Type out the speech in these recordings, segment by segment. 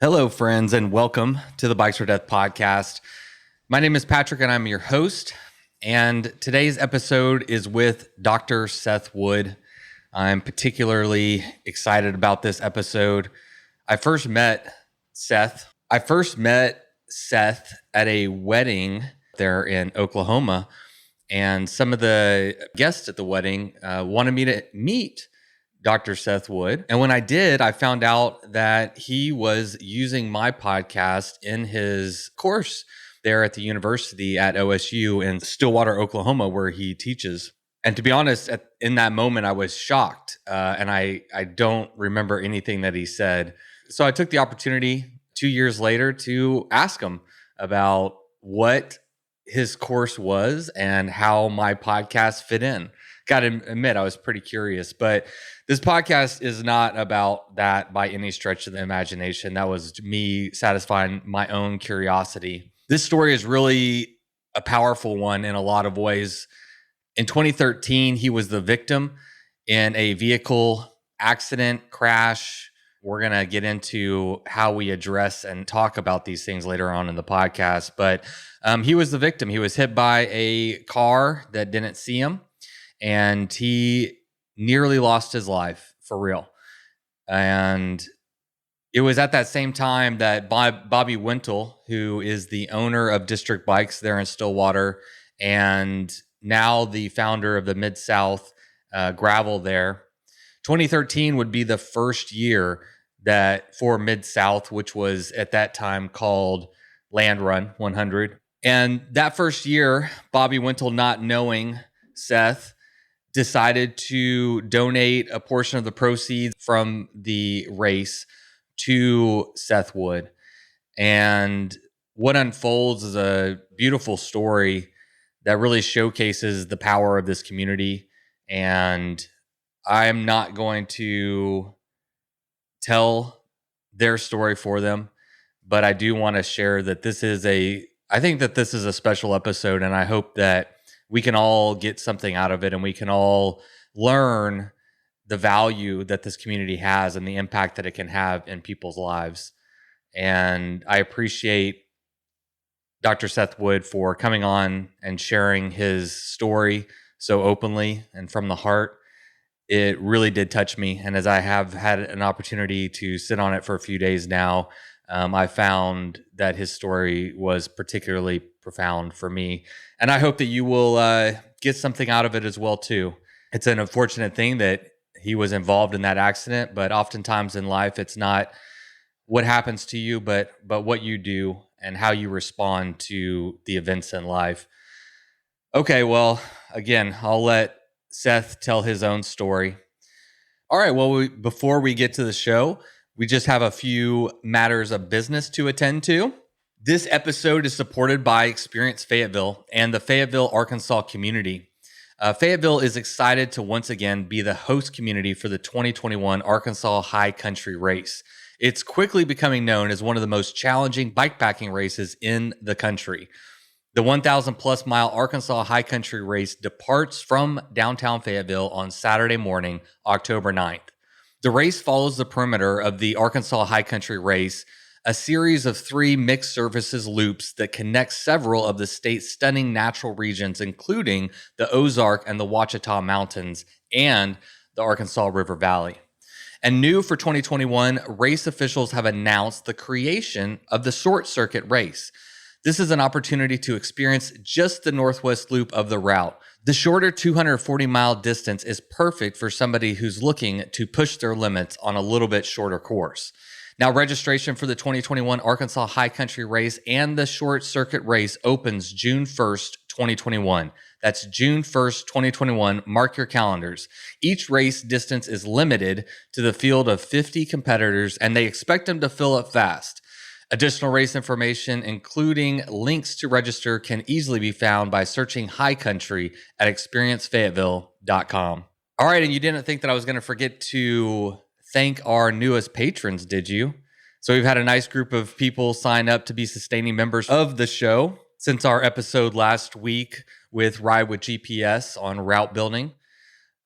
Hello, friends, and welcome to the Bikes for Death podcast. My name is Patrick, and I'm your host. And today's episode is with Dr. Seth Wood. I'm particularly excited about this episode. I first met Seth at a wedding there in Oklahoma, and some of the guests at the wedding wanted me to meet Dr. Seth Wood. And when I did, I found out that he was using my podcast in his course there at the university at OSU in Stillwater, Oklahoma, where he teaches. And to be honest, in that moment, I was shocked. And I don't remember anything that he said. So I took the opportunity 2 years later to ask him about what his course was and how my podcast fit in. Got to admit, I was pretty curious, but this podcast is not about that by any stretch of the imagination. That was me satisfying my own curiosity. This story is really a powerful one in a lot of ways. In 2013, he was the victim in a vehicle accident crash. We're going to get into how we address and talk about these things later on in the podcast, but he was the victim. He was hit by a car that didn't see him, and he nearly lost his life for real. And it was at that same time that Bobby Wintle, who is the owner of District Bikes there in Stillwater, and now the founder of the Midsouth gravel there, 2013 would be the first year that for Midsouth, which was at that time called LandRun 100. And that first year, Bobby Wintle, not knowing Seth, decided to donate a portion of the proceeds from the race to Seth Wood. And what unfolds is a beautiful story that really showcases the power of this community. And I'm not going to tell their story for them, but I do want to share that I think that this is a special episode, and I hope that we can all get something out of it, and we can all learn the value that this community has and the impact that it can have in people's lives. And I appreciate Dr. Seth Wood for coming on and sharing his story so openly and from the heart. It really did touch me. And as I have had an opportunity to sit on it for a few days now, I found that his story was particularly profound for me. And I hope that you will get something out of it as well, too. It's an unfortunate thing that he was involved in that accident, but oftentimes in life, it's not what happens to you, but what you do and how you respond to the events in life. Okay, well, again, I'll let Seth tell his own story. All right, well, before we get to the show, we just have a few matters of business to attend to. This episode is supported by Experience Fayetteville and the Fayetteville, Arkansas community. Fayetteville is excited to once again be the host community for the 2021 Arkansas High Country Race. It's quickly becoming known as one of the most challenging bikepacking races in the country. The 1,000 plus mile Arkansas High Country Race departs from downtown Fayetteville on Saturday morning, October 9th. The race follows the perimeter of the Arkansas High Country Race, a series of 3 mixed surfaces loops that connect several of the state's stunning natural regions, including the Ozark and the Ouachita Mountains and the Arkansas River Valley. And new for 2021, race officials have announced the creation of the short circuit race. This is an opportunity to experience just the northwest loop of the route. The shorter 240-mile distance is perfect for somebody who's looking to push their limits on a little bit shorter course. Now, registration for the 2021 Arkansas High Country Race and the Short Circuit Race opens June 1st, 2021. That's June 1st, 2021. Mark your calendars. Each race distance is limited to the field of 50 competitors, and they expect them to fill up fast. Additional race information, including links to register, can easily be found by searching High Country at experiencefayetteville.com. All right, and you didn't think that I was going to forget to thank our newest patrons, did you? So we've had a nice group of people sign up to be sustaining members of the show since our episode last week with Ride with GPS on route building.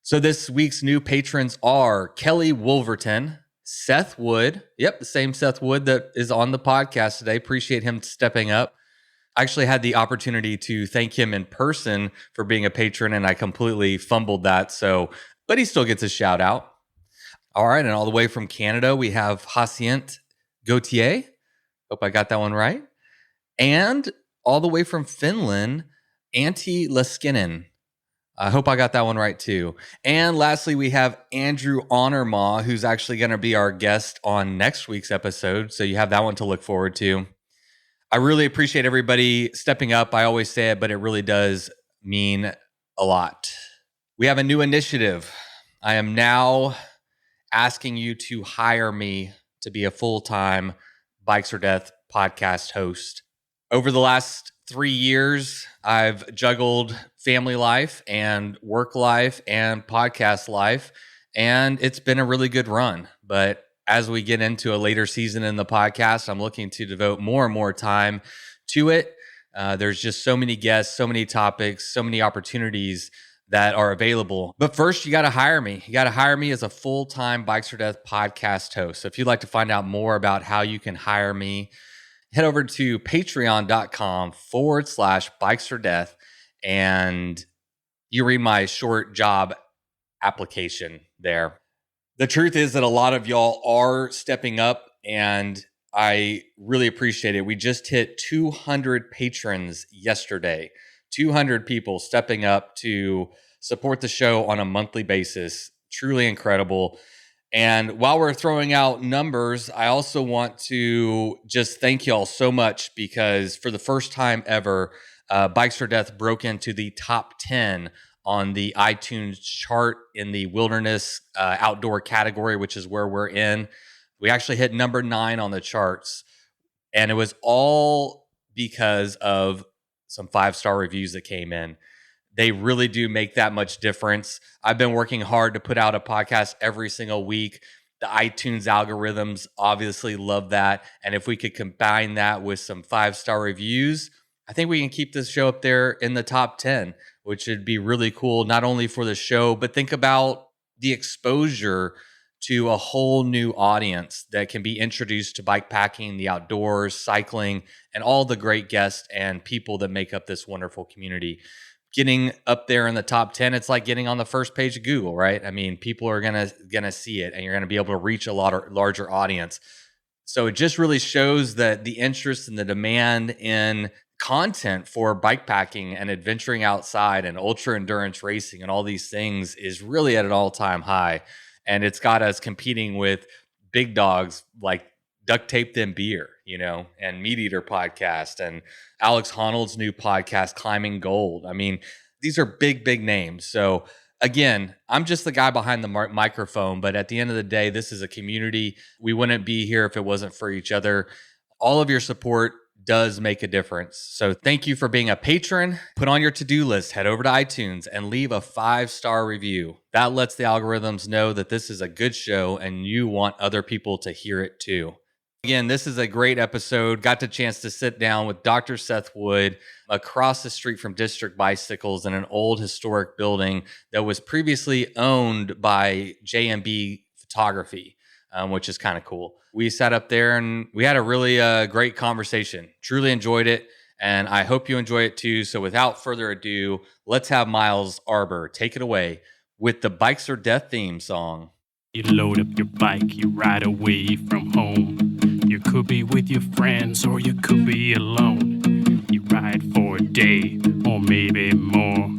So this week's new patrons are Kelly Wolverton, Seth Wood. Yep, the same Seth Wood that is on the podcast today. Appreciate him stepping up. I actually had the opportunity to thank him in person for being a patron, and I completely fumbled that. But he still gets a shout out. All right, and all the way from Canada, we have Hacient Gautier. Hope I got that one right. And all the way from Finland, Antti Leskinen. I hope I got that one right too. And lastly, we have Andrew Honorma, who's actually going to be our guest on next week's episode. So you have that one to look forward to. I really appreciate everybody stepping up. I always say it, but it really does mean a lot. We have a new initiative. I am now asking you to hire me to be a full-time Bikes or Death podcast host. Over the last 3 years, I've juggled family life and work life and podcast life, and it's been a really good run. But as we get into a later season in the podcast, I'm looking to devote more and more time to it. There's just so many guests, so many topics, so many opportunities that are available. But first, you got to hire me. You got to hire me as a full-time Bikes or Death podcast host. So if you'd like to find out more about how you can hire me, head over to patreon.com/Bikes or Death, and you read my short job application there. The truth is that a lot of y'all are stepping up, and I really appreciate it. We just hit 200 patrons yesterday. 200 people stepping up to support the show on a monthly basis. Truly incredible. And while we're throwing out numbers, I also want to just thank y'all so much, because for the first time ever, Bikes or Death broke into the top 10 on the iTunes chart in the wilderness outdoor category, which is where we're in. We actually hit number 9 on the charts, and it was all because of some 5-star reviews that came in. They really do make that much difference. I've been working hard to put out a podcast every single week. The iTunes algorithms obviously love that. And if we could combine that with some 5-star reviews, I think we can keep this show up there in the top 10, which would be really cool, not only for the show, but think about the exposure to a whole new audience that can be introduced to bikepacking, the outdoors, cycling, and all the great guests and people that make up this wonderful community. Getting up there in the top 10, it's like getting on the first page of Google, right? I mean, people are gonna see it, and you're gonna be able to reach a larger audience. So it just really shows that the interest and the demand in content for bikepacking and adventuring outside and ultra endurance racing and all these things is really at an all-time high. And it's got us competing with big dogs like Duct Tape Them Beer, and Meat Eater podcast, and Alex Honnold's new podcast, Climbing Gold. I mean, these are big, big names. So again, I'm just the guy behind the microphone, but at the end of the day, this is a community. We wouldn't be here if it wasn't for each other. All of your support does make a difference. So thank you for being a patron. Put on your to-do list, head over to iTunes and leave a 5-star review. That lets the algorithms know that this is a good show and you want other people to hear it too. Again, this is a great episode. Got the chance to sit down with Dr. Seth Wood across the street from District Bicycles in an old historic building that was previously owned by JMB Photography, which is kind of cool. We sat up there and we had a really great conversation. Truly enjoyed it, and I hope you enjoy it too. So without further ado, let's have Miles Arbor take it away with the Bikes or Death theme song. You load up your bike, you ride away from home. You could be with your friends or you could be alone. You ride for a day or maybe more.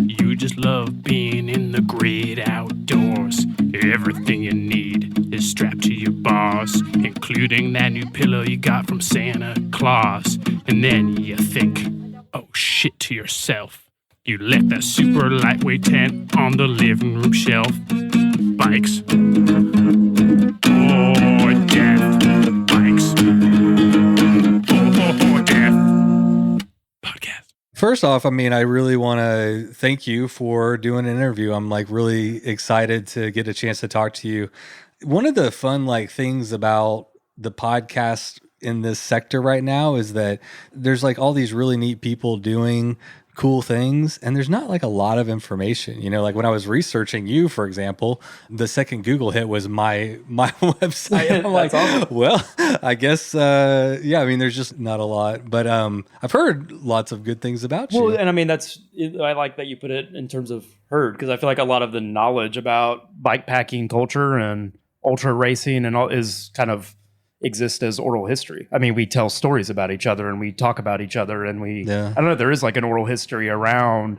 You just love being in the great outdoors. Everything you need is strapped to your bars, including that new pillow you got from Santa Claus. And then you think, oh shit, to yourself. You left that super lightweight tent on the living room shelf. Bikes or death. Bikes or death. Podcast. First off, I really want to thank you for doing an interview. I'm really excited to get a chance to talk to you. One of the fun things about the podcast in this sector right now is that there's all these really neat people doing cool things, and there's not like a lot of information. You know, like when I was researching you, for example, the second Google hit was my website. And I'm like, awesome. well, I guess yeah. I mean, there's just not a lot, but I've heard lots of good things about you. Well, and I mean, I like that you put it in terms of heard, because I feel like a lot of the knowledge about bike packing culture and ultra racing and all is kind of exist as oral history. I mean, we tell stories about each other and we talk about each other, and I don't know, there is like an oral history around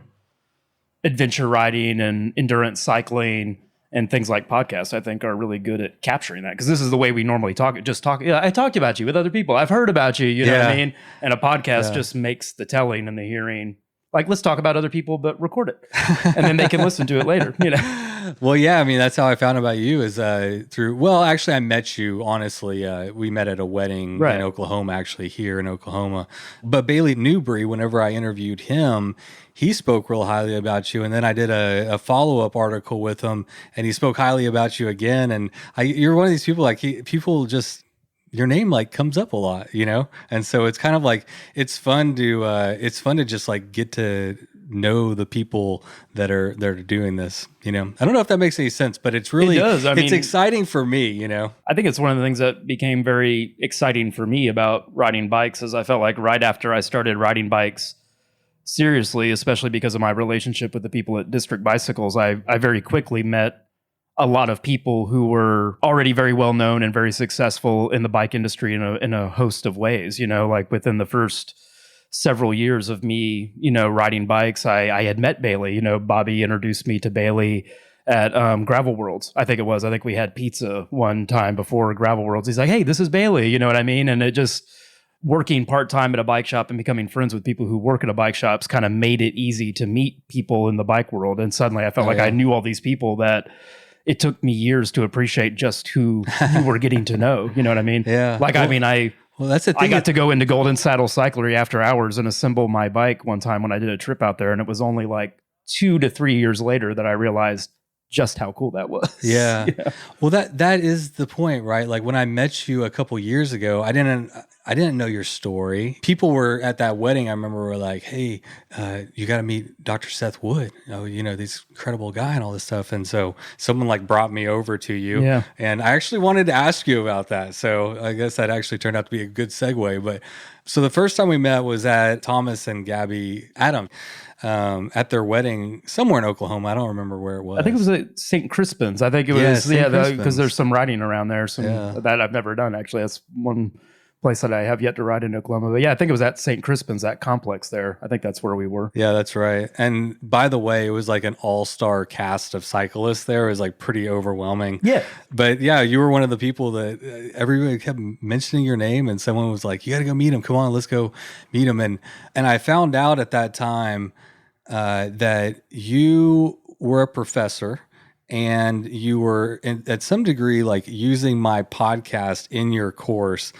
adventure riding and endurance cycling, and things like podcasts, I think, are really good at capturing that, because this is the way we normally talk. Yeah, I talked about you with other people. I've heard about you, you know what I mean? And a podcast just makes the telling and the hearing. Like, let's talk about other people, but record it. And then they can listen to it later, you know? Well, yeah, I mean, that's how I found about you is actually, I met you, honestly. We met at a wedding in Oklahoma, actually, here in Oklahoma. But Bailey Newbury, whenever I interviewed him, he spoke real highly about you. And then I did a follow-up article with him, and he spoke highly about you again. And you're one of these people, like, people just... your name like comes up a lot, you know? And so it's kind of like, it's fun to just like get to know the people that are doing this, you know? I don't know if that makes any sense, but it's really, it's exciting for me, you know? I think it's one of the things that became very exciting for me about riding bikes, is I felt like right after I started riding bikes seriously, especially because of my relationship with the people at District Bicycles, I very quickly met a lot of people who were already very well known and very successful in the bike industry in a host of ways. You know, like within the first several years of me, you know, riding bikes, I had met Bailey. You know, Bobby introduced me to Bailey at Gravel Worlds. I think it was. I think we had pizza one time before Gravel Worlds. He's like, "Hey, this is Bailey." You know what I mean? And it just, working part-time at a bike shop and becoming friends with people who work at a bike shops kind of made it easy to meet people in the bike world. And suddenly I felt I knew all these people that it took me years to appreciate just who you were getting to know. You know what I mean? Yeah. Like, well, that's the thing. I got to go into Golden Saddle Cyclery after hours and assemble my bike one time when I did a trip out there. And it was only like 2 to 3 years later that I realized just how cool that was. Yeah. Well, that is the point, right? Like when I met you a couple years ago, I didn't know your story. People were at that wedding, I remember, were like, "Hey, you got to meet Dr. Seth Wood. You know, this incredible guy and all this stuff." And so someone like brought me over to you. Yeah. And I actually wanted to ask you about that. So I guess that actually turned out to be a good segue. But so the first time we met was at Thomas and Gabby Adam. At their wedding somewhere in Oklahoma. I don't remember where it was. I think it was at St. Crispin's. I think it was, because there's some riding around there, that I've never done, actually. That's one place that I have yet to ride in Oklahoma. But yeah, I think it was at St. Crispin's, that complex there. I think that's where we were. Yeah, that's right. And by the way, it was like an all-star cast of cyclists there. It was like pretty overwhelming. Yeah. But yeah, you were one of the people that everybody kept mentioning your name, and someone was like, "You got to go meet him. Come on, let's go meet him." And I found out at that time that you were a professor, and you were at some degree like using my podcast in your course.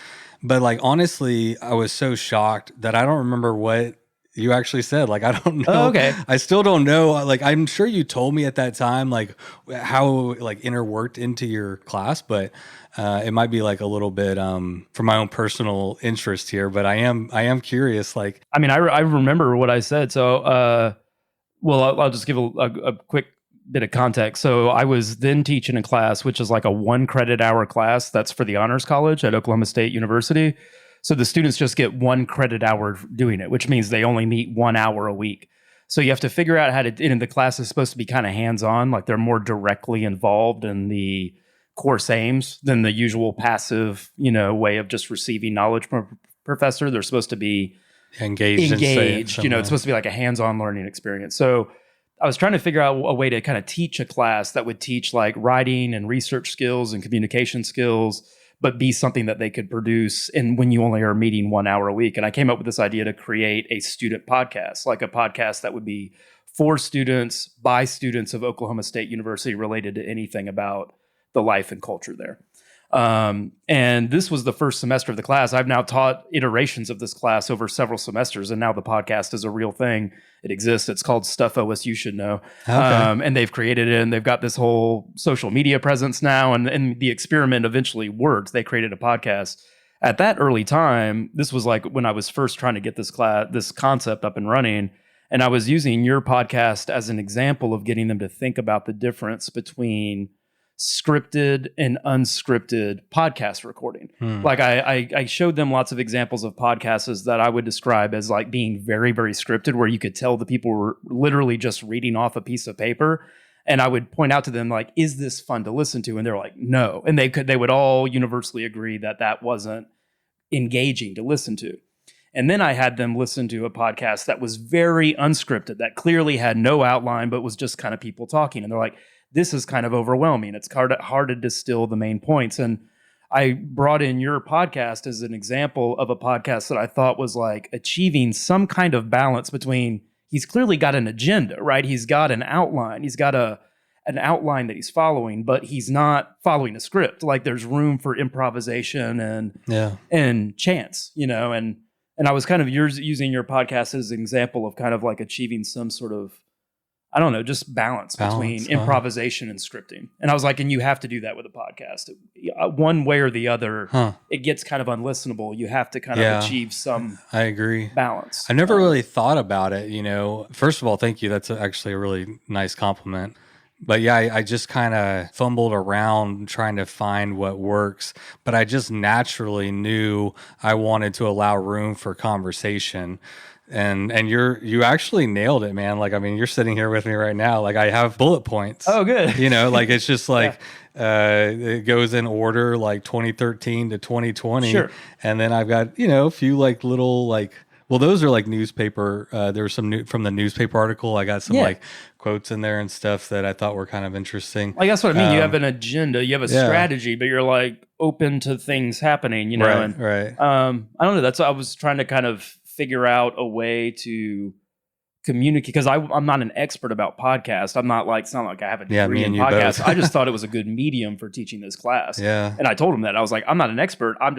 But like, honestly, I was so shocked that I don't remember what you actually said. Like, I don't know. Oh, okay. I still don't know. Like, I'm sure you told me at that time, like how like interworked into your class, but it might be like a little bit for my own personal interest here. But I am curious. Like, I mean, I remember what I said. So, well, I'll just give a quick bit of context. So I was then teaching a class, which is like a 1 credit hour class that's for the Honors College at Oklahoma State University. So the students just get 1 credit hour doing it, which means they only meet 1 hour a week. So you have to figure out how to, and the class is supposed to be kind of hands-on, like they're more directly involved in the course aims than the usual passive, you know, way of just receiving knowledge from a professor. They're supposed to be engaged, you know, it's supposed to be like a hands-on learning experience. So I was trying to figure out a way to kind of teach a class that would teach like writing and research skills and communication skills, but be something that they could produce in when you only are meeting 1 hour a week. And I came up with this idea to create a student podcast, like a podcast that would be for students by students of Oklahoma State University related to anything about the life and culture there. And this was the first semester of the class. I've now taught iterations of this class over several semesters, and now the podcast is a real thing. It exists. It's called Stuff OSU Should Know. Okay. And they've created it, and they've got this whole social media presence now, and the experiment eventually worked. They created a podcast. At that early time, this was like when I was first trying to get this concept up and running, And I was using your podcast as an example of getting them to think about the difference between scripted and unscripted podcast recording. Like I showed them lots of examples of podcasts that I would describe as like being very, very scripted, where you could tell the people were literally just reading off a piece of paper. And I would point out to them, like, is this fun to listen to? And they're like, no. And they would all universally agree that that wasn't engaging to listen to. And then I had them listen to a podcast that was very unscripted, that clearly had no outline, but was just kind of people talking. And they're like, this is kind of overwhelming. It's hard to distill the main points. And I brought in your podcast as an example of a podcast that I thought was like achieving some kind of balance between, he's clearly got an agenda, right? He's got an outline. He's got an outline that he's following, but he's not following a script. Like there's room for improvisation and chance, you know, and I was kind of using your podcast as an example of kind of like achieving some sort of, I don't know, just balance between improvisation and scripting. And I was like, and you have to do that with a podcast. One way or the other, it gets kind of unlistenable. You have to kind of achieve some I agree. balance. I never really thought about it, you know. First of all, thank you. That's actually a really nice compliment. But yeah, I just kind of fumbled around trying to find what works, but I just naturally knew I wanted to allow room for conversation. And you actually nailed it, man. Like, I mean, you're sitting here with me right now. Like I have bullet points. Oh, good. You know, like it's just like, it goes in order, like 2013 to 2020. Sure. And then I've got, you know, a few like little like, well, those are like newspaper. There was some from the newspaper article. I got some like quotes in there and stuff that I thought were kind of interesting. Like that's what I mean. You have an agenda, you have a strategy, but you're like open to things happening, you know? Right. I don't know. That's what I was trying to kind of figure out a way to communicate, because I'm not an expert about podcasts. I'm not like, it's not like I have a degree in podcasts. I just thought it was a good medium for teaching this class. Yeah. And I told him that. I was like, I'm not an expert. I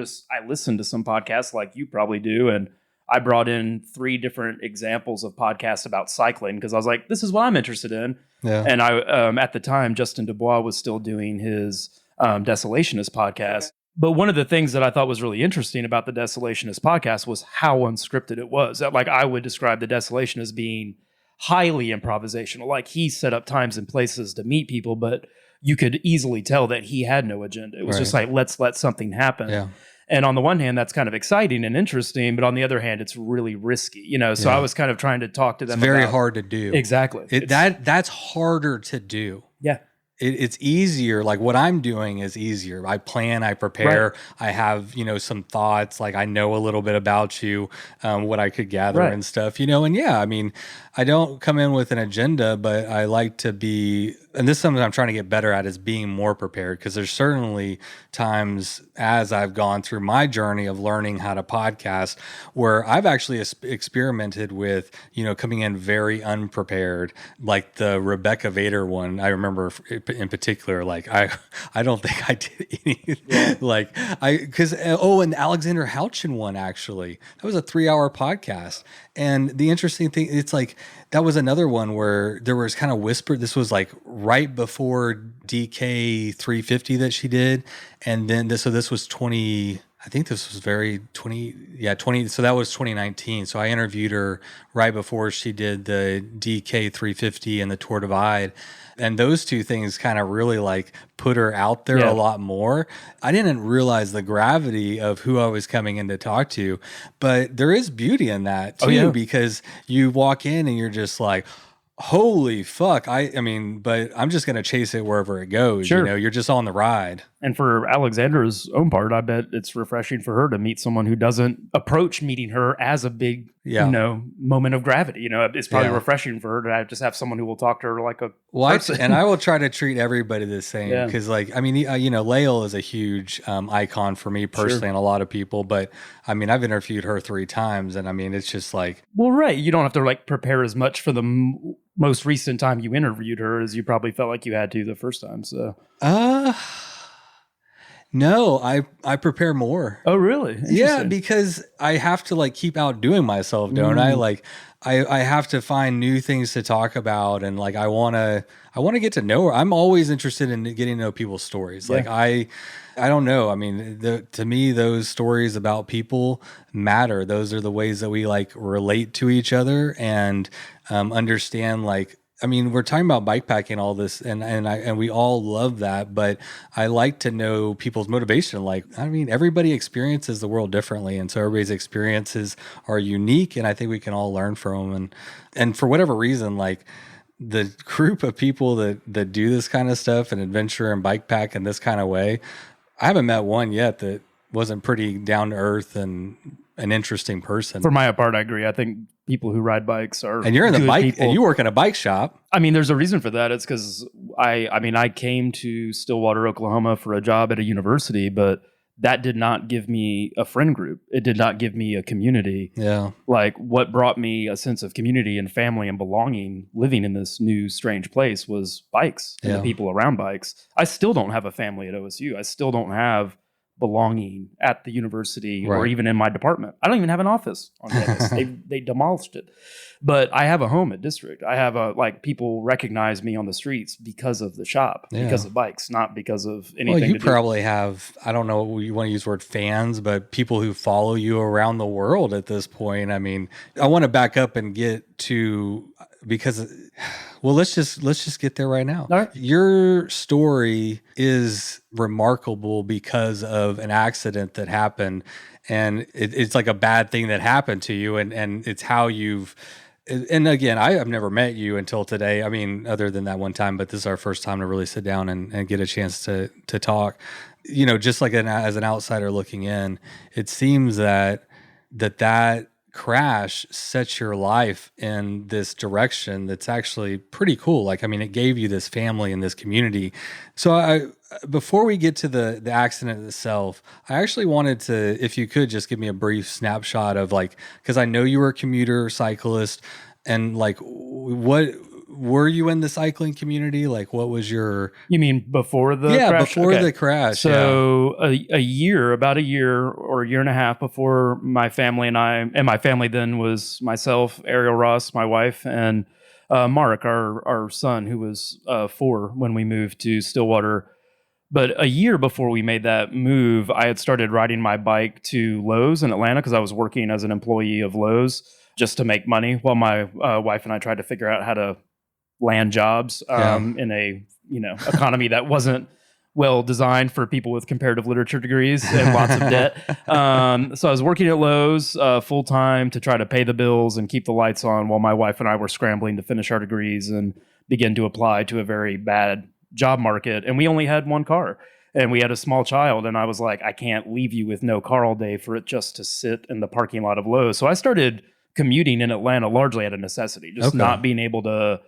listen to some podcasts like you probably do. And I brought in 3 different examples of podcasts about cycling because I was like, this is what I'm interested in. Yeah. And I, at the time, Justin Dubois was still doing his Desolationist podcast. But one of the things that I thought was really interesting about the Desolationist podcast was how unscripted it was. Like I would describe the Desolation as being highly improvisational. Like he set up times and places to meet people, but you could easily tell that he had no agenda. It was just like, let's let something happen. Yeah. And on the one hand, that's kind of exciting and interesting, but on the other hand, it's really risky, you know? So I was kind of trying to talk to them. It's very hard to do. Exactly. That's harder to do. Yeah. It's easier. Like what I'm doing is easier. I plan, I prepare. Right. I have, you know, some thoughts. Like I know a little bit about you, what I could gather and stuff, you know? And yeah, I mean, I don't come in with an agenda, but I like to be, and this is something I'm trying to get better at, is being more prepared. Because there's certainly times as I've gone through my journey of learning how to podcast where I've actually experimented with, you know, coming in very unprepared, like the Rebecca Vader one. I remember in particular, like I don't think I did any, like because and the Alexander Houchin one, actually, that was a 3-hour podcast. And the interesting thing, it's like, that was another one where there was kind of whispered, this was like right before DK 350 that she did. And then this was 20, I think this was 20, so that was 2019. So I interviewed her right before she did the DK 350 and the Tour Divide. And those two things kind of really like put her out there a lot more. I didn't realize the gravity of who I was coming in to talk to, but there is beauty in that too, because you walk in and you're just like, holy fuck. I mean, but I'm just going to chase it wherever it goes. Sure. You know, you're just on the ride. And for Alexandra's own part, I bet it's refreshing for her to meet someone who doesn't approach meeting her as a big, you know, moment of gravity. You know, it's probably refreshing for her to just have someone who will talk to her like a person. And I will try to treat everybody the same because, like, I mean, you know, Lael is a huge icon for me personally and a lot of people. But I mean, I've interviewed her 3 times, and I mean, it's just like, well, right, you don't have to like prepare as much for the most recent time you interviewed her as you probably felt like you had to the first time. So, No, I prepare more. Oh, really? Yeah, because I have to like keep outdoing myself, don't I? Like I have to find new things to talk about, and like I want to get to know her. I'm always interested in getting to know people's stories. Yeah. Like I don't know. I mean, to me, those stories about people matter. Those are the ways that we like relate to each other and understand like. I mean, we're talking about bikepacking, all this, and we all love that. But I like to know people's motivation. Like, I mean, everybody experiences the world differently, and so everybody's experiences are unique. And I think we can all learn from them. And for whatever reason, like the group of people that do this kind of stuff and adventure and bikepack in this kind of way, I haven't met one yet that wasn't pretty down to earth and an interesting person. For my part, I agree. I think people who ride bikes are and you're in the good bike people. And you work in a bike shop. I mean, there's a reason for that. It's because I came to Stillwater, Oklahoma for a job at a university, but that did not give me a friend group. It did not give me a community. Yeah. Like what brought me a sense of community and family and belonging living in this new strange place was bikes and the people around bikes. I still don't have a family at OSU. I still don't have belonging at the university or even in my department. I don't even have an office on campus. They demolished it. But I have a home at District. I have people recognize me on the streets because of the shop, because of bikes, not because of anything. Well, you probably have, I don't know, you want to use the word fans, but people who follow you around the world at this point. I mean, I want to back up and get to, because well, let's just get there right now. All right. Your story is remarkable because of an accident that happened, and it's like a bad thing that happened to you, and it's how you've. And again, I have never met you until today. I mean, other than that one time, but this is our first time to really sit down and get a chance to talk. You know, just like as an outsider looking in, it seems that crash sets your life in this direction that's actually pretty cool. Like, I mean, it gave you this family and this community. So before we get to the accident itself, I actually wanted to, if you could just give me a brief snapshot of like, because I know you were a commuter cyclist, and like, what were you in the cycling community? Like, what was your... You mean before the crash? Before the crash. So about a year or a year and a half before my family and my family then was myself, Ariel Ross, my wife, and Mark, our son, who was 4 when we moved to Stillwater. But a year before we made that move, I had started riding my bike to Lowe's in Atlanta because I was working as an employee of Lowe's just to make money while my wife and I tried to figure out how to land jobs in a economy that wasn't well designed for people with comparative literature degrees and lots of debt. So I was working at Lowe's full time to try to pay the bills and keep the lights on while my wife and I were scrambling to finish our degrees and begin to apply to a very bad job market. And we only had one car and we had a small child. And I was like, I can't leave you with no car all day for it just to sit in the parking lot of Lowe's. So I started commuting in Atlanta largely out of necessity, just not being able to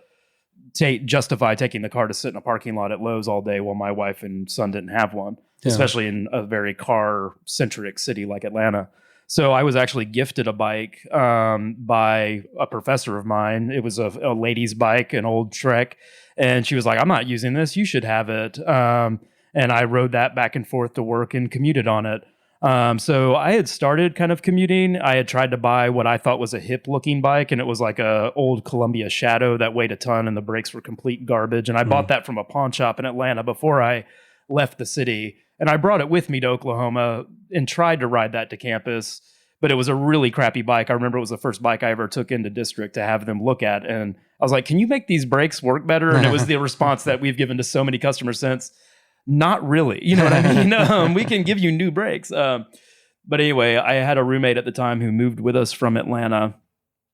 justify taking the car to sit in a parking lot at Lowe's all day while my wife and son didn't have one, especially in a very car-centric city like Atlanta. So I was actually gifted a bike by a professor of mine. It was a lady's bike, an old Trek, and she was like, I'm not using this. You should have it. And I rode that back and forth to work and commuted on it. So I had started kind of commuting. I had tried to buy what I thought was a hip looking bike, and it was like a old Columbia Shadow that weighed a ton and the brakes were complete garbage. And I bought that from a pawn shop in Atlanta before I left the city. And I brought it with me to Oklahoma and tried to ride that to campus, but it was a really crappy bike. I remember it was the first bike I ever took into District to have them look at. And I was like, can you make these brakes work better? And it was the response that we've given to so many customers since. Not really. You know what I mean? We can give you new brakes. But anyway, I had a roommate at the time who moved with us from Atlanta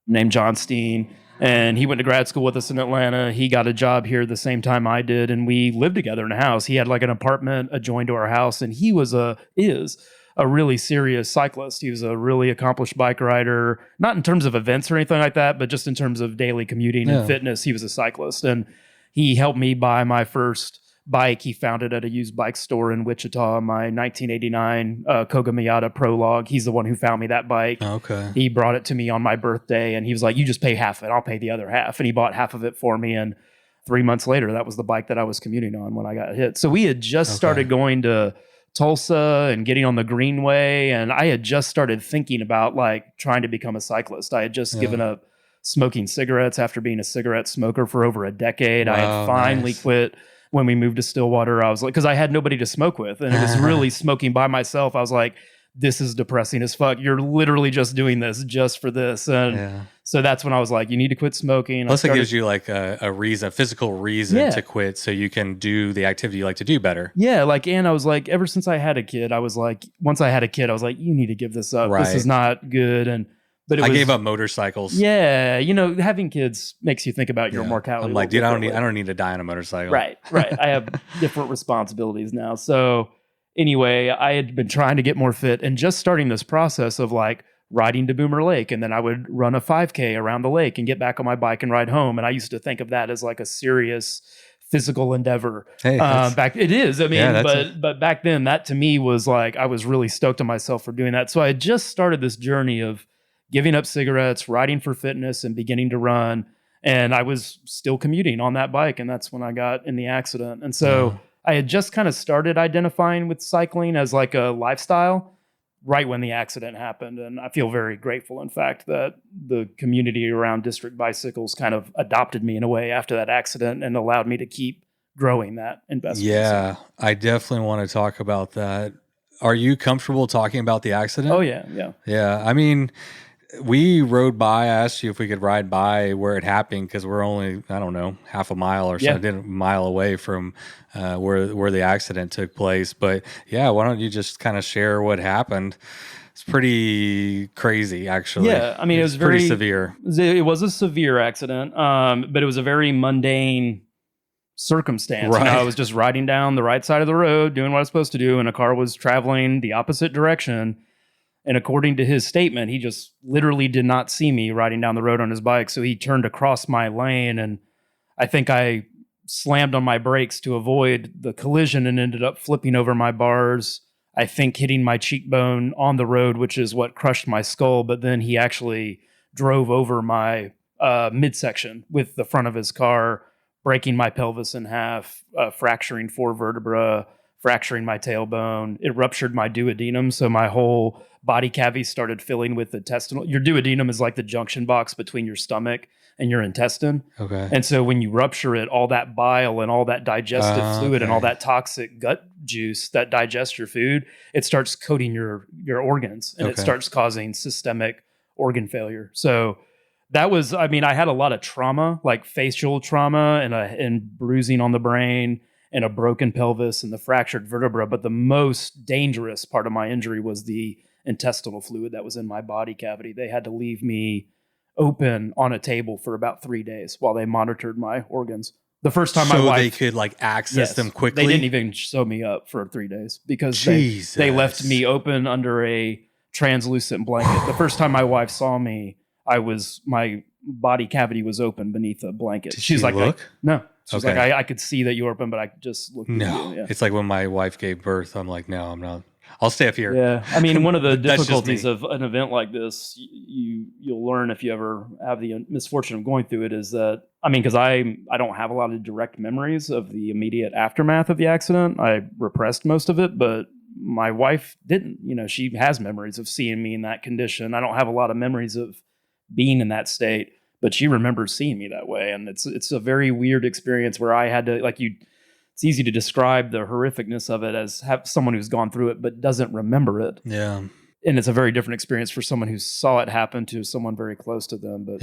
named John Steen. And he went to grad school with us in Atlanta. He got a job here the same time I did. And we lived together in a house. He had like an apartment adjoined to our house. And he is a really serious cyclist. He was a really accomplished bike rider, not in terms of events or anything like that, but just in terms of daily commuting and fitness. He was a cyclist. And he helped me buy my first bike. He found it at a used bike store in Wichita, my 1989 Koga Miata Prologue. He's the one who found me that bike. Okay. He brought it to me on my birthday and he was like, you just pay half of it, I'll pay the other half. And he bought half of it for me. And 3 months later, that was the bike that I was commuting on when I got hit. So we had just started going to Tulsa and getting on the Greenway. And I had just started thinking about like trying to become a cyclist. I had just given up smoking cigarettes after being a cigarette smoker for over a decade. I had finally quit when we moved to Stillwater. I was like, because I had nobody to smoke with. And it was really smoking by myself. I was like, this is depressing as fuck. You're literally just doing this just for this. And so that's when I was like, you need to quit smoking. Plus, it gives you like a reason, a physical reason to quit so you can do the activity you like to do better. Yeah. Like, and I was like, ever since I had a kid, I was like, once I had a kid, I was like, you need to give this up. This is not good. But I gave up motorcycles. Yeah. You know, having kids makes you think about your mortality. I'm like, dude, I don't need to die on a motorcycle. Right. I have different responsibilities now. So anyway, I had been trying to get more fit and just starting this process of like riding to Boomer Lake. And then I would run a 5K around the lake and get back on my bike and ride home. And I used to think of that as like a serious physical endeavor. Hey, it is. I mean, but back then that to me was like, I was really stoked on myself for doing that. So I had just started this journey of giving up cigarettes, riding for fitness, and beginning to run. And I was still commuting on that bike. And that's when I got in the accident. And so I had just kind of started identifying with cycling as like a lifestyle right when the accident happened. And I feel very grateful, in fact, that the community around district bicycles kind of adopted me in a way after that accident and allowed me to keep growing that investment. Yeah, I definitely want to talk about that. Are you comfortable talking about the accident? Oh, yeah. Yeah, I mean, we rode by. I asked you if we could ride by where it happened because we're only, I don't know, half a mile or so, a mile away from where the accident took place. But yeah, why don't you just kind of share what happened? It's pretty crazy, actually. Yeah, I mean, it was pretty severe. It was a severe accident, but it was a very mundane circumstance. Right. You know, I was just riding down the right side of the road, doing what I was supposed to do, and a car was traveling the opposite direction. And according to his statement, he just literally did not see me riding down the road on his bike. So he turned across my lane, and I think I slammed on my brakes to avoid the collision and ended up flipping over my bars, I think hitting my cheekbone on the road, which is what crushed my skull. But then he actually drove over my midsection with the front of his car, breaking my pelvis in half, fracturing 4 vertebrae, fracturing my tailbone. It ruptured my duodenum, so my whole body cavity started filling with intestinal. Your duodenum is like the junction box between your stomach and your intestine. Okay. And so when you rupture it, all that bile and all that digestive fluid and all that toxic gut juice that digests your food, it starts coating your organs, and it starts causing systemic organ failure. So that was, I mean, I had a lot of trauma, like facial trauma and bruising on the brain and a broken pelvis and the fractured vertebra. But the most dangerous part of my injury was the intestinal fluid that was in my body cavity. They had to leave me open on a table for about 3 days while they monitored my organs. The first time my wife... So they could like access them quickly? They didn't even sew me up for 3 days because they left me open under a translucent blanket. The first time my wife saw me, my body cavity was open beneath a blanket. Did she's like, look? No. She's like, I could see that you were open, but I just looked at you. Yeah. It's like when my wife gave birth, I'm like, no, I'm not. I'll stay up here. Yeah. I mean, one of the difficulties of an event like this, you'll learn if you ever have the misfortune of going through it, is that, I mean, because I don't have a lot of direct memories of the immediate aftermath of the accident. I repressed most of it, but my wife didn't. You know, she has memories of seeing me in that condition. I don't have a lot of memories of being in that state, but she remembers seeing me that way. And it's a very weird experience where I had to, it's easy to describe the horrificness of it as someone who's gone through it but doesn't remember it. Yeah. And it's a very different experience for someone who saw it happen to someone very close to them, but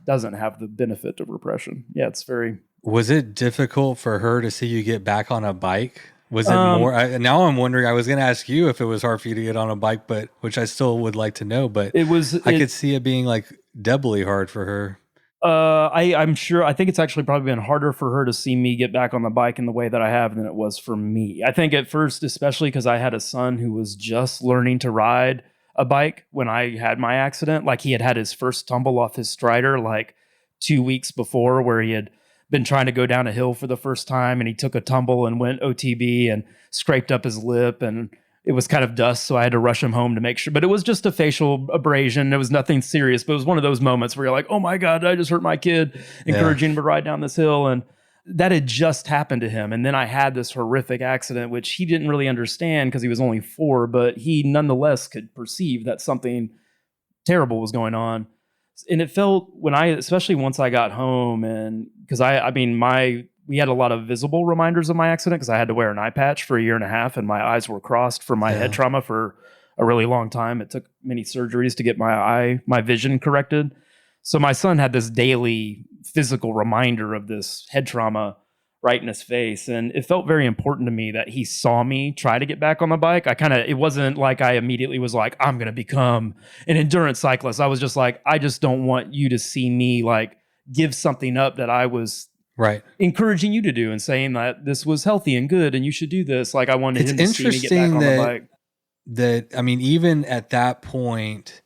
doesn't have the benefit of repression. Yeah, it's very... Was it difficult for her to see you get back on a bike? Was it more... now I'm wondering, I was going to ask you if it was hard for you to get on a bike, but which I still would like to know, but I could see it being like doubly hard for her. I'm sure. I think it's actually probably been harder for her to see me get back on the bike in the way that I have than it was for me. I think at first, especially because I had a son who was just learning to ride a bike when I had my accident. Like he had his first tumble off his Strider like 2 weeks before, where he had been trying to go down a hill for the first time, and he took a tumble and went OTB and scraped up his lip, and it was kind of dust, so I had to rush him home to make sure. But it was just a facial abrasion. It was nothing serious, but it was one of those moments where you're like, oh my God, I just hurt my kid, encouraging him to ride down this hill. And that had just happened to him. And then I had this horrific accident, which he didn't really understand because he was only 4, but he nonetheless could perceive that something terrible was going on. And it felt especially once I got home, and because we had a lot of visible reminders of my accident because I had to wear an eye patch for a year and a half and my eyes were crossed for my head trauma for a really long time. It took many surgeries to get my vision corrected. So my son had this daily physical reminder of this head trauma right in his face. And it felt very important to me that he saw me try to get back on the bike. It wasn't like I immediately was like, I'm going to become an endurance cyclist. I was just like, I just don't want you to see me like give something up that I was encouraging you to do and saying that this was healthy and good and you should do this. Like I wanted him to see me get back on the bike. I mean, even at that point,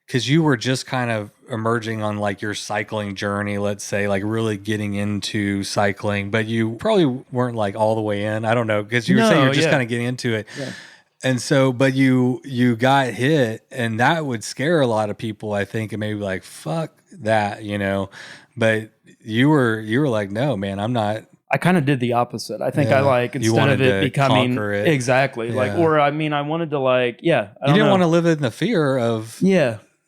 because you were just kind of emerging on like your cycling journey, let's say, like really getting into cycling, but you probably weren't like all the way in. I don't know, because you were saying you're just kind of getting into it. Yeah. And so, but you got hit, and that would scare a lot of people, I think, and maybe like, fuck that, you know. But you were like, no, man, I'm not. I kind of did the opposite. I think I like, instead of it becoming exactly like, or I mean, I wanted to like, you didn't want to live in the fear of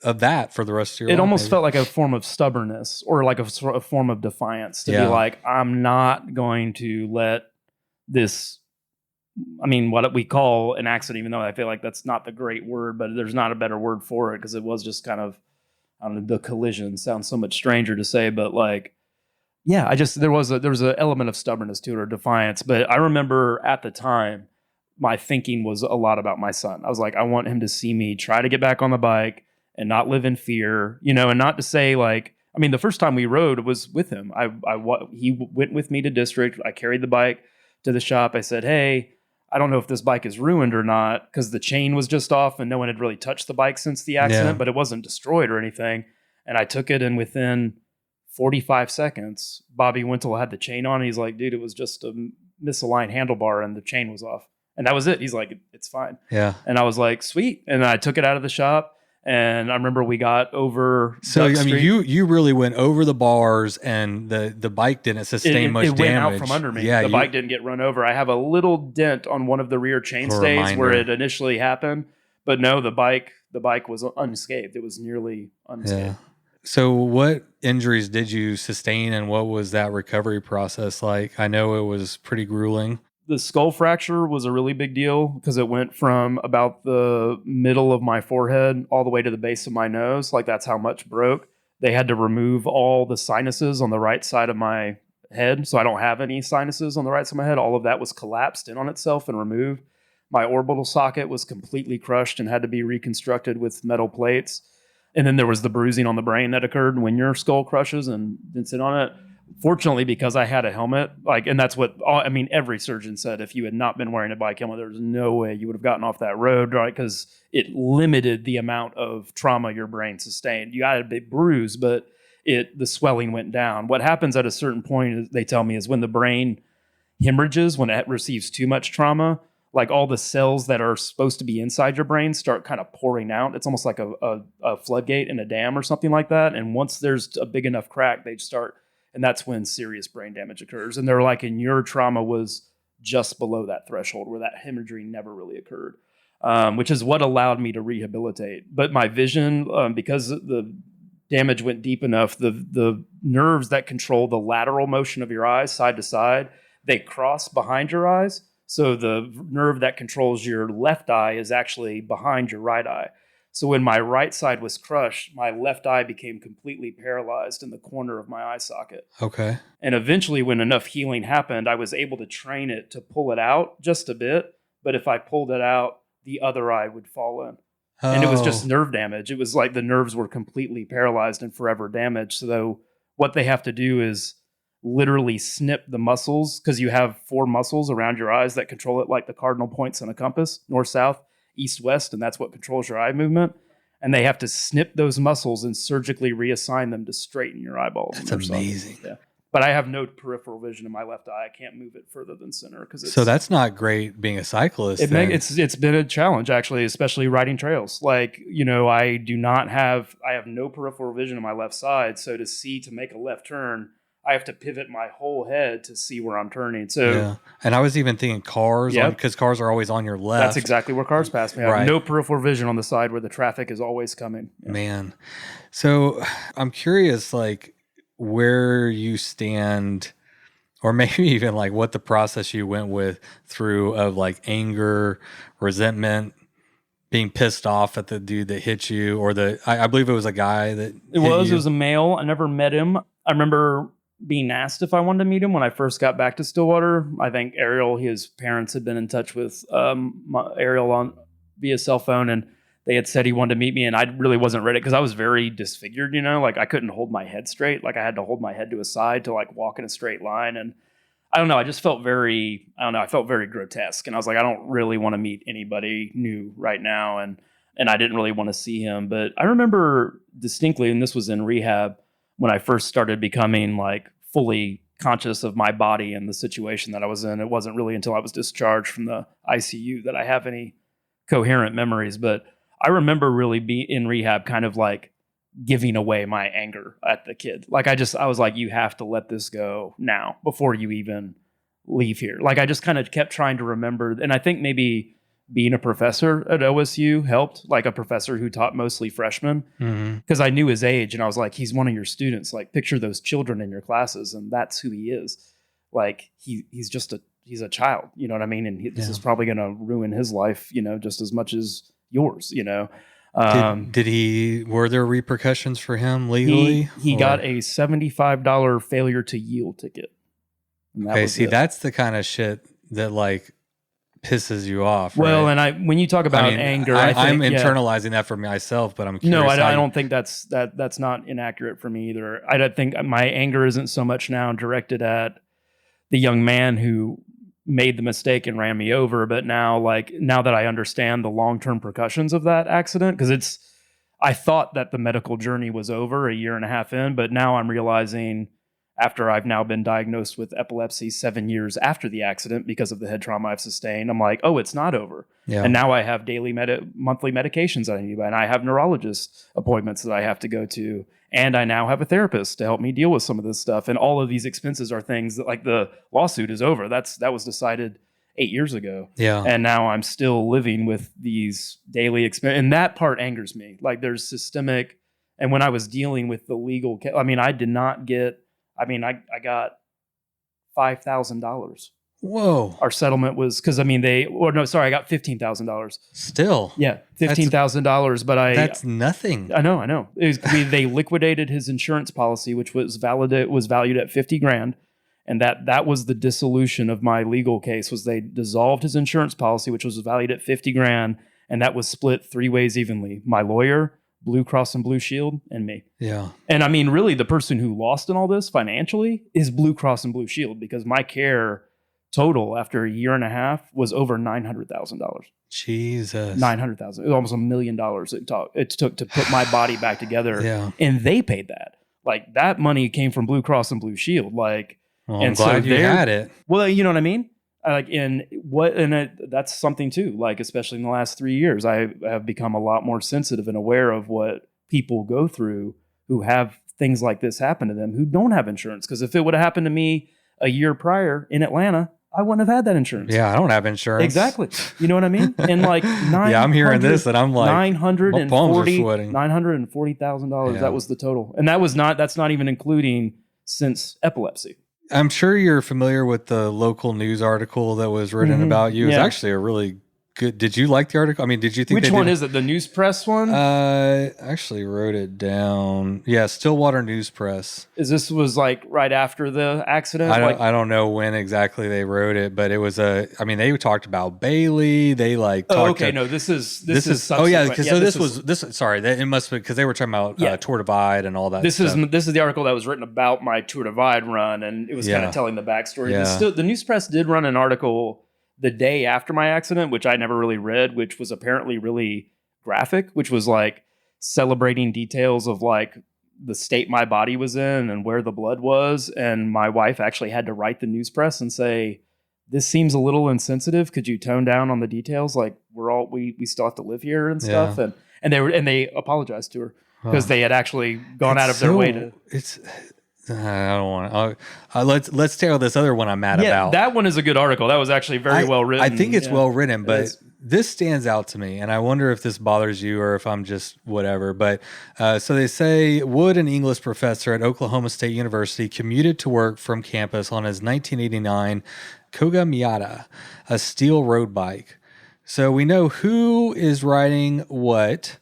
that for the rest of your life. It almost felt like a form of stubbornness or like a form of defiance to be like, I'm not going to let this, I mean, what we call an accident, even though I feel like that's not the great word, but there's not a better word for it because it was just kind of, I don't know, the collision sounds so much stranger to say, but like, there was an element of stubbornness to it or defiance. But I remember at the time, my thinking was a lot about my son. I was like, I want him to see me try to get back on the bike and not live in fear, you know, and not to say like, I mean, the first time we rode was with him. He went with me to district. I carried the bike to the shop. I said, hey, I don't know if this bike is ruined or not because the chain was just off and no one had really touched the bike since the accident, but it wasn't destroyed or anything. And I took it, and within 45 seconds, Bobby Wintle had the chain on. And he's like, dude, it was just a misaligned handlebar and the chain was off. And that was it. He's like, it's fine. Yeah. And I was like, sweet. And I took it out of the shop. And I remember we got over. So, I mean, you really went over the bars, and the bike didn't sustain much damage. It went out from under me. Yeah, the bike didn't get run over. I have a little dent on one of the rear chainstays where it initially happened. But no, the bike was unscathed. It was nearly unscathed. Yeah. So what injuries did you sustain, and what was that recovery process like? I know it was pretty grueling. The skull fracture was a really big deal because it went from about the middle of my forehead all the way to the base of my nose. Like that's how much broke. They had to remove all the sinuses on the right side of my head. So I don't have any sinuses on the right side of my head. All of that was collapsed in on itself and removed. My orbital socket was completely crushed and had to be reconstructed with metal plates. And then there was the bruising on the brain that occurred when your skull crushes and didn't sit on it. Fortunately, because I had a helmet, and that's what, every surgeon said, if you had not been wearing a bike helmet, there's no way you would have gotten off that road, right? Because it limited the amount of trauma your brain sustained. You got a big bruise, but the swelling went down. What happens at a certain point, they tell me, is when the brain hemorrhages, when it receives too much trauma, like all the cells that are supposed to be inside your brain start kind of pouring out. It's almost like a floodgate in a dam or something like that. And once there's a big enough crack, they start. And that's when serious brain damage occurs. And they're like, and your trauma was just below that threshold where that hemorrhaging never really occurred, which is what allowed me to rehabilitate. But my vision, because the damage went deep enough, the nerves that control the lateral motion of your eyes side to side, they cross behind your eyes. So the nerve that controls your left eye is actually behind your right eye. So when my right side was crushed, my left eye became completely paralyzed in the corner of my eye socket. Okay. And eventually, when enough healing happened, I was able to train it to pull it out just a bit. But if I pulled it out, the other eye would fall in. Oh. And it was just nerve damage. It was like the nerves were completely paralyzed and forever damaged. So what they have to do is literally snip the muscles, because you have 4 muscles around your eyes that control it like the cardinal points on a compass, north, south, east, west, and that's what controls your eye movement. And they have to snip those muscles and surgically reassign them to straighten your eyeballs. That's amazing. Yeah. But I have no peripheral vision in my left eye. I can't move it further than center because so that's not great being a cyclist. It's been a challenge actually, especially riding trails. Like, you know, I have no peripheral vision on my left side. So to make a left turn, I have to pivot my whole head to see where I'm turning. So, yeah. And I was even thinking cars, because cars are always on your left. That's exactly where cars pass me. I have no peripheral vision on the side where the traffic is always coming. Yeah. Man. So I'm curious, like, where you stand, or maybe even like what the process you went through of like anger, resentment, being pissed off at the dude that hit you, or I believe it was a guy that it was a male. I never met him. I remember being asked if I wanted to meet him when I first got back to Stillwater. I think Ariel, his parents had been in touch with Ariel via cell phone, and they had said he wanted to meet me, and I really wasn't ready because I was very disfigured, like I couldn't hold my head straight. Like I had to hold my head to a side to like walk in a straight line. And I don't know, I just felt I felt very grotesque. And I was like, I don't really want to meet anybody new right now. And I didn't really want to see him. But I remember distinctly, and this was in rehab, when I first started becoming like fully conscious of my body and the situation that I was in. It wasn't really until I was discharged from the ICU that I have any coherent memories. But I remember really in rehab kind of like giving away my anger at the kid. Like I was like, you have to let this go now before you even leave here. Like I just kind of kept trying to remember. And I think maybe being a professor at OSU helped, like a professor who taught mostly freshmen, because I knew his age and I was like, he's one of your students. Like picture those children in your classes, and that's who he is. Like he's a child, you know what I mean? And this is probably going to ruin his life, just as much as yours, were there repercussions for him legally? He got a $75 failure to yield ticket. That's the kind of shit that like pisses you off. Well, right? and when you talk about anger, I'm internalizing that for myself, but I'm curious. No, I don't think that's not inaccurate for me either. I don't think my anger isn't so much now directed at the young man who made the mistake and ran me over, but now that I understand the long-term repercussions of that accident, because I thought that the medical journey was over a year and a half in, but now I'm realizing, after I've now been diagnosed with epilepsy 7 years after the accident because of the head trauma I've sustained, I'm like, oh, it's not over. Yeah. And now I have daily monthly medications that I need, and I have neurologist appointments that I have to go to. And I now have a therapist to help me deal with some of this stuff. And all of these expenses are things that, like, the lawsuit is over. That was decided 8 years ago. Yeah. And now I'm still living with these daily expenses. And that part angers me. Like, there's systemic. And when I was dealing with the legal, I did not get, I got $5,000. Whoa. Our settlement was, because I got $15,000. Still. Yeah, $15,000, but that's nothing. I know. They liquidated his insurance policy, which was valued at $50,000, and that was the dissolution of my legal case. Was they dissolved his insurance policy, which was valued at $50,000, and that was split 3 ways evenly: my lawyer, Blue Cross and Blue Shield, and me. Yeah. And really the person who lost in all this financially is Blue Cross and Blue Shield, because my care total after a year and a half was over $900,000. Jesus. $900,000. It was almost $1 million it took to put my body back together. Yeah. And they paid that. Like, that money came from Blue Cross and Blue Shield. Like, well, I'm glad you had it. Well, you know what I mean? That's something too. Like, especially in the last 3 years, I have become a lot more sensitive and aware of what people go through who have things like this happen to them, who don't have insurance. Because if it would have happened to me a year prior in Atlanta, I wouldn't have had that insurance. Yeah, I don't have insurance. Exactly. You know what I mean? And like, yeah, I'm hearing this and I'm like, $940,000. Yeah. That was the total, and that's not even including since epilepsy. I'm sure you're familiar with the local news article that was written about you. It's actually a really good. Did you like the article? Did you think? Which one is it? The News Press one? I actually wrote it down. Yeah, Stillwater News Press. This was like right after the accident? I don't know when exactly they wrote it, but it was they talked about Bailey. They talked. Okay, no, this is. Oh yeah, sorry, it must be because they were talking about Tour Divide and all that. This is the article that was written about my Tour Divide run, and it was kind of telling the backstory. Yeah. The News Press did run an article the day after my accident, which I never really read, which was apparently really graphic, which was like celebrating details of like the state my body was in and where the blood was. And my wife actually had to write the News Press and say, this seems a little insensitive. Could you tone down on the details? Like, we still have to live here and stuff. Yeah. And they apologized to her because they had actually gone out of their way to. I don't want to. Let's tackle this other one I'm mad about. That one is a good article. That was actually very well written. I think it's well written, but this stands out to me, and I wonder if this bothers you or if I'm just whatever. But so they say Wood, an English professor at Oklahoma State University, commuted to work from campus on his 1989 Koga Miata, a steel road bike. So we know who is riding what.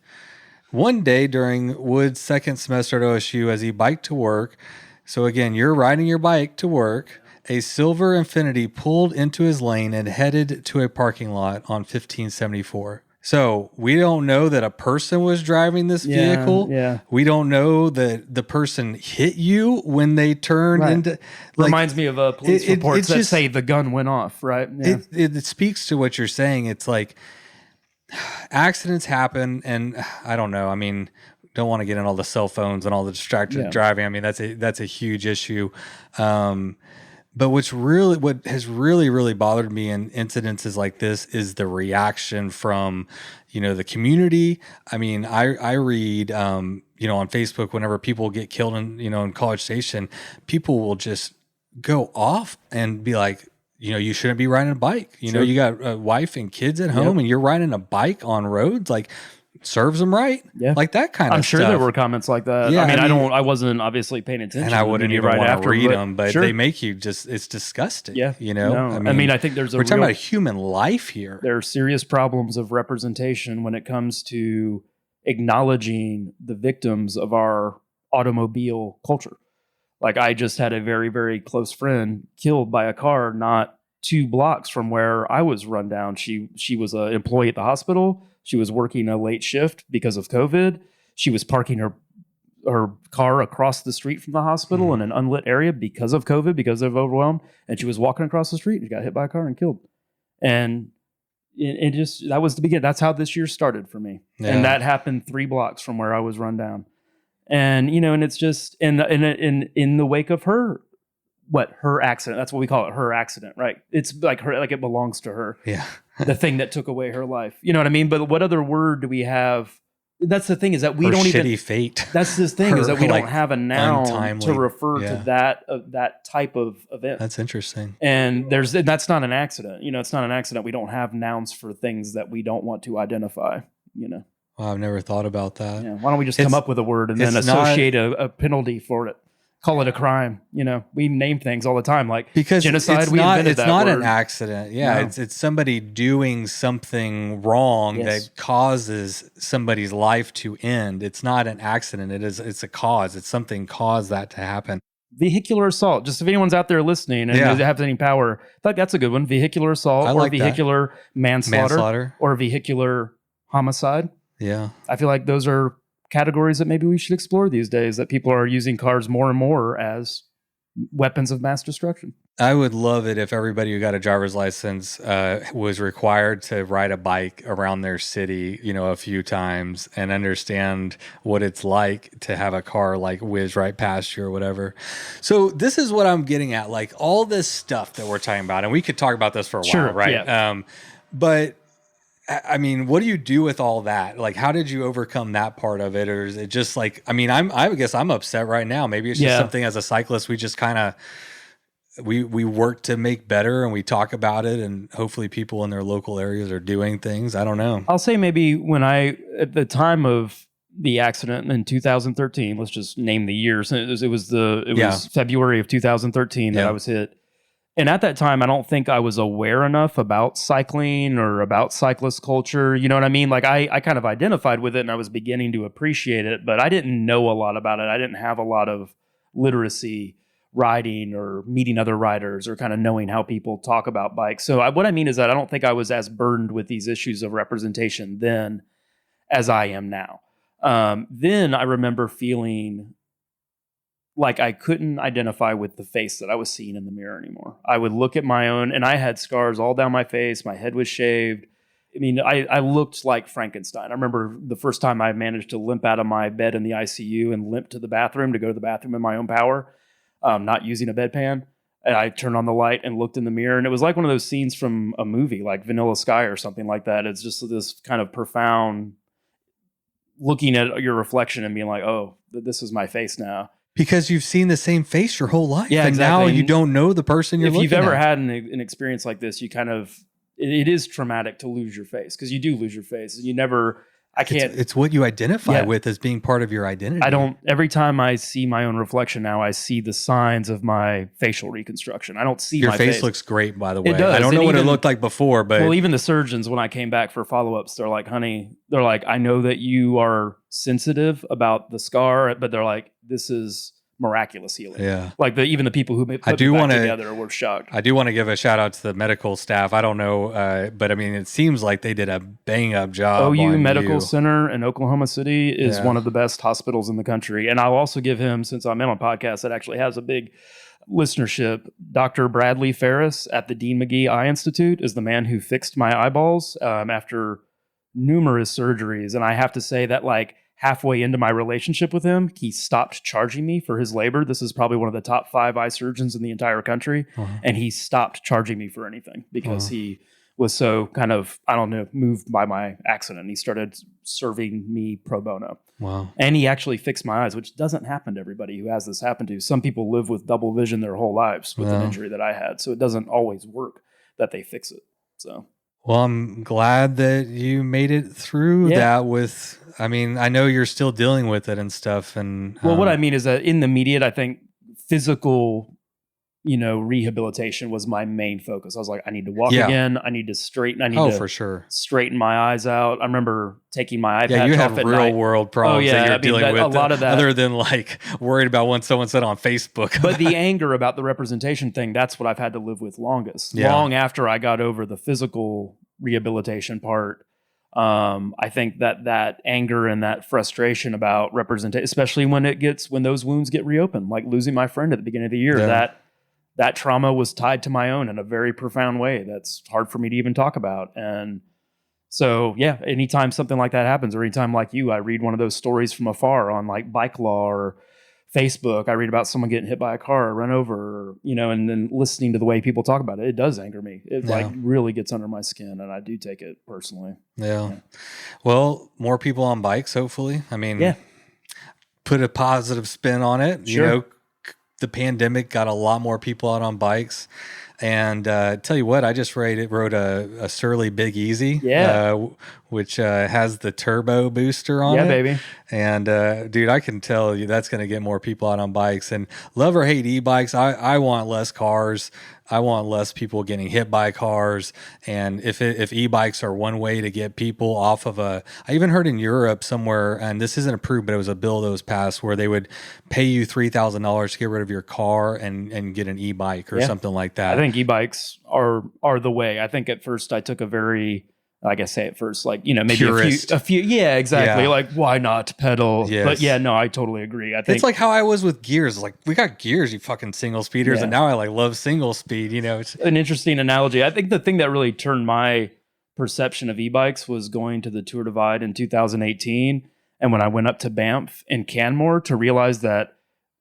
One day during Wood's second semester at OSU, as he biked to work, so again, you're riding your bike to work, a silver Infiniti pulled into his lane and headed to a parking lot on 1574. So we don't know that a person was driving this vehicle. Yeah. We don't know that the person hit you when they turned into. Reminds me of police reports that say the gun went off, right? Yeah. It speaks to what you're saying. It's like accidents happen, and I don't know. I mean, don't want to get in all the cell phones and all the distracted driving. I mean, that's a huge issue. But what has really bothered me in incidences like this is the reaction from, the community. I mean, I read, on Facebook, whenever people get killed in College Station, people will just go off and be like, you shouldn't be riding a bike. You got a wife and kids at home and you're riding a bike on roads. Like, serves them right. Yeah. Like that kind of stuff. I'm sure there were comments like that. Yeah, I wasn't obviously paying attention. And I wouldn't even want to read them, but they make you it's disgusting. Yeah. No, I think we're talking about human life here. There are serious problems of representation when it comes to acknowledging the victims of our automobile culture. Like, I just had a very, very close friend killed by a car not 2 blocks from where I was run down. She was an employee at the hospital. She was working a late shift because of COVID. She was parking her car across the street from the hospital in an unlit area because of COVID, because of overwhelm. And she was walking across the street and she got hit by a car and killed. And that was the beginning. That's how this year started for me. Yeah. And that happened 3 blocks from where I was run down. And, and it's just in the wake of her accident. That's what we call it, her accident, right? It's like her, like it belongs to her. Yeah. The thing that took away her life. You know what I mean? But what other word do we have? That's the thing, is that we don't even. Shitty fate. That's the thing, is that we don't have a noun to refer to that type of event. That's interesting. And that's not an accident. It's not an accident. We don't have nouns for things that we don't want to identify. Well, I've never thought about that. Yeah. Why don't we just come up with a word and then associate a penalty for it? Call it a crime. We name things all the time, like because genocide. It's not an accident. Yeah, no. It's somebody doing something wrong that causes somebody's life to end. It's not an accident. It's a cause. It's something caused that to happen. Vehicular assault. Just if anyone's out there listening and has any power, that's a good one. Vehicular assault, or vehicular manslaughter, or vehicular homicide. Yeah, I feel like those are categories that maybe we should explore these days, that people are using cars more and more as weapons of mass destruction. I would love it if everybody who got a driver's license was required to ride a bike around their city, a few times and understand what it's like to have a car like whiz right past you or whatever. So this is what I'm getting at, like all this stuff that we're talking about, and we could talk about this for a while, right? Yeah. But I mean, what do you do with all that? Like, how did you overcome that part of it? Or is it just like, I mean, I guess I'm upset right now. Maybe it's just something as a cyclist, we just kind of, we work to make better and we talk about it, and hopefully people in their local areas are doing things. I don't know. I'll say maybe at the time of the accident in 2013, let's just name the years. It was February of 2013 that I was hit. And at that time, I don't think I was aware enough about cycling or about cyclist culture. You know what I mean? Like I kind of identified with it and I was beginning to appreciate it, but I didn't know a lot about it. I didn't have a lot of literacy riding or meeting other riders or kind of knowing how people talk about bikes. So what I mean is that I don't think I was as burdened with these issues of representation then as I am now. Then I remember feeling like I couldn't identify with the face that I was seeing in the mirror anymore. I would look at my own, and I had scars all down my face. My head was shaved. I mean, I looked like Frankenstein. I remember the first time I managed to limp out of my bed in the ICU and limp to the bathroom to go to the bathroom in my own power, not using a bedpan. And I turned on the light and looked in the mirror, and it was like one of those scenes from a movie, like Vanilla Sky or something like that. It's just this kind of profound looking at your reflection and being like, oh, this is my face now. Because you've seen the same face your whole life. Yeah, and exactly. now you don't know the person you're looking at. If you've ever had an experience like this, you kind of, it is traumatic to lose your face, because you do lose your face. You never, I can't. It's what you identify with as being part of your identity. Every time I see my own reflection now, I see the signs of my facial reconstruction. I don't see your my face. Looks great, by the way. It does. I don't know what it looked like before, but. Well, even the surgeons, when I came back for follow-ups, they're like, honey, they're like, I know that you are sensitive about the scar, but they're like, this is miraculous healing. Yeah. Like even the people who put it back together were shocked. I do want to give a shout out to the medical staff. I don't know, but I mean, it seems like they did a bang up job. OU Medical Center in Oklahoma City is one of the best hospitals in the country. And I'll also give him, since I'm in a podcast that actually has a big listenership, Dr. Bradley Ferris at the Dean McGee Eye Institute is the man who fixed my eyeballs after numerous surgeries. And I have to say that, like, halfway into my relationship with him, he stopped charging me for his labor. This is probably one of the top 5 eye surgeons in the entire country. And he stopped charging me for anything because he was so kind of, I don't know, moved by my accident. He started serving me pro bono. Wow. And he actually fixed my eyes, which doesn't happen to everybody who has this happen to. Some people live with double vision their whole lives with an injury that I had. So it doesn't always work that they fix it. So. Well, I'm glad that you made it through that with, I mean, I know you're still dealing with it and stuff. And well, what I mean is that in the immediate, I think physical, rehabilitation was my main focus. I was like, I need to walk again. I need to straighten. I need to for sure. straighten my eyes out. I remember taking my eye patch you off have at real night. world problems that you're dealing with. A lot of that, other than like worried about what someone said on Facebook. But the anger about the representation thing, that's what I've had to live with longest. Long after I got over the physical rehabilitation part. I think that anger and that frustration about representation, especially when those wounds get reopened, like losing my friend at the beginning of the year, that trauma was tied to my own in a very profound way. That's hard for me to even talk about. And so, anytime something like that happens, or anytime like you, I read one of those stories from afar on like Bike Law or Facebook, I read about someone getting hit by a car or run over, and then listening to the way people talk about it, it does anger me. It like really gets under my skin, and I do take it personally. Yeah. Well, more people on bikes, hopefully. I mean, put a positive spin on it. Sure. The pandemic got a lot more people out on bikes. And tell you what, I just wrote a Surly Big Easy, which has the turbo booster on it. Yeah, baby. And dude, I can tell you that's going to get more people out on bikes. And love or hate e-bikes, I want less cars. I want less people getting hit by cars. And if e-bikes are one way to get people off of I even heard in Europe somewhere, and this isn't approved, but it was a bill that was passed where they would pay you $3,000 to get rid of your car and get an e-bike or something like that. I think e-bikes are the way. I think at first I took a very, like I say at first, like, maybe purist. a few. Yeah, exactly. Yeah. Like, why not pedal? Yes. But no, I totally agree. I think it's like how I was with gears. Like, we got gears, you fucking single speeders. And now I like love single speed, It's an interesting analogy. I think the thing that really turned my perception of e-bikes was going to the Tour Divide in 2018. And when I went up to Banff and Canmore to realize that,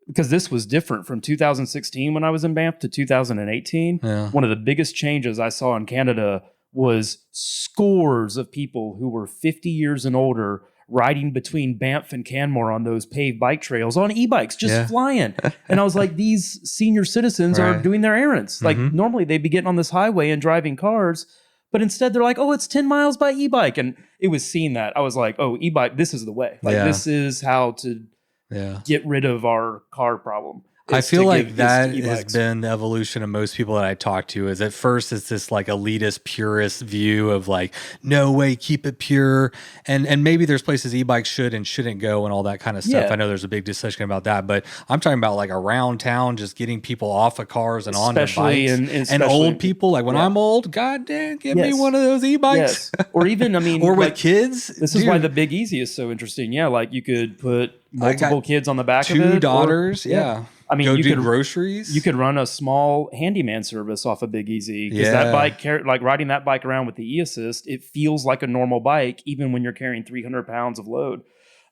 because this was different from 2016 when I was in Banff to 2018. One of the biggest changes I saw in Canada was scores of people who were 50 years and older riding between Banff and Canmore on those paved bike trails on e-bikes, just flying. And I was like, these senior citizens are doing their errands. Like normally they'd be getting on this highway and driving cars, but instead they're like, oh, it's 10 miles by e-bike. And it was seeing that. I was like, oh, e-bike, this is the way. Like this is how to get rid of our car problem. I feel like that has been the evolution of most people that I talk to. Is at first it's this like elitist, purist view of like, no way, keep it pure. And maybe there's places e-bikes should and shouldn't go and all that kind of stuff. I know there's a big discussion about that, but I'm talking about like around town, just getting people off of cars and onto bikes. And old people, like when I'm old, God damn, give me one of those e-bikes. Or even, I mean, or with kids. This is why the Big Easy is so interesting. Yeah, like you could put multiple kids on the back of it. 2 daughters, I mean, you could do groceries. You could run a small handyman service off a Big Easy because that bike, like riding that bike around with the e-assist, it feels like a normal bike, even when you're carrying 300 pounds of load.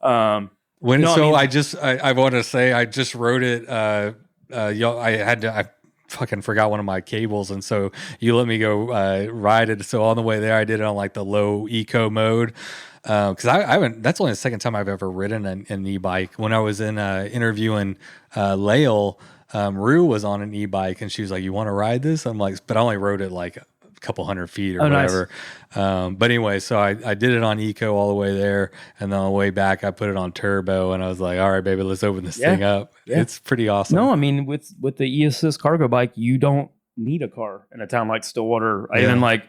I want to say I just wrote it. I fucking forgot one of my cables, and so you let me go ride it. So on the way there, I did it on like the low eco mode. Because I haven't. That's only the second time I've ever ridden an e-bike. When I was in interviewing Lael, Rue was on an e-bike, and she was like, "You want to ride this?" I'm like, "But I only rode it like a couple hundred feet or whatever." Nice. But anyway, so I did it on eco all the way there, and then on the way back I put it on turbo, and I was like, "All right, baby, let's open this thing up." Yeah. It's pretty awesome. No, I mean with the e-assist cargo bike, you don't need a car in a town like Stillwater. I even like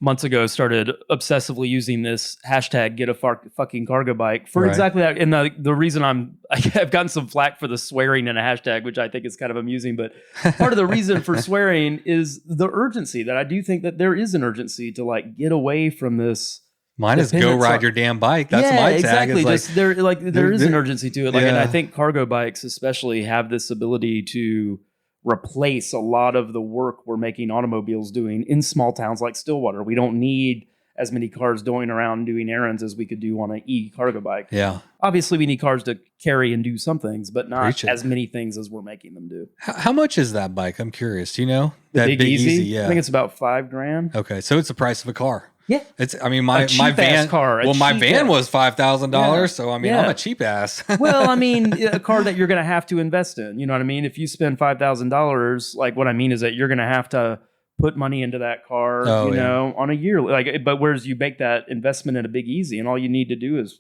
months ago started obsessively using this hashtag get a fucking cargo bike for exactly that. And the reason I've gotten some flack for the swearing in a hashtag, which I think is kind of amusing, but part of the reason for swearing is the urgency, that I do think that there is an urgency to like get away from this. Mine is go ride your damn bike. That's my tag. Exactly. It's there is an urgency to it. Like, and I think cargo bikes especially have this ability to replace a lot of the work we're making automobiles doing in small towns like Stillwater. We don't need as many cars going around doing errands as we could do on an e-cargo bike. Yeah. Obviously, we need cars to carry and do some things, but not as many things as we're making them do. How much is that bike? I'm curious. Do you know? The Big Easy? Yeah. I think it's about $5,000. Okay. So it's the price of a car. Yeah. It's, I mean, my van car. Well, my van was $5,000. So, I mean, I'm a cheap ass. Well, I mean, a car that you're going to have to invest in. You know what I mean? If you spend $5,000, like what I mean is that you're going to have to put money into that car, know, on a year. Like, but whereas you make that investment in a Big Easy, and all you need to do is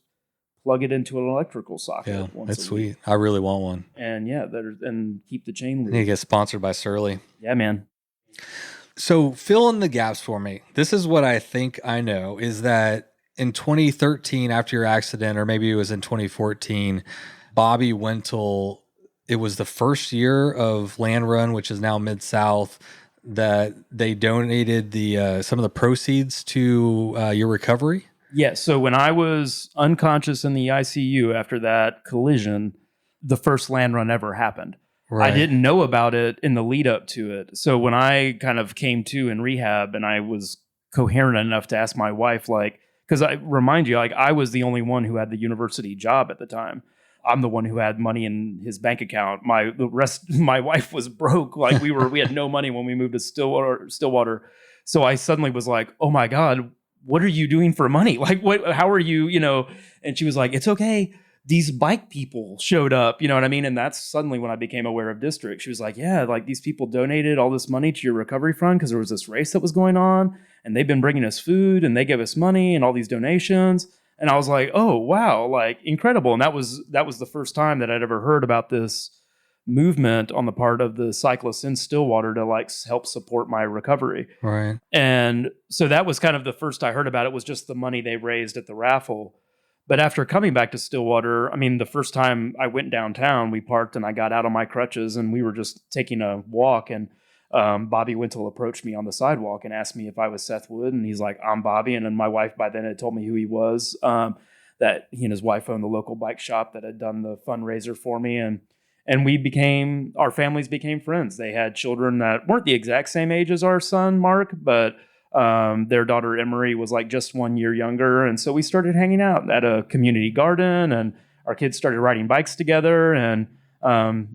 plug it into an electrical socket. Yeah, that's sweet. I really want one. And and keep the chain loose. I need to get sponsored by Surly. Yeah, man. So fill in the gaps for me. This is what I think I know is that in 2013, after your accident, or maybe it was in 2014, Bobby Wintle, it was the first year of LandRun, which is now Midsouth, that they donated the some of the proceeds to your recovery. Yeah. So when I was unconscious in the ICU after that collision, the first LandRun ever happened. Right. I didn't know about it in the lead up to it. So when I kind of came to in rehab and I was coherent enough to ask my wife, like, because I remind you, like, I was the only one who had the university job at the time. I'm the one who had money in his bank account. My wife was broke. Like we had no money when we moved to Stillwater. So I suddenly was like, oh my God, what are you doing for money? Like, how are you, and she was like, it's okay. These bike people showed up, you know what I mean? And that's suddenly when I became aware of District. She was like, yeah, like these people donated all this money to your recovery fund because there was this race that was going on and they've been bringing us food and they gave us money and all these donations. And I was like, oh, wow, like incredible. And that was the first time that I'd ever heard about this movement on the part of the cyclists in Stillwater to like help support my recovery. Right. And so that was kind of the first I heard about it, was just the money they raised at the raffle. But after coming back to Stillwater, I mean, the first time I went downtown, we parked and I got out on my crutches and we were just taking a walk. And Bobby Wintle approached me on the sidewalk and asked me if I was Seth Wood. And he's like, I'm Bobby. And then my wife by then had told me who he was, that he and his wife owned the local bike shop that had done the fundraiser for me. And our families became friends. They had children that weren't the exact same age as our son, Mark, but their daughter Emery was like just 1 year younger. And so we started hanging out at a community garden and our kids started riding bikes together. And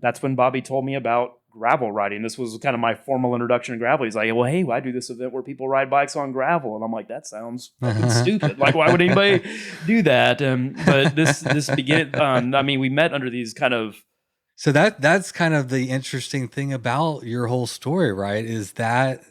that's when Bobby told me about gravel riding. This was kind of my formal introduction to gravel. He's like, well, hey, I do this event where people ride bikes on gravel. And I'm like, that sounds fucking stupid. Like, why would anybody do that? But this began, I mean, we met under these kind of. So that's kind of the interesting thing about your whole story, right? Is that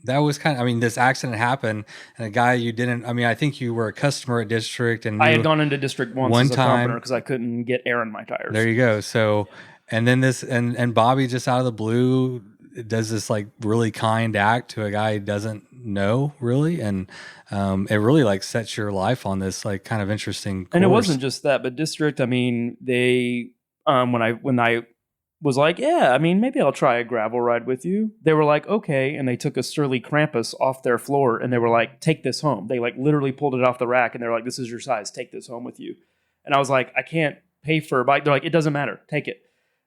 was kind of, I mean, this accident happened and a guy you didn't, I mean, I think you were a customer at District and I had gone into District one as a carpenter because I couldn't get air in my tires. There you go. So, and then this, and Bobby just out of the blue does this like really kind act to a guy he doesn't know really. And it really like sets your life on this like kind of interesting course. And it wasn't just that, but District, I mean, they, when I was like, yeah, I mean, maybe I'll try a gravel ride with you. They were like, okay. And they took a Surly Krampus off their floor and they were like, take this home. They like literally pulled it off the rack and they're like, this is your size. Take this home with you. And I was like, I can't pay for a bike. They're like, it doesn't matter. Take it.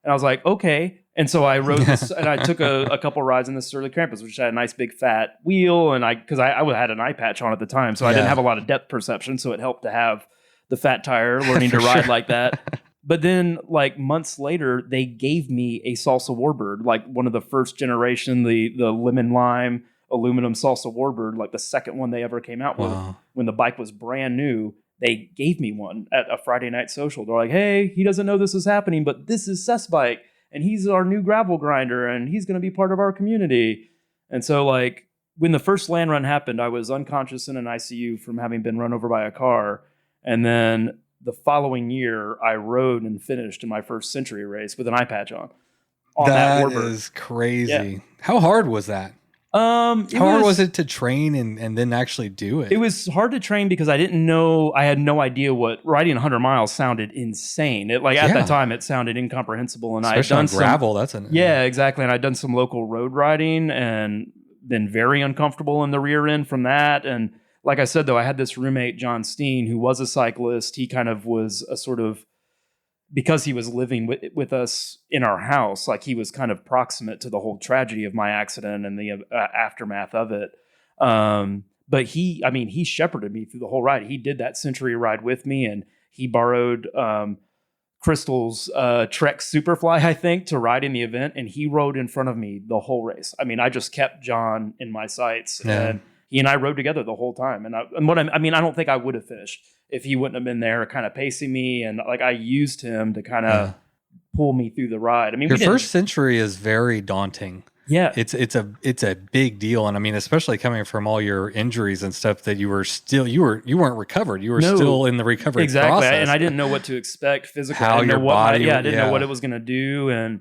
And I was like, okay. And so I rode this and I took a couple rides in the Surly Krampus, which had a nice big fat wheel. And because I had an eye patch on at the time. So I didn't have a lot of depth perception. So it helped to have the fat tire learning to ride like that. But then, like months later, they gave me a Salsa Warbird, like one of the first generation, the lemon lime aluminum Salsa Warbird, like the second one they ever came out with. When the bike was brand new, they gave me one at a Friday night social. They're like, hey, he doesn't know this is happening, but this is Seth's bike, and he's our new gravel grinder, and he's going to be part of our community. And so, like, when the first LandRun happened, I was unconscious in an ICU from having been run over by a car. And then the following year, I rode and finished in my first Century race with an eye patch on that That is crazy. Yeah. How hard was that? How hard was it to train and then actually do it? It was hard to train because I didn't know, I had no idea what riding 100 miles sounded insane. At that time, it sounded incomprehensible. And especially on gravel, yeah, exactly. And I'd done some local road riding and been very uncomfortable in the rear end from that. And like I said, though, I had this roommate, John Steen, who was a cyclist. He kind of was a sort of, because he was living with us in our house, like he was kind of proximate to the whole tragedy of my accident and the aftermath of it. But he shepherded me through the whole ride. He did that Century ride with me, and he borrowed Crystal's Trek Superfly, I think, to ride in the event, and he rode in front of me the whole race. I mean, I just kept John in my sights, and he and I rode together the whole time. And I don't think I would have finished if he wouldn't have been there kind of pacing me. And like, I used him to kind of pull me through the ride. I mean, your first Century is very daunting. Yeah. It's a big deal. And I mean, especially coming from all your injuries and stuff that you weren't recovered. You were still in the recovery process. And I didn't know what to expect physically. How your body. I didn't know what it was going to do. And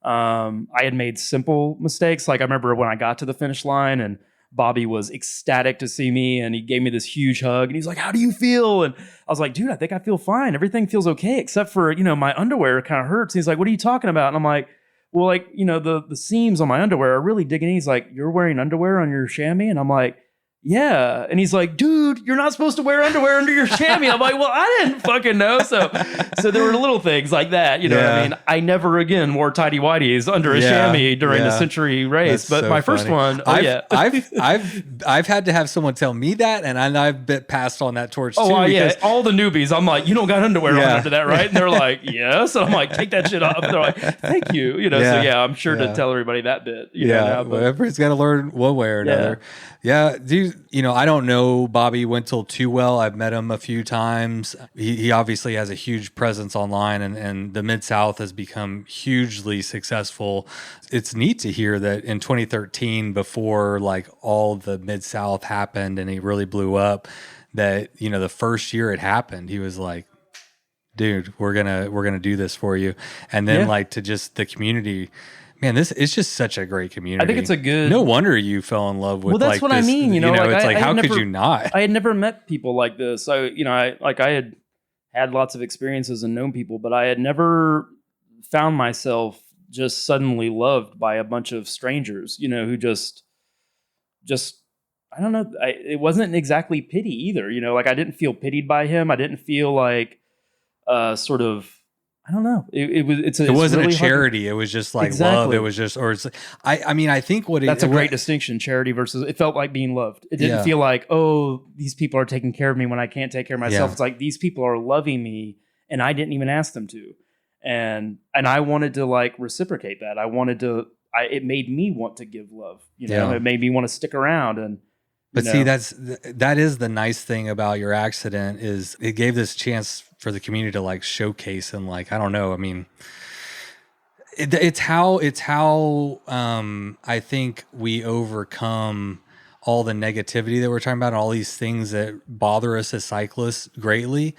I had made simple mistakes. Like I remember when I got to the finish line and Bobby was ecstatic to see me, and he gave me this huge hug, and he's like, how do you feel? And I was like, dude, I think I feel fine. Everything feels okay, except for, my underwear kind of hurts. And he's like, what are you talking about? And I'm like, well, like, the seams on my underwear are really digging in. He's like, you're wearing underwear on your chamois? And I'm like, yeah. And he's like, dude, you're not supposed to wear underwear under your chamois. I'm like, well, I didn't fucking know. So there were little things like that. What I mean? I never again wore tighty whities under a chamois during the Century race. That's but my first one, I've had to have someone tell me that, and I've been passed on that torch too. All the newbies, I'm like, you don't got underwear on under that, right? And they're like, yes. And I'm like, take that shit off. And they're like, thank you. So I'm sure to tell everybody that bit. Everybody's got to learn one way or another. Yeah, dude, I don't know Bobby Wintle too well. I've met him a few times. He obviously has a huge presence online, and the Midsouth has become hugely successful. It's neat to hear that in 2013, before like all the Midsouth happened and he really blew up, that, the first year it happened, he was like, dude, we're gonna do this for you. And then like to just the community. Man, it's just such a great community. I think it's a good. No wonder you fell in love with. Well, that's what this, I mean. It's like how could you not? I had never met people like this. I had lots of experiences and known people, but I had never found myself just suddenly loved by a bunch of strangers. Who just I don't know. It wasn't exactly pity either. Like I didn't feel pitied by him. I didn't feel like sort of. I don't know. It wasn't really a charity. It was just like love. It was just, or it's. I think that's a great distinction. Charity versus. It felt like being loved. It didn't feel like, oh, these people are taking care of me when I can't take care of myself. It's like these people are loving me, and I didn't even ask them to, and I wanted to like reciprocate that. I wanted to. It made me want to give love. It made me want to stick around and. But see, that is the nice thing about your accident is it gave this chance for the community to like showcase and like, I don't know. I mean, it's how I think we overcome all the negativity that we're talking about, and all these things that bother us as cyclists greatly.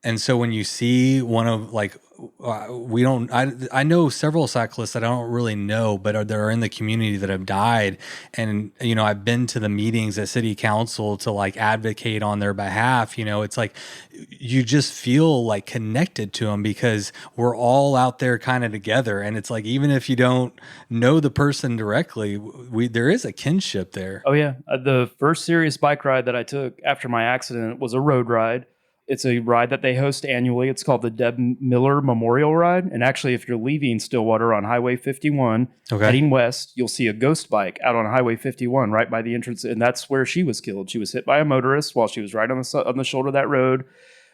And so when you see one of like, I know several cyclists that I don't really know, but that are in the community that have died. And, I've been to the meetings at city council to like advocate on their behalf. It's like, you just feel like connected to them because we're all out there kind of together. And it's like, even if you don't know the person directly, there is a kinship there. Oh yeah. The first serious bike ride that I took after my accident was a road ride. It's a ride that they host annually. It's called the Deb Miller Memorial Ride. And actually, if you're leaving Stillwater on Highway 51, heading west, you'll see a ghost bike out on Highway 51 right by the entrance. And that's where she was killed. She was hit by a motorist while she was right on the shoulder of that road,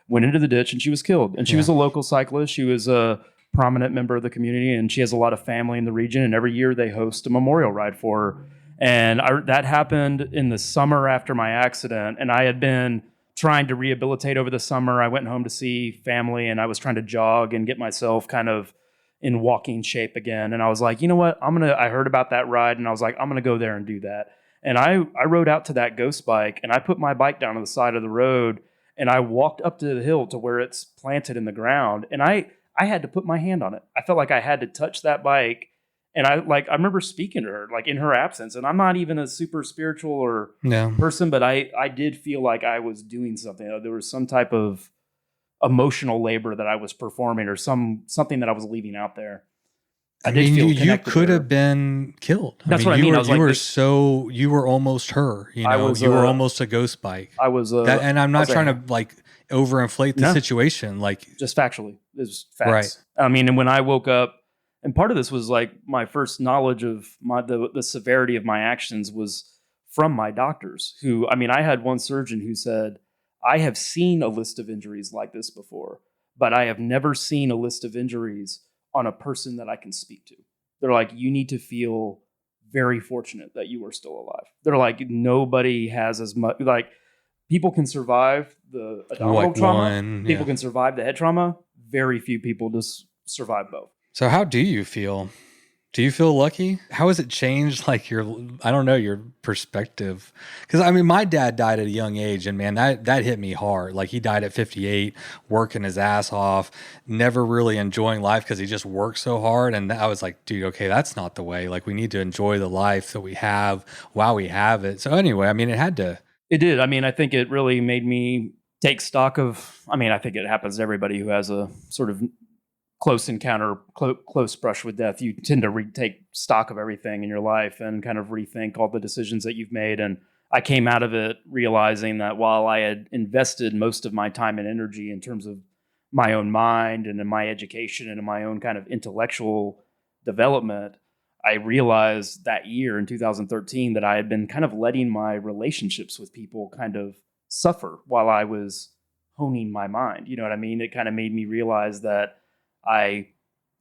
went into the ditch, and she was killed. And she was a local cyclist. She was a prominent member of the community, and she has a lot of family in the region. And every year they host a memorial ride for her. And that happened in the summer after my accident. And I had been trying to rehabilitate over the summer. I went home to see family, and I was trying to jog and get myself kind of in walking shape again. And I was like, you know what? I heard about that ride, and I was like, I'm going to go there and do that. And I rode out to that ghost bike, and I put my bike down on the side of the road, and I walked up to the hill to where it's planted in the ground. And I had to put my hand on it. I felt like I had to touch that bike. And I remember speaking to her, like in her absence, and I'm not even a super spiritual or person, but I did feel like I was doing something. There was some type of emotional labor that I was performing, or something that I was leaving out there. I did feel you could have been killed. That's what I mean. You were almost her. You know, you were almost a ghost bike. I was, and I'm not trying to like overinflate the situation. Like just factually, it was facts. Right. I mean, and when I woke up. And part of this was like my first knowledge of the severity of my actions was from my doctors who, I mean, I had one surgeon who said, I have seen a list of injuries like this before, but I have never seen a list of injuries on a person that I can speak to. They're like, you need to feel very fortunate that you are still alive. They're like, nobody has as much, like people can survive the abdominal trauma. People can survive the head trauma. Very few people just survive both. So how do you feel? Do you feel lucky? How has it changed like your perspective? Because I mean, my dad died at a young age, and man, that hit me hard. Like he died at 58, working his ass off, never really enjoying life because he just worked so hard. And I was like, dude, okay, that's not the way. Like we need to enjoy the life that we have while we have it. So anyway, I mean, It did. I mean, I think it really made me take stock of, I mean, I think it happens to everybody who has a sort of close encounter, close brush with death. You tend to take stock of everything in your life and kind of rethink all the decisions that you've made. And I came out of it realizing that while I had invested most of my time and energy in terms of my own mind and in my education and in my own kind of intellectual development, I realized that year in 2013 that I had been kind of letting my relationships with people kind of suffer while I was honing my mind. You know what I mean? It kind of made me realize that I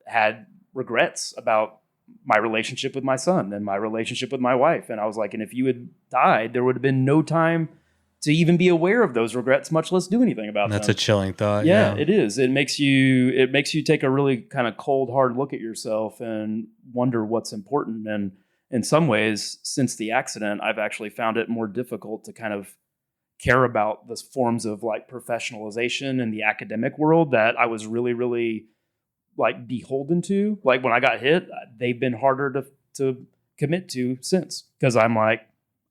had regrets about my relationship with my son and my relationship with my wife. And I was like, and if you had died, there would have been no time to even be aware of those regrets, much less do anything about them. That's a chilling thought. Yeah, it is. It makes you take a really kind of cold, hard look at yourself and wonder what's important. And in some ways, since the accident, I've actually found it more difficult to kind of care about the forms of like professionalization in the academic world that I was really, really like beholden to. Like when I got hit, they've been harder to commit to since, because I'm like,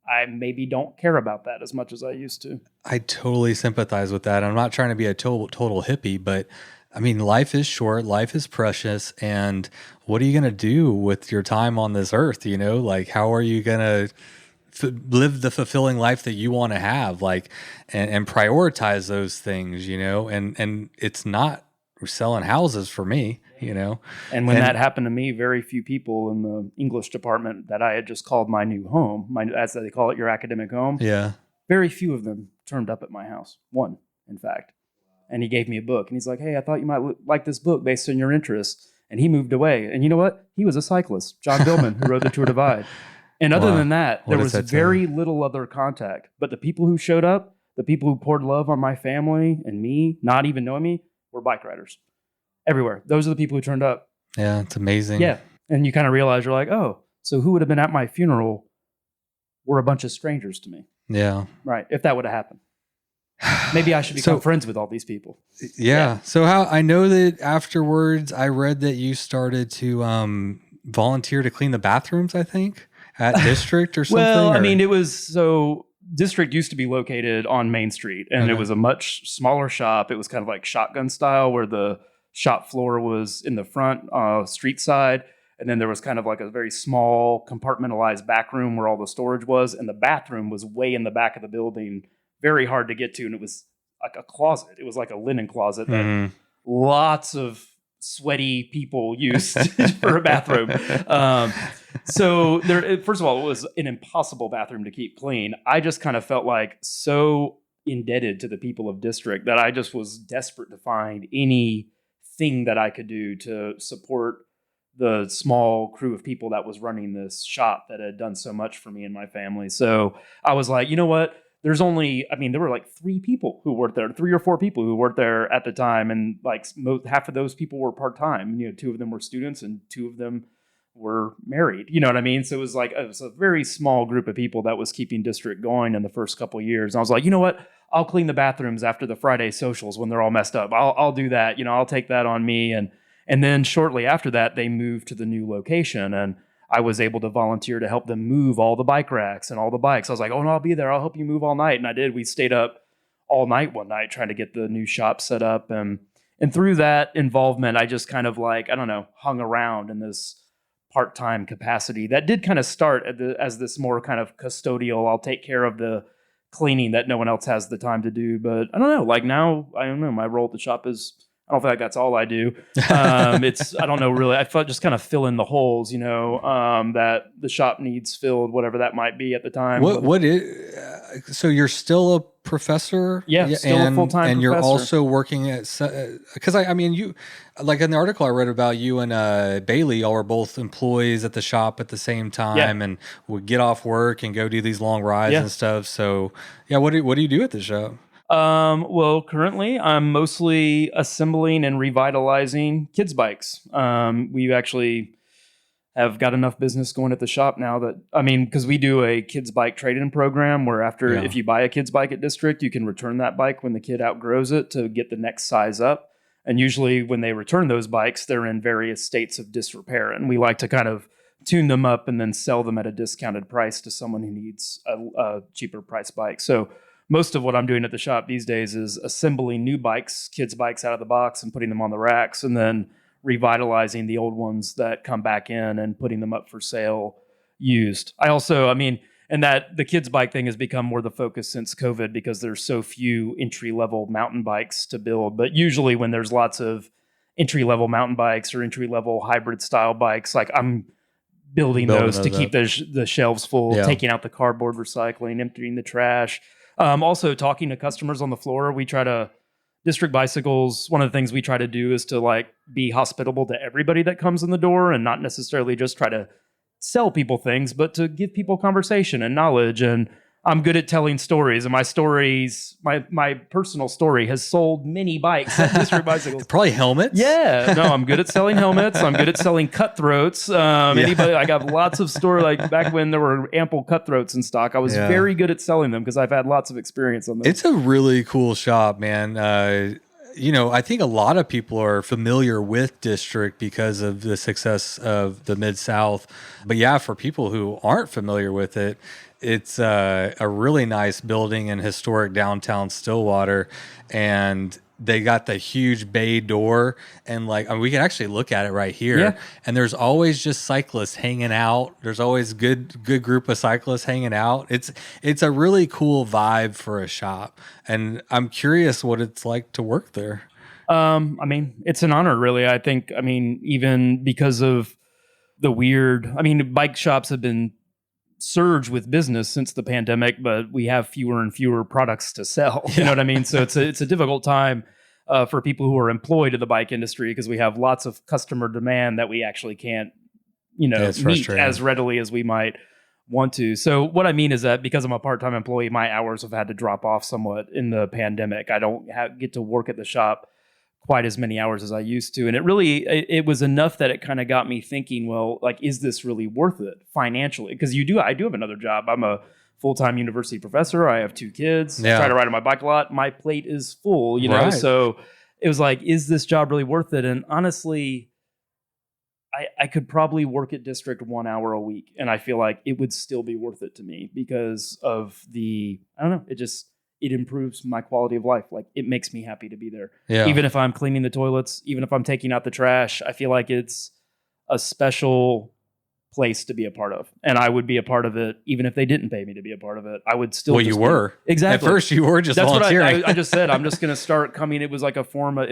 I maybe don't care about that as much as I used to. I totally sympathize with that. I'm not trying to be a total hippie, but I mean, life is short, life is precious, and what are you going to do with your time on this earth? You know, like how are you going to live the fulfilling life that you want to have, like, and prioritize those things, you know, and it's not selling houses for me, you know. And when that happened to me, very few people in the English department that I had just called my new home, as they call it, your academic home. Yeah. Very few of them turned up at my house. One, in fact. And he gave me a book. And he's like, hey, I thought you might like this book based on your interests. And he moved away. And you know what? He was a cyclist, John Billman, who rode the Tour Divide. And other than that, there was very little other contact. But the people who showed up, the people who poured love on my family and me, not even knowing me, were bike riders everywhere. Those are the people who turned up. Yeah, it's amazing. Yeah. And you kind of realize, you're like, oh, so who would have been at my funeral were a bunch of strangers to me. Yeah. Right. If that would have happened. Maybe I should become friends with all these people. Yeah. So I know that afterwards I read that you started to volunteer to clean the bathrooms, I think, at District or something. Well, I mean, District used to be located on Main Street, and it was a much smaller shop. It was kind of like shotgun style, where the shop floor was in the front street side, and then there was kind of like a very small compartmentalized back room where all the storage was, and the bathroom was way in the back of the building, very hard to get to, and it was like a closet. It was like a linen closet that lots of sweaty people used for a bathroom. So there, first of all, it was an impossible bathroom to keep clean. I just kind of felt like so indebted to the people of District that I just was desperate to find anything that I could do to support the small crew of people that was running this shop that had done so much for me and my family. So I was like, you know what? there's only, I mean, there were like 3 people who worked there, 3 or 4 people who worked there at the time. And like half of those people were part-time. 2 of them were students and 2 of them were married. You know what I mean? So it was a very small group of people that was keeping district going in the first couple of years. And I was like, you know what? I'll clean the bathrooms after the Friday socials when they're all messed up. I'll do that. I'll take that on me. And then shortly after that, they moved to the new location, and I was able to volunteer to help them move all the bike racks and all the bikes. I was like, oh, no, I'll be there. I'll help you move all night. And I did. We stayed up all night one night trying to get the new shop set up. And through that involvement, I just kind of hung around in this part-time capacity that did kind of start as this more kind of custodial, I'll take care of the cleaning that no one else has the time to do. But I don't know, now, I don't know, my role at the shop is, I don't feel like that's all I do. It's, I don't know, really. I felt just kind of fill in the holes, that the shop needs filled, whatever that might be at the time. So you're still a professor? Yeah, still a full-time professor. And you're also working at, because I mean, you, like in the article I read about you and Bailey, y'all were both employees at the shop at the same time and would get off work and go do these long rides and stuff. So yeah, what do you do at the shop? Well, currently I'm mostly assembling and revitalizing kids' bikes. We actually have got enough business going at the shop now that, because we do a kids' bike trade-in program where if you buy a kid's bike at District, you can return that bike when the kid outgrows it to get the next size up. And usually when they return those bikes, they're in various states of disrepair. And we like to kind of tune them up and then sell them at a discounted price to someone who needs a cheaper price bike. So most of what I'm doing at the shop these days is assembling new bikes, kids' bikes out of the box and putting them on the racks, and then revitalizing the old ones that come back in and putting them up for sale used. I also, and that the kids' bike thing has become more the focus since COVID because there's so few entry-level mountain bikes to build. But usually when there's lots of entry-level mountain bikes or entry-level hybrid style bikes, like I'm building those to keep the shelves full, taking out the cardboard recycling, emptying the trash. Also talking to customers on the floor. We try to, District Bicycles, one of the things we try to do is to be hospitable to everybody that comes in the door and not necessarily just try to sell people things, but to give people conversation and knowledge. And I'm good at telling stories, and my personal story has sold many bikes at District Bicycles. Probably helmets. Yeah, no, I'm good at selling helmets. I'm good at selling cutthroats. Anybody, I got lots of back when there were ample cutthroats in stock. I was very good at selling them because I've had lots of experience on them. It's a really cool shop, man. I think a lot of people are familiar with District because of the success of the Midsouth. But yeah, for people who aren't familiar with it, it's a really nice building in historic downtown Stillwater, and they got the huge bay door, and we can actually look at it right here. Yeah. And there's always just cyclists hanging out. There's always good group of cyclists hanging out. It's a really cool vibe for a shop, and I'm curious what it's like to work there. It's an honor, really. I think, even because of the bike shops have been surge with business since the pandemic, but we have fewer and fewer products to sell. You know what I mean? So it's a difficult time for people who are employed in the bike industry because we have lots of customer demand that we actually can't, meet as readily as we might want to. So what I mean is that because I'm a part-time employee, my hours have had to drop off somewhat in the pandemic. I don't get to work at the shop quite as many hours as I used to. And it was enough that it kind of got me thinking, well, is this really worth it financially? Because I do have another job. I'm a full-time university professor. I have 2 kids. I try to ride on my bike a lot. My plate is full, know? So it was is this job really worth it? And honestly, I could probably work at District 1 hour a week, and I feel like it would still be worth it to me because of I don't know, it improves my quality of life. It makes me happy to be there. Yeah. Even if I'm cleaning the toilets, even if I'm taking out the trash, I feel like it's a special place to be a part of. And I would be a part of it even if they didn't pay me to be a part of it. I would still. Well, you were. Exactly. At first you were just volunteering. I just said, I'm just going to start coming. It was it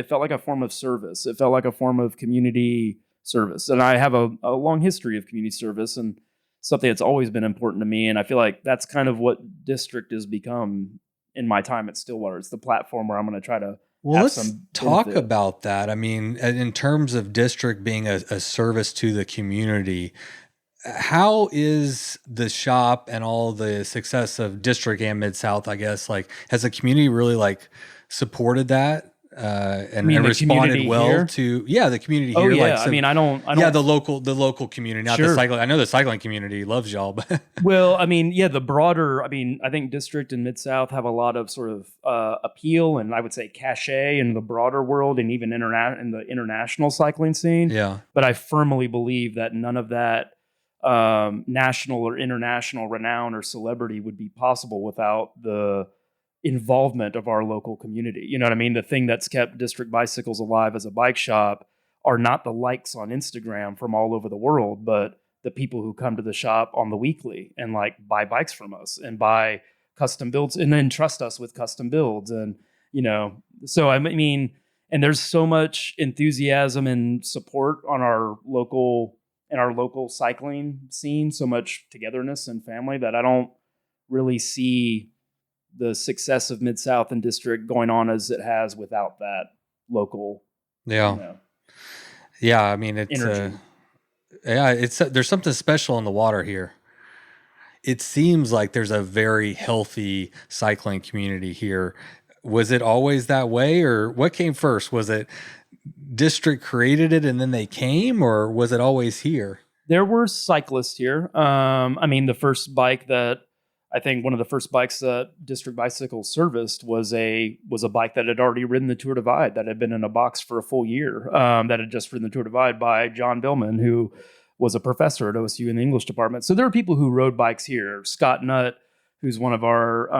felt like a form of service. It felt like a form of community service. And I have a long history of community service and something that's always been important to me. And I feel like that's kind of what District has become in my time at Stillwater. It's the platform where I'm going to try to let's talk about that. In terms of District being a service to the community, How is the shop and all the success of District and Midsouth, I guess, like, has the community really like supported that and responded well here? to the community Oh here? yeah, Like, so, I mean, I don't. the local community, not the cycling. I know the cycling community loves y'all, but well, I mean, the broader. I mean, I think District and Mid-South have a lot of sort of appeal, and I would say cachet in the broader world, and even in the international cycling scene. Yeah. But I firmly believe that none of that national or international renown or celebrity would be possible without the involvement of our local community. You know what I mean? The thing that's kept District Bicycles alive as a bike shop are not the likes on Instagram from all over the world, but the people who come to the shop on the weekly and like buy bikes from us and buy custom builds and then trust us with custom builds. And, so I mean, and there's so much enthusiasm and support on our local cycling scene, so much togetherness and family that I don't really see the success of Mid-South and District going on as it has without that local. Yeah. I mean, it's energy. There's something special in the water here. It seems like there's a very healthy cycling community here. Was it always that way, or what came first? Was it District created it and then they came, or was it always here? There were cyclists here. I mean, the first bike that I think one of the first bikes that District Bicycles serviced was a bike that had already ridden the Tour Divide, that had been in a box for a full year, that had just ridden the Tour Divide by John Billman, who was a professor at OSU in the English department. So there are people who rode bikes here. Scott Nutt, who's one of our,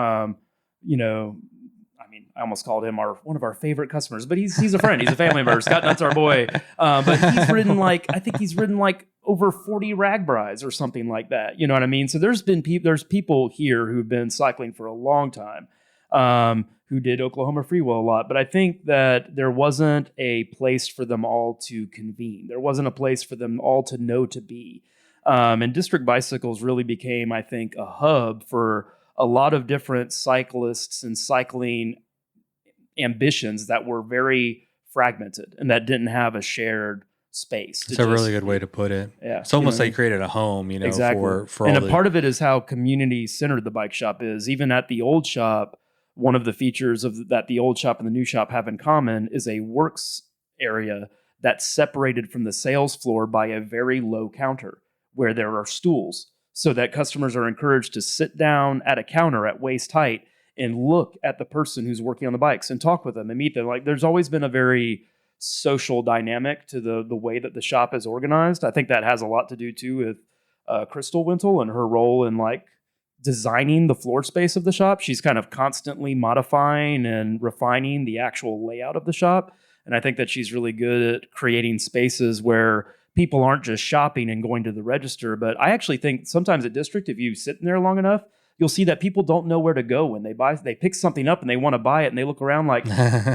I almost called him one of our favorite customers, but he's a friend. He's a family member. Scott Nutt's our boy. But he's ridden like over 40 Ragbris or something like that. You know what I mean? So there's people here who've been cycling for a long time, who did Oklahoma Freewheel a lot. But I think that there wasn't a place for them all to convene. There wasn't a place for them all to know to be. And District Bicycles really became, I think, a hub for a lot of different cyclists and cycling ambitions that were very fragmented and that didn't have a shared space. It's a really good way to put it. Yeah, it's almost like created a home, exactly. for and all a part of it is how community centered the bike shop is. Even at the old shop, one of the features that the old shop and the new shop have in common is a works area that's separated from the sales floor by a very low counter where there are stools, so that customers are encouraged to sit down at a counter at waist height and look at the person who's working on the bikes and talk with them and meet them. Like, there's always been a very social dynamic to the way that the shop is organized. I think that has a lot to do too with Crystal Wintle and her role in like designing the floor space of the shop. She's kind of constantly modifying and refining the actual layout of the shop. And I think that she's really good at creating spaces where people aren't just shopping and going to the register. But I actually think sometimes at District, if you sit in there long enough, you'll see that people don't know where to go when they pick something up and they want to buy it, and they look around like,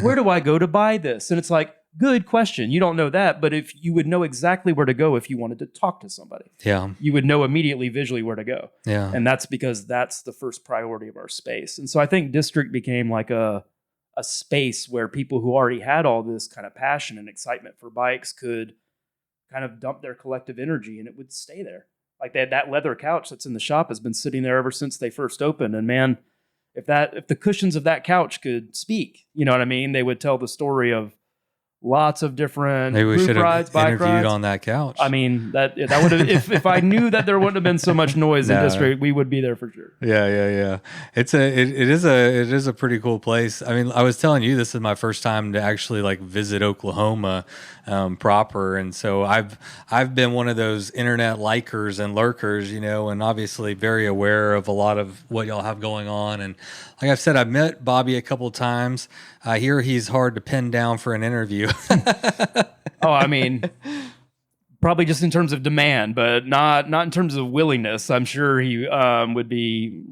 where do I go to buy this? And it's like, good question. You don't know that, but if you would know exactly where to go if you wanted to talk to somebody, you would know immediately visually where to go. Yeah. And that's because that's the first priority of our space. And so I think District became like a space where people who already had all this kind of passion and excitement for bikes could kind of dump their collective energy, and it would stay there. Like that leather couch that's in the shop has been sitting there ever since they first opened. And man, if the cushions of that couch could speak, you know what I mean? They would tell the story of lots of different group rides, bike rides on that couch. I mean, that would have, if I knew that there wouldn't have been so much noise in District, we would be there for sure. Yeah. It is a pretty cool place. I mean, I was telling you, this is my first time to actually like visit Oklahoma proper, and so I've been one of those internet likers and lurkers, and obviously very aware of a lot of what y'all have going on. And like I've said, I've met Bobby a couple of times. I hear he's hard to pin down for an interview. Oh, I mean, probably just in terms of demand, but not in terms of willingness. I'm sure he would be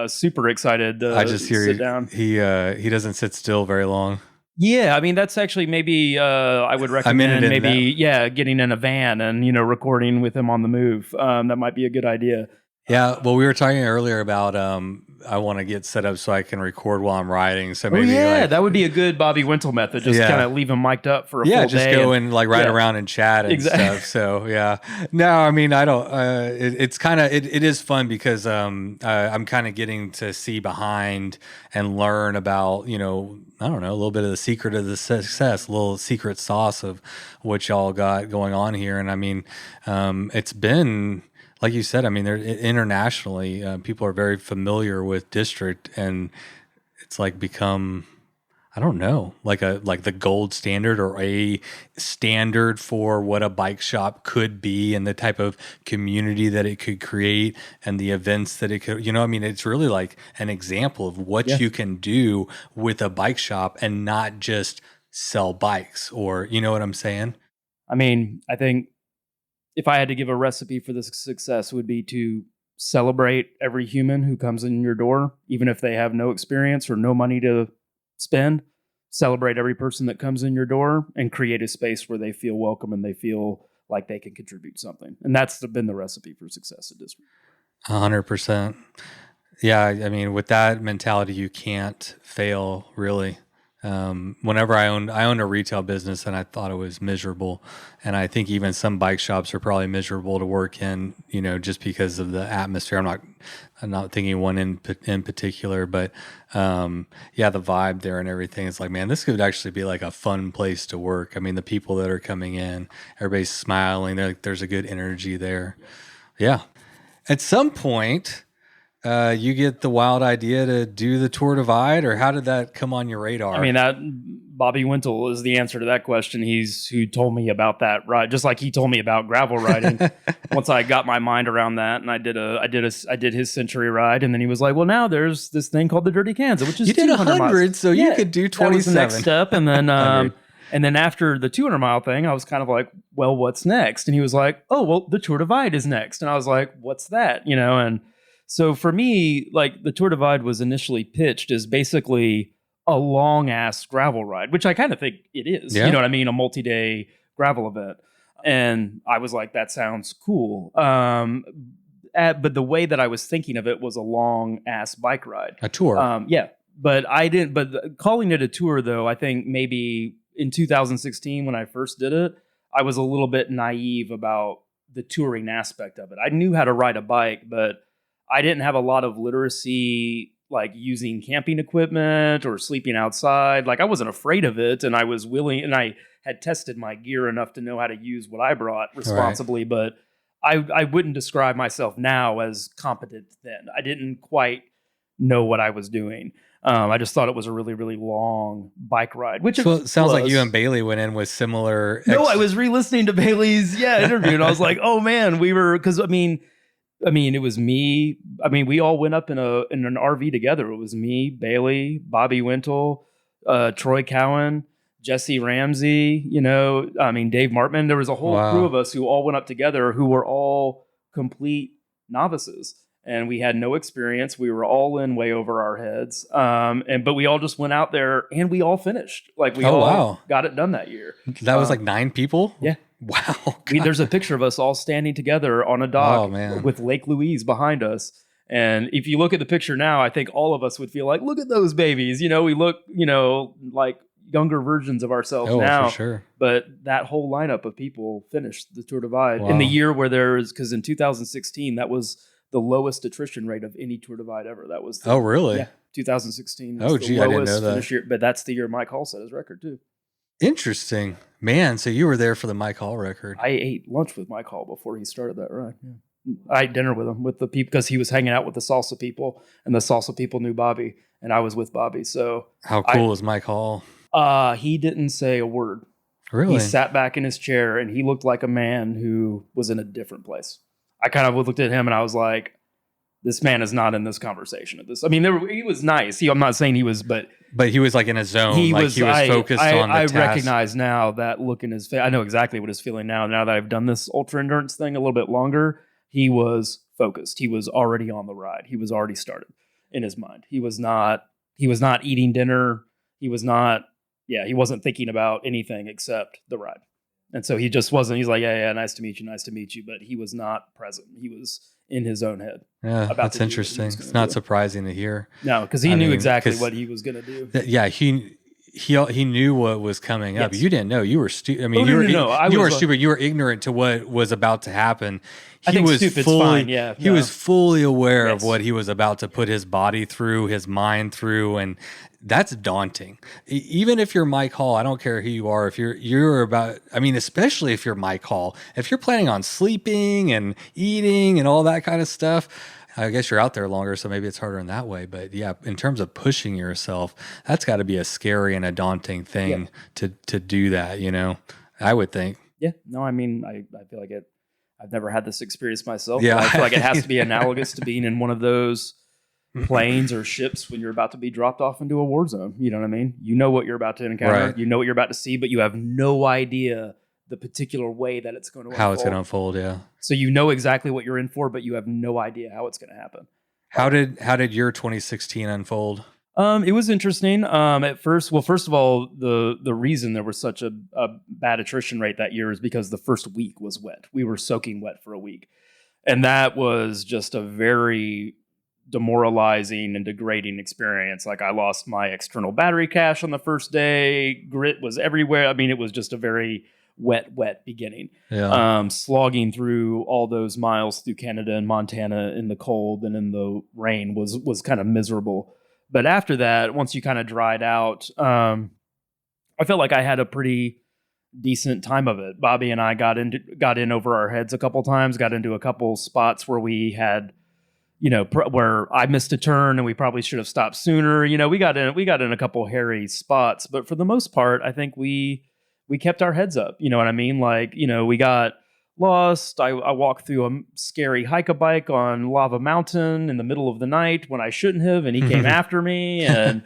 super excited to I just hear sit down. He doesn't sit still very long. Yeah, I mean, that's actually maybe I would recommend getting in a van and recording with him on the move. That might be a good idea. Yeah, well, we were talking earlier about I want to get set up so I can record while I'm riding. So maybe that would be a good Bobby Wintle method. Just kind of leave him mic'd up for a full day. Yeah, just go and like ride around and chat and stuff. So no, I mean, I don't. It's kind of it is fun because I'm kind of getting to see behind and learn about, you know, I don't know, a little bit of the secret of the success, a little secret sauce of what y'all got going on here. And I mean, it's been, like you said, I mean, internationally, people are very familiar with District, and it's like become, I don't know, like the gold standard or a standard for what a bike shop could be and the type of community that it could create and the events that it could, you know, I mean, it's really like an example of what you can do with a bike shop and not just sell bikes, or, you know what I'm saying? I mean, I think if I had to give a recipe for this success, it would be to celebrate every human who comes in your door, even if they have no experience or no money to spend. Celebrate every person that comes in your door and create a space where they feel welcome and they feel like they can contribute something. And that's been the recipe for success at District. 100%. Yeah, I mean, with that mentality, you can't fail, really. Whenever I owned a retail business, and I thought it was miserable, and I think even some bike shops are probably miserable to work in, you know, just because of the atmosphere. I'm not thinking one in particular, but the vibe there and everything. It's like, man, this could actually be like a fun place to work. I mean, the people that are coming in, everybody's smiling. There's a good energy there. Yeah. At some point, you get the wild idea to do the Tour Divide, or how did that come on your radar? I mean, that Bobby Wintle is the answer to that question. He's who told me about that ride, just like he told me about gravel riding. Once I got my mind around that, and I did his century ride, and then he was like, "Well, now there's this thing called the Dirty Kansas, which is you did 100, so you could do 27." That was the next step, and then and then after the 200-mile thing, I was kind of like, "Well, what's next?" And he was like, "Oh, well, the Tour Divide is next," and I was like, "What's that?" You know, and so for me, like the Tour Divide was initially pitched as basically a long ass gravel ride, which I kind of think it is. Yeah. You know what I mean? A multi-day gravel event. And I was like, that sounds cool. But the way that I was thinking of it was a long ass bike ride. A tour. But calling it a tour though, I think maybe in 2016 when I first did it, I was a little bit naive about the touring aspect of it. I knew how to ride a bike, but I didn't have a lot of literacy, like using camping equipment or sleeping outside. Like I wasn't afraid of it, and I was willing, and I had tested my gear enough to know how to use what I brought responsibly. Right. But I wouldn't describe myself now as competent then. I didn't quite know what I was doing. I just thought it was a really, really long bike ride. Which it sounds like you and Bailey went in with similar. No, I was re-listening to Bailey's interview, and I was like, oh man, because I mean, it was me. I mean, we all went up in an RV together. It was me, Bailey, Bobby Wintle, Troy Cowan, Jesse Ramsey, you know, I mean, Dave Martman. There was a whole crew of us who all went up together who were all complete novices. And we had no experience. We were all in way over our heads. But we all just went out there and we all finished. Like we got it done that year. That was like 9 people? Yeah. Wow. There's a picture of us all standing together on a dock with Lake Louise behind us. And if you look at the picture now, I think all of us would feel like, look at those babies. You know, we look, you know, like younger versions of ourselves now. For sure. But that whole lineup of people finished the Tour Divide in the year where because in 2016, that was the lowest attrition rate of any Tour Divide ever. That was really? Yeah, 2016. Oh, gee, I didn't know that. Year, but that's the year Mike Hall set his record too. Interesting, man. So you were there for the Mike Hall record. I ate lunch with Mike Hall before he started that ride. Yeah. I ate dinner with him with the people because he was hanging out with the salsa people, and the salsa people knew Bobby, and I was with Bobby. So how cool is Mike Hall? He didn't say a word. Really? He sat back in his chair, and he looked like a man who was in a different place. I kind of looked at him and I was like, this man is not in this conversation at this. I mean, he was nice. I'm not saying he was, but he was like in a zone. He was focused on the task. I recognize now that look in his face. I know exactly what he's feeling now. Now that I've done this ultra endurance thing a little bit longer, he was focused. He was already on the ride. He was already started in his mind. He was not eating dinner. He wasn't thinking about anything except the ride. And so he just wasn't, he's like, yeah, nice to meet you. But he was not present. He was in his own head. Yeah, that's interesting. It's not surprising to hear. No, because he knew exactly what he was going to do. He knew what was coming up. Yes. You didn't know. You were stupid. I mean, you were stupid. You were ignorant to what was about to happen. He was fully aware of what he was about to put his body through, his mind through, and that's daunting. Even if you're Mike Hall, I don't care who you are. If you're about, I mean, especially if you're Mike Hall, if you're planning on sleeping and eating and all that kind of stuff, I guess you're out there longer, so maybe it's harder in that way. But yeah, in terms of pushing yourself, that's got to be a scary and a daunting thing to do that, I would think. Yeah. No, I mean, I feel like I've never had this experience myself. Yeah. I feel like it has to be analogous to being in one of those planes or ships when you're about to be dropped off into a war zone. You know what I mean? You know what you're about to encounter. Right. You know what you're about to see, but you have no idea the particular way that it's going to unfold. How it's going to unfold, yeah. So you know exactly what you're in for, but you have no idea how it's going to happen. How did your 2016 unfold? It was interesting. At first, first of all, the reason there was such a bad attrition rate that year is because the first week was wet. We were soaking wet for a week. And that was just a very demoralizing and degrading experience. Like I lost my external battery cache on the first day. Grit was everywhere. I mean, it was just a very wet beginning. Yeah. Slogging through all those miles through Canada and Montana in the cold and in the rain was kind of miserable. But after that, once you kind of dried out, I felt like I had a pretty decent time of it. Bobby and I got in over our heads a couple times, got into a couple spots where we had, where I missed a turn and we probably should have stopped sooner. We got in a couple hairy spots, but for the most part, I think we kept our heads up. You know what I mean? Like, we got lost. I walked through a scary hike-a-bike on Lava Mountain in the middle of the night when I shouldn't have, and he came after me. And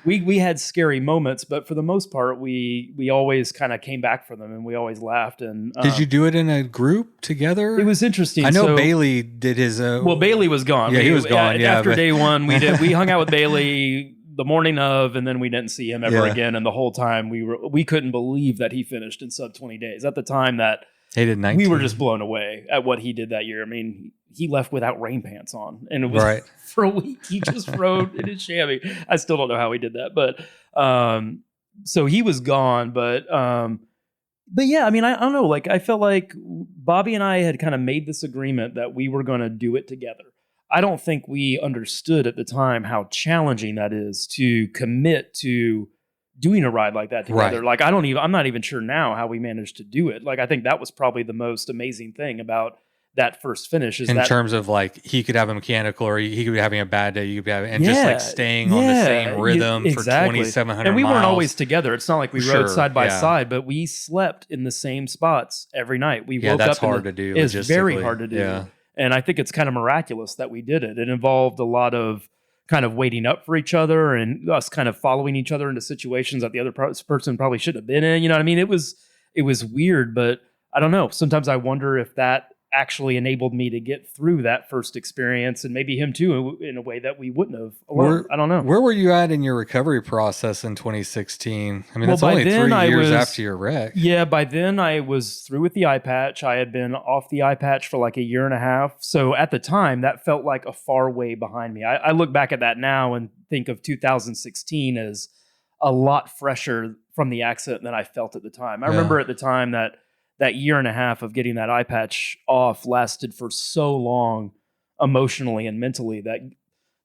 we had scary moments, but for the most part, we always kind of came back for them, and we always laughed. And did you do it in a group together? It was interesting. I know Bailey did his. Bailey was gone. Yeah, he was gone. After day one, we hung out with Bailey the morning of, and then we didn't see him ever again. And the whole time we couldn't believe that he finished in sub 20 days. At the time that he did 19. We were just blown away at what he did that year. I mean, he left without rain pants on, and it was for a week. He just rode in his chamois. I still don't know how he did that, but so he was gone. But yeah, I mean, I don't know. Like, I felt like Bobby and I had kind of made this agreement that we were going to do it together. I don't think we understood at the time how challenging that is to commit to doing a ride like that together. Right. Like, I'm not even sure now how we managed to do it. Like, I think that was probably the most amazing thing about that first finish is in terms of like, he could have a mechanical or he could be having a bad day. You could be having, and just like staying on the same rhythm for 2,700 miles. And we weren't always together. It's not like we rode side by side, but we slept in the same spots every night. We woke that's up. Hard to do. It's very hard to do. Yeah. And I think it's kind of miraculous that we did it. It involved a lot of kind of waiting up for each other and us kind of following each other into situations that the other person probably shouldn't have been in. You know what I mean? It was weird, but I don't know. Sometimes I wonder if that actually enabled me to get through that first experience, and maybe him too, in a way that we wouldn't have alone. I don't know. Where were you at in your recovery process in 2016? I mean, that's only 3 years after your wreck. Yeah, by then I was through with the eye patch. I had been off the eye patch for like a year and a half. So at the time, that felt like a far way behind me. I look back at that now and think of 2016 as a lot fresher from the accident than I felt at the time. I remember at the time that year and a half of getting that eye patch off lasted for so long emotionally and mentally that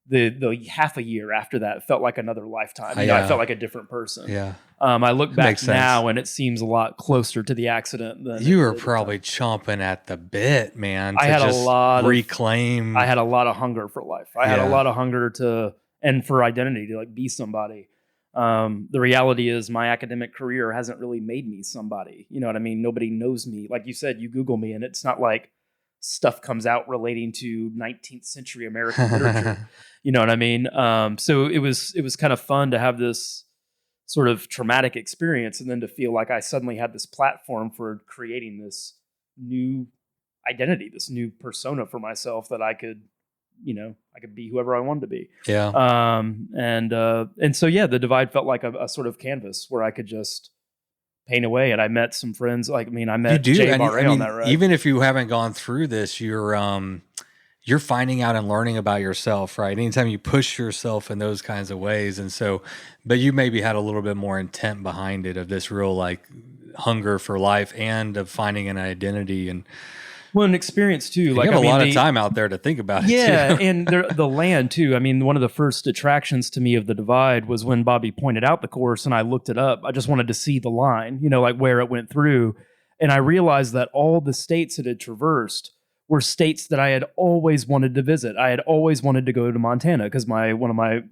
the half a year after that felt like another lifetime. I felt like a different person. Yeah. I look back now and it seems a lot closer to the accident than you were probably chomping at the bit, man. I had a lot of reclaim. I had a lot of hunger for life. I had a lot of hunger and for identity to like be somebody. The reality is my academic career hasn't really made me somebody. You know what I mean? Nobody knows me. Like you said, you Google me and it's not like stuff comes out relating to 19th century American literature. You know what I mean? So it was kind of fun to have this sort of traumatic experience and then to feel like I suddenly had this platform for creating this new identity, this new persona for myself that I could be whoever I wanted to be. Yeah. And so, the divide felt like a sort of canvas where I could just pain away. And I met some friends. Like, I mean, I met Jay and Barre on that ride. Even if you haven't gone through this, you're finding out and learning about yourself, right? Anytime you push yourself in those kinds of ways. And so, but you maybe had a little bit more intent behind it of this real like hunger for life and of finding an identity and an experience too. Like, you have a lot of time out there to think about it. Yeah, and the land too. I mean, one of the first attractions to me of the Divide was when Bobby pointed out the course and I looked it up. I just wanted to see the line, like where it went through. And I realized that all the states it had traversed were states that I had always wanted to visit. I had always wanted to go to Montana because one of my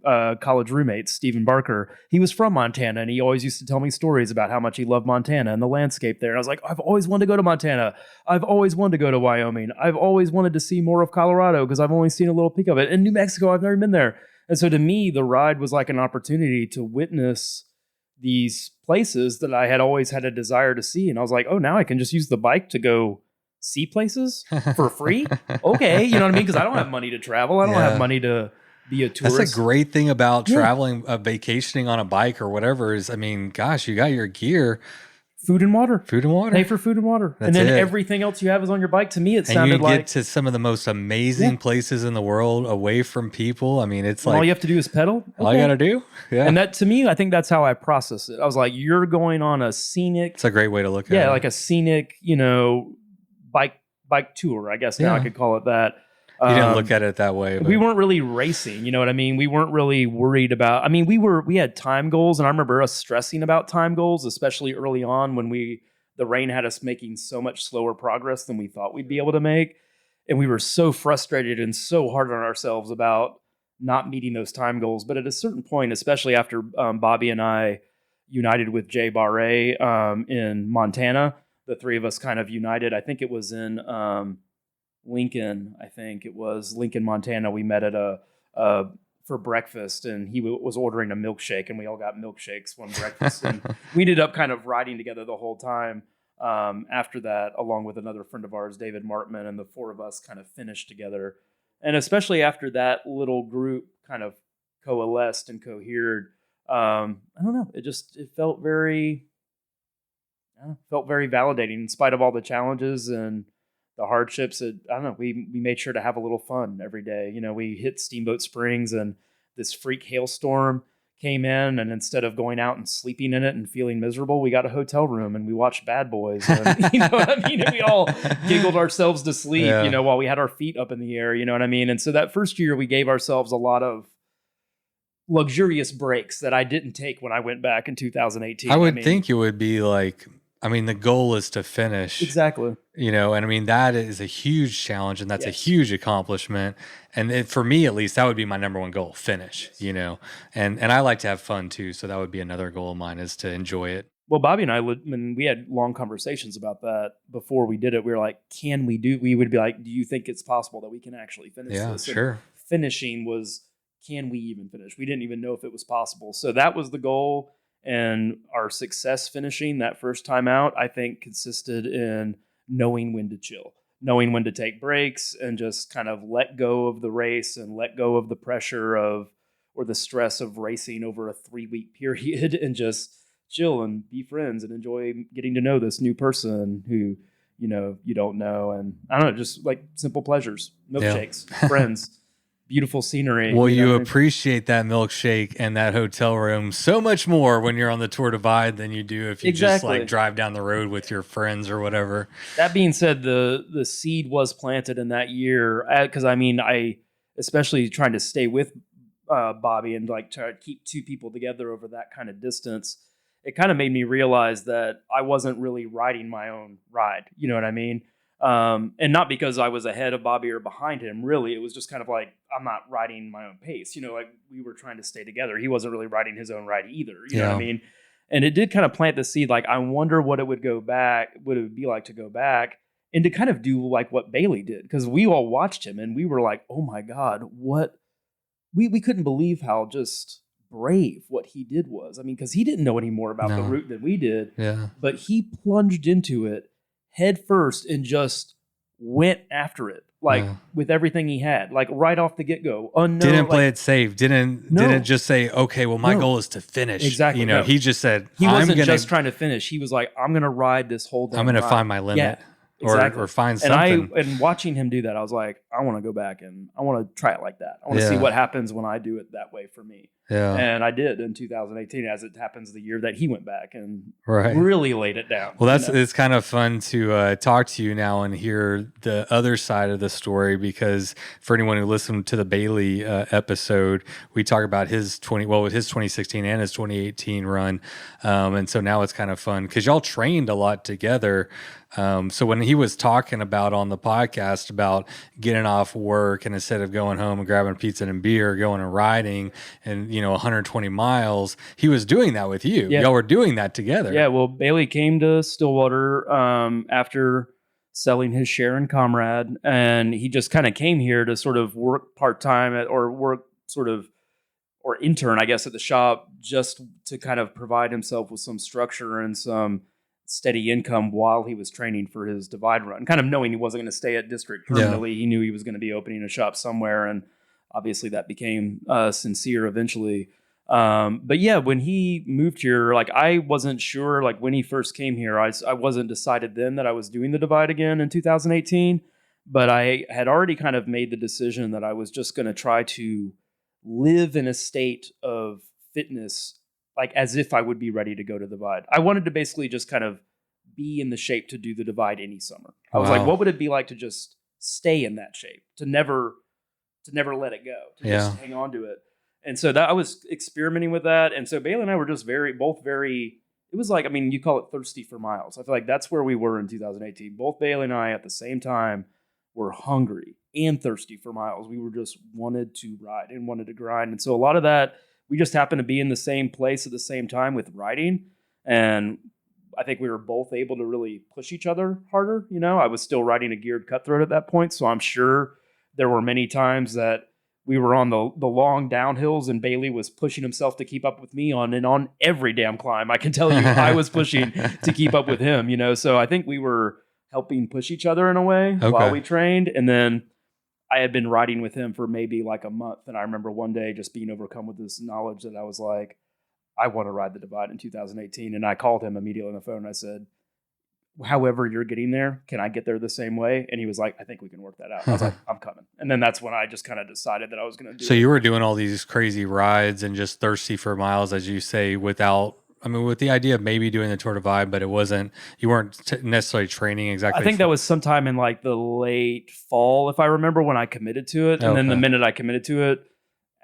college roommates, Stephen Barker, he was from Montana, and he always used to tell me stories about how much he loved Montana and the landscape there. And I was like, I've always wanted to go to Montana. I've always wanted to go to Wyoming. I've always wanted to see more of Colorado because I've only seen a little peek of it. And New Mexico, I've never been there. And so to me, the ride was like an opportunity to witness these places that I had always had a desire to see. And I was like, oh, now I can just use the bike to go see places for free. Okay. You know what I mean? Because I don't have money to travel. I don't have money to be a tourist. That's a great thing about traveling, vacationing on a bike or whatever is, I mean, gosh, you got your gear. Food and water. Pay for food and water. That's and then it. Everything else you have is on your bike. To me, it sounded like... And you get to some of the most amazing places in the world away from people. I mean, it's like... all you have to do is pedal? Okay. All you got to do? Yeah. And that, to me, I think that's how I process it. I was like, you're going on a scenic... It's a great way to look at it. Yeah, like a scenic, bike tour, I guess now I could call it that. You didn't look at it that way. But... we weren't really racing, you know what I mean? We weren't really worried about... I mean, we had time goals, and I remember us stressing about time goals, especially early on when the rain had us making so much slower progress than we thought we'd be able to make. And we were so frustrated and so hard on ourselves about not meeting those time goals. But at a certain point, especially after Bobby and I united with Jay Barre in Montana, the three of us kind of united. I think it was in Lincoln. I think it was Lincoln, Montana. We met at for breakfast, and he was ordering a milkshake, and we all got milkshakes one breakfast. And we ended up kind of riding together the whole time after that, along with another friend of ours, David Martman, and the four of us kind of finished together. And especially after that little group kind of coalesced and cohered, I don't know, it felt very validating in spite of all the challenges and the hardships. I don't know. We made sure to have a little fun every day. We hit Steamboat Springs, and this freak hailstorm came in, and instead of going out and sleeping in it and feeling miserable, we got a hotel room and we watched Bad Boys. And, you know what I mean? And we all giggled ourselves to sleep, while we had our feet up in the air. You know what I mean? And so that first year, we gave ourselves a lot of luxurious breaks that I didn't take when I went back in 2018. I would think it would be like, the goal is to finish. Exactly. And that is a huge challenge, and that's a huge accomplishment. And for me, at least, that would be my number one goal, finish, And I like to have fun too. So that would be another goal of mine, is to enjoy it. Well, Bobby and I we had long conversations about that before we did it. We were like, we would be like, do you think it's possible that we can actually finish this? Yeah, sure. And finishing was, can we even finish? We didn't even know if it was possible. So that was the goal. And our success finishing that first time out, I think, consisted in knowing when to chill, knowing when to take breaks, and just kind of let go of the race and let go of the pressure or the stress of racing over a 3-week period, and just chill and be friends and enjoy getting to know this new person who, you don't know. And I don't know, just like simple pleasures, milkshakes, friends. Beautiful scenery. Well, you appreciate that milkshake and that hotel room so much more when you're on the Tour Divide than you do if you just like drive down the road with your friends or whatever. That being said, the seed was planted in that year, because I especially trying to stay with Bobby and like try to keep two people together over that kind of distance. It kind of made me realize that I wasn't really riding my own ride. You know what I mean? And not because I was ahead of Bobby or behind him, really. It was just kind of like, I'm not riding my own pace. Like we were trying to stay together. He wasn't really riding his own ride either. You know what I mean? And it did kind of plant the seed. Like, I wonder what it would be like to go back and to kind of do like what Bailey did. Because we all watched him and we were like, oh my God, we couldn't believe how just brave what he did was. Because he didn't know any more about the route than we did. Yeah. But he plunged into it head first and just went after it. like with everything he had, like right off the get-go. Didn't play it safe. Didn't just say, okay, well, my goal is to finish. Exactly. You know, he just said, he wasn't just trying to finish. He was like, I'm going to ride this whole damn I'm going to ride. find my limit. Yeah, exactly. Or find something. And watching him do that, I was like, I want to go back and I want to try it like that. I want to see what happens when I do it that way for me. Yeah. And I did in 2018, as it happens, the year that he went back and really laid it down. Well, it's kind of fun to talk to you now and hear the other side of the story, because for anyone who listened to the Bailey episode, we talk about his 2016 and his 2018 run. And so now it's kind of fun because y'all trained a lot together. So when he was talking about on the podcast about getting off work and instead of going home and grabbing pizza and beer, going and riding and, 120 miles, he was doing that with you. Yeah. Y'all were doing that together. Yeah. Well, Bailey came to Stillwater after selling his share in Comrade, and he just kind of came here to sort of work part-time or intern, I guess, at the shop, just to kind of provide himself with some structure and some steady income while he was training for his divide run, kind of knowing he wasn't going to stay at district permanently. He knew he was going to be opening a shop somewhere, and obviously that became sincere eventually. But yeah, when he moved here, like I wasn't sure, like when he first came here, I wasn't decided then that I was doing the divide again in 2018, but I had already kind of made the decision that I was just going to try to live in a state of fitness, like as if I would be ready to go to the divide. I wanted to basically just kind of be in the shape to do the divide any summer. I was like, what would it be like to just stay in that shape, to never let it go, to just hang on to it. And so that I was experimenting with that. And so Bailey and I were just both very, it was like, I mean, you call it thirsty for miles. I feel like that's where we were in 2018. Both Bailey and I at the same time were hungry and thirsty for miles. We were just wanted to ride and wanted to grind. And so a lot of that, we just happened to be in the same place at the same time with riding. And I think we were both able to really push each other harder. I was still riding a geared cutthroat at that point. So I'm sure there were many times that we were on the long downhills and Bailey was pushing himself to keep up with me on every damn climb. I can tell you I was pushing to keep up with him, So I think we were helping push each other in a way while we trained. And then I had been riding with him for maybe like a month. And I remember one day just being overcome with this knowledge that I was like, I want to ride the divide in 2018. And I called him immediately on the phone and I said, however you're getting there, can I get there the same way? And he was like, I think we can work that out. I was like, I'm coming. And then that's when I just kind of decided that I was going to do it. So you were doing all these crazy rides and just thirsty for miles, as you say, with the idea of maybe doing the Tour Divide, but you weren't necessarily training exactly. I think that was sometime in like the late fall, if I remember, when I committed to it. And then the minute I committed to it,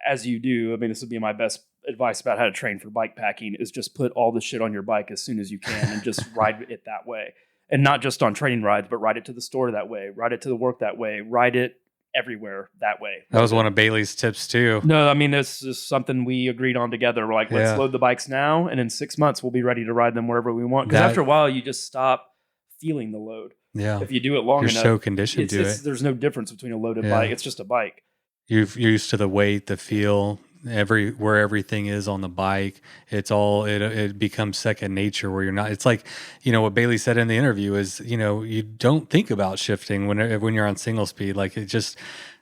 as you do, I mean, this would be my best advice about how to train for bike packing, is just put all the shit on your bike as soon as you can and just ride it that way. And not just on training rides, but ride it to the store that way, ride it to the work that way, ride it everywhere that way. That was one of Bailey's tips too. No, I mean, this is something we agreed on together. We're like, let's load the bikes now, and in 6 months we'll be ready to ride them wherever we want. Because after a while, you just stop feeling the load. Yeah. If you do it long enough, you're so conditioned to it. There's no difference between a loaded bike. It's just a bike. You're used to the weight, the feel, where everything is on the bike. It becomes second nature where you're not. It's like, what Bailey said in the interview is, you don't think about shifting when you're on single speed. Like it just,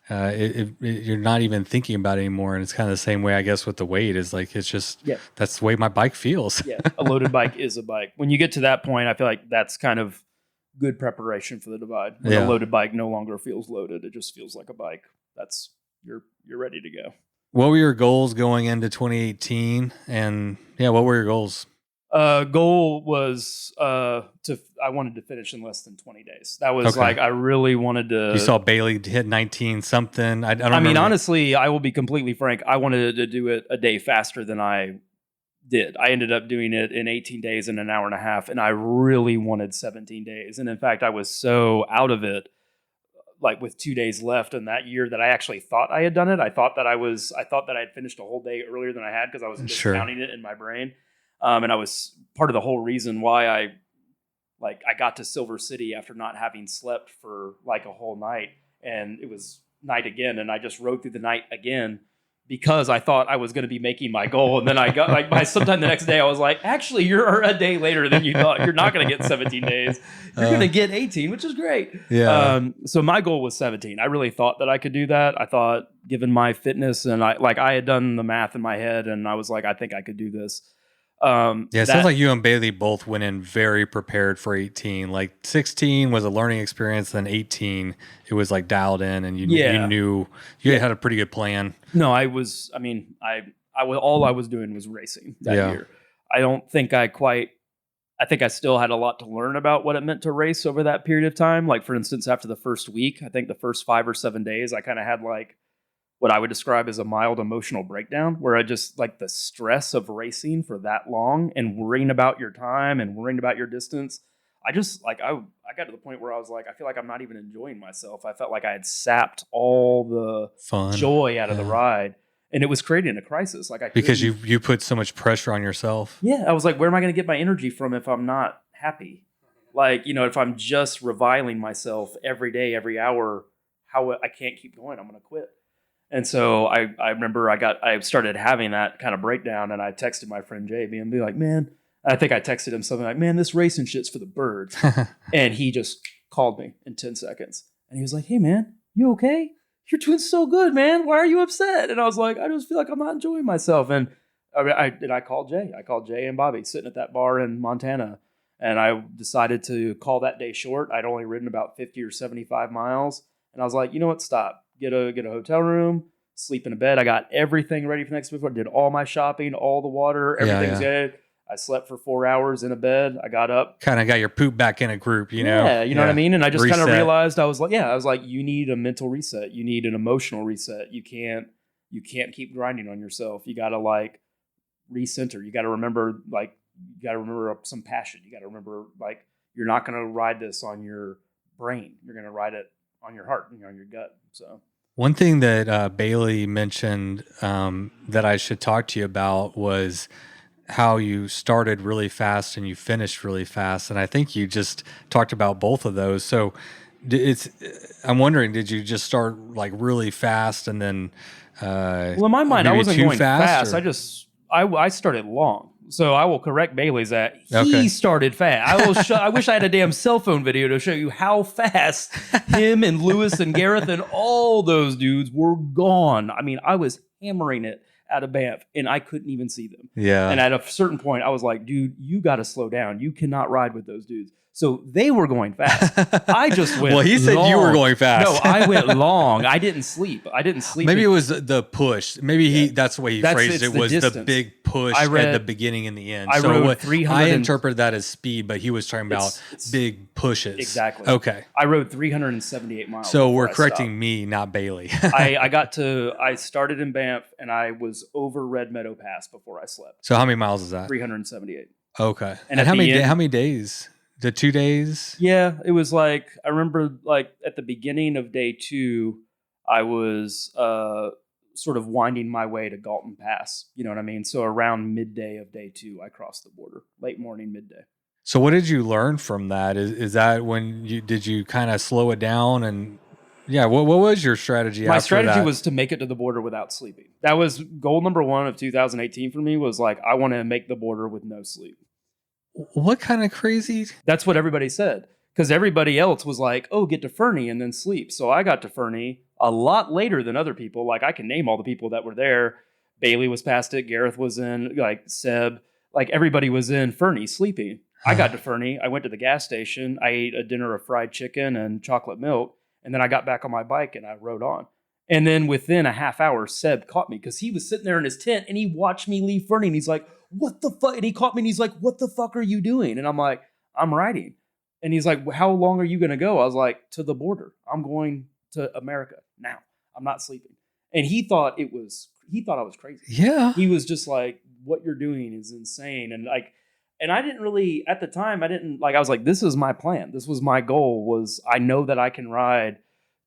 you're not even thinking about it anymore. And it's kind of the same way, I guess, with the weight is like, it's just, that's the way my bike feels. Yeah. A loaded bike is a bike. When you get to that point, I feel like that's kind of good preparation for the divide. When a loaded bike no longer feels loaded, it just feels like a bike. That's, you're ready to go. What were your goals going into 2018? And what were your goals? Goal was I wanted to finish in less than 20 days. That was like, I really wanted to. You saw Bailey hit 19 something. I mean, honestly, I will be completely frank. I wanted to do it a day faster than I did. I ended up doing it in 18 days and an hour and a half, and I really wanted 17 days. And in fact, I was so out of it, like with 2 days left in that year, that I actually thought I had done it. I thought that I had finished a whole day earlier than I had, because I was discounting it in my brain. And I was part of the whole reason why I got to Silver City after not having slept for like a whole night, and it was night again. And I just rode through the night again because I thought I was going to be making my goal. And then I got like by sometime the next day, I was like, actually, you're a day later than you thought. You're not going to get 17 days. You're going to get 18, which is great. Yeah. So my goal was 17. I really thought that I could do that. I thought, given my fitness, and I had done the math in my head, and I was like, I think I could do this. It sounds like you and Bailey both went in very prepared for 18. Like 16 was a learning experience, then 18 it was like dialed in, and you knew you had a pretty good plan. No, I was all I was doing was racing that year. I don't think I think I still had a lot to learn about what it meant to race over that period of time. Like, for instance, after the first week, I think the first 5 or 7 days, I kind of had like what I would describe as a mild emotional breakdown, where I just like the stress of racing for that long and worrying about your time and worrying about your distance. I just like, I got to the point where I was like, I feel like I'm not even enjoying myself. I felt like I had sapped all the fun, joy out of the ride, and it was creating a crisis. Like because you put so much pressure on yourself. Yeah. I was like, where am I going to get my energy from if I'm not happy? Like, if I'm just reviling myself every day, every hour, I can't keep going. I'm going to quit. And so I remember I started having that kind of breakdown, and I texted my friend JB and be like, man, I think I texted him something like, man, this racing shit's for the birds. And he just called me in 10 seconds. And he was like, hey, man, you okay? You're doing so good, man. Why are you upset? And I was like, I just feel like I'm not enjoying myself. And I called Jay. I called Jay and Bobby sitting at that bar in Montana. And I decided to call that day short. I'd only ridden about 50 or 75 miles. And I was like, you know what? Stop. Get a hotel room, sleep in a bed. I got everything ready for next week. I did all my shopping, all the water, everything's good. I slept for 4 hours in a bed. I got up. Kind of got your poop back in a group, you know? Yeah, you know what I mean? And I just kind of realized I was like, you need a mental reset. You need an emotional reset. You can't keep grinding on yourself. You got to like recenter. You got to remember some passion. You got to remember like, you're not going to ride this on your brain. You're going to ride it on your heart and on your gut. So one thing that Bailey mentioned that I should talk to you about was how you started really fast and you finished really fast. And I think you just talked about both of those. So I'm wondering, did you just start like really fast and then well, in my mind, I wasn't going fast. I started long. So I will correct Bailey's that he started fast. I wish I had a damn cell phone video to show you how fast him and Lewis and Gareth and all those dudes were gone. I mean, I was hammering it out of Banff and I couldn't even see them. Yeah. And at a certain point, I was like, dude, you got to slow down. You cannot ride with those dudes. So they were going fast. I just went well, he said long. You were going fast. No, I went long. I didn't sleep. Maybe it was the push. Maybe that's the way he phrased it, was the big push at the beginning and the end. I rode 300. I interpret that as speed, but he was talking about big pushes. Exactly. Okay. I rode 378 miles. So we're correcting me, not Bailey. I started in Banff and I was over Red Meadow Pass before I slept. So how many miles is that? 378. Okay. And how many days? The 2 days? Yeah, it was like, I remember like at the beginning of day 2, I was sort of winding my way to Galton Pass. You know what I mean? So around midday of day 2, I crossed the border, late morning, midday. So what did you learn from that? Is that when did you kind of slow it down? And yeah, what was your strategy after that? My strategy was to make it to the border without sleeping. That was goal number 1 of 2018 for me, was like, I want to make the border with no sleep. What kind of crazy? That's what everybody said. Because everybody else was like, oh, get to Fernie and then sleep. So I got to Fernie a lot later than other people. Like, I can name all the people that were there. Bailey was past it. Gareth was in, like Seb. Like, everybody was in Fernie sleeping. I got to Fernie. I went to the gas station. I ate a dinner of fried chicken and chocolate milk. And then I got back on my bike and I rode on. And then within a half hour, Seb caught me because he was sitting there in his tent and he watched me leave Fernie. And he's like, what the fuck? And he caught me and he's like, what the fuck are you doing? And I'm like, I'm riding. And he's like, how long are you going to go? I was like, to the border. I'm going to America now. I'm not sleeping. And he thought I was crazy. Yeah. He was just like, what you're doing is insane. And I didn't really, at the time, I was like, this is my plan. This was my goal, was I know that I can ride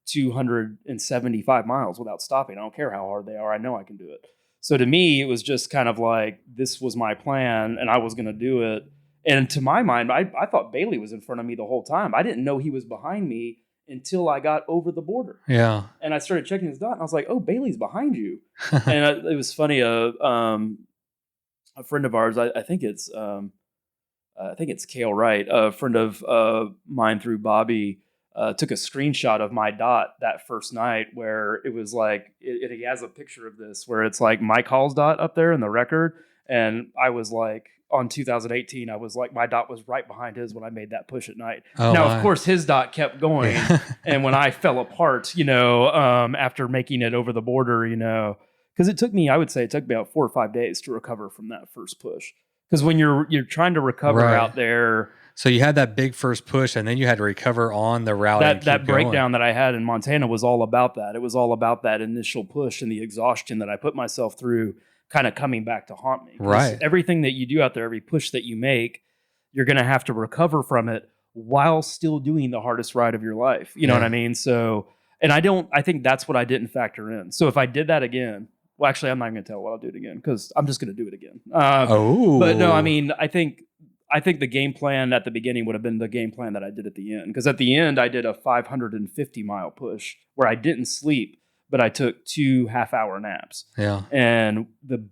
275 miles without stopping. I don't care how hard they are. I know I can do it. So to me, it was just kind of like, this was my plan and I was going to do it. And to my mind, I thought Bailey was in front of me the whole time. I didn't know he was behind me until I got over the border. Yeah. And I started checking his dot, and I was like, "Oh, Bailey's behind you." And it was funny. A friend of ours, I think it's Kale Wright, a friend of mine through Bobby, took a screenshot of my dot that first night where it was like, he has a picture of this where it's like Mike Hall's dot up there in the record. And I was like, on 2018, I was like, my dot was right behind his when I made that push at night. Oh, now, wow. of course, his dot kept going. And when I fell apart, after making it over the border, because it took me about 4 or 5 days to recover from that first push. Because when you're trying to recover out there. So you had that big first push, and then you had to recover on the route. That breakdown that I had in Montana was all about that. It was all about that initial push and the exhaustion that I put myself through, kind of coming back to haunt me. Right. Everything that you do out there, every push that you make, you're going to have to recover from it while still doing the hardest ride of your life. You know what I mean? So, and I think that's what I didn't factor in. So if I did that again, well, actually, I'm not going to tell what I'll do it again because I'm just going to do it again. But no, I mean, I think the game plan at the beginning would have been the game plan that I did at the end. Because at the end, I did a 550-mile push where I didn't sleep, but I took 2 half-hour naps. Yeah. And the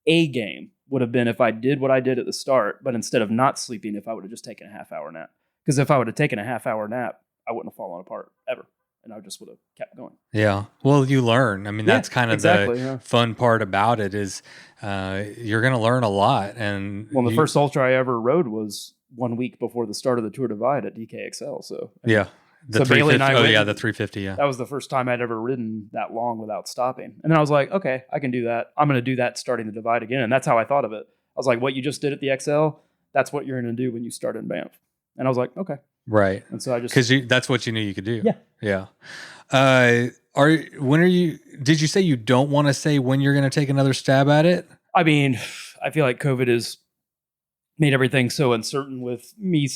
A game would have been if I did what I did at the start, but instead of not sleeping, if I would have just taken a half-hour nap. Because if I would have taken a half-hour nap, I wouldn't have fallen apart ever. And I just would have kept going. Yeah. Well, you learn. I mean, that's kind of the fun part about it is you're going to learn a lot. And the first ultra I ever rode was 1 week before the start of the Tour Divide at DKXL. So yeah. The 350, Bailey and I the 350, yeah. That was the first time I'd ever ridden that long without stopping. And then I was like, okay, I can do that. I'm going to do that starting the Divide again. And that's how I thought of it. I was like, what you just did at the XL, that's what you're going to do when you start in Banff. And I was like, okay. Right. And so I just... Because that's what you knew you could do. Yeah. Yeah. Did you say you don't want to say when you're going to take another stab at it? I mean, I feel like COVID has made everything so uncertain with me,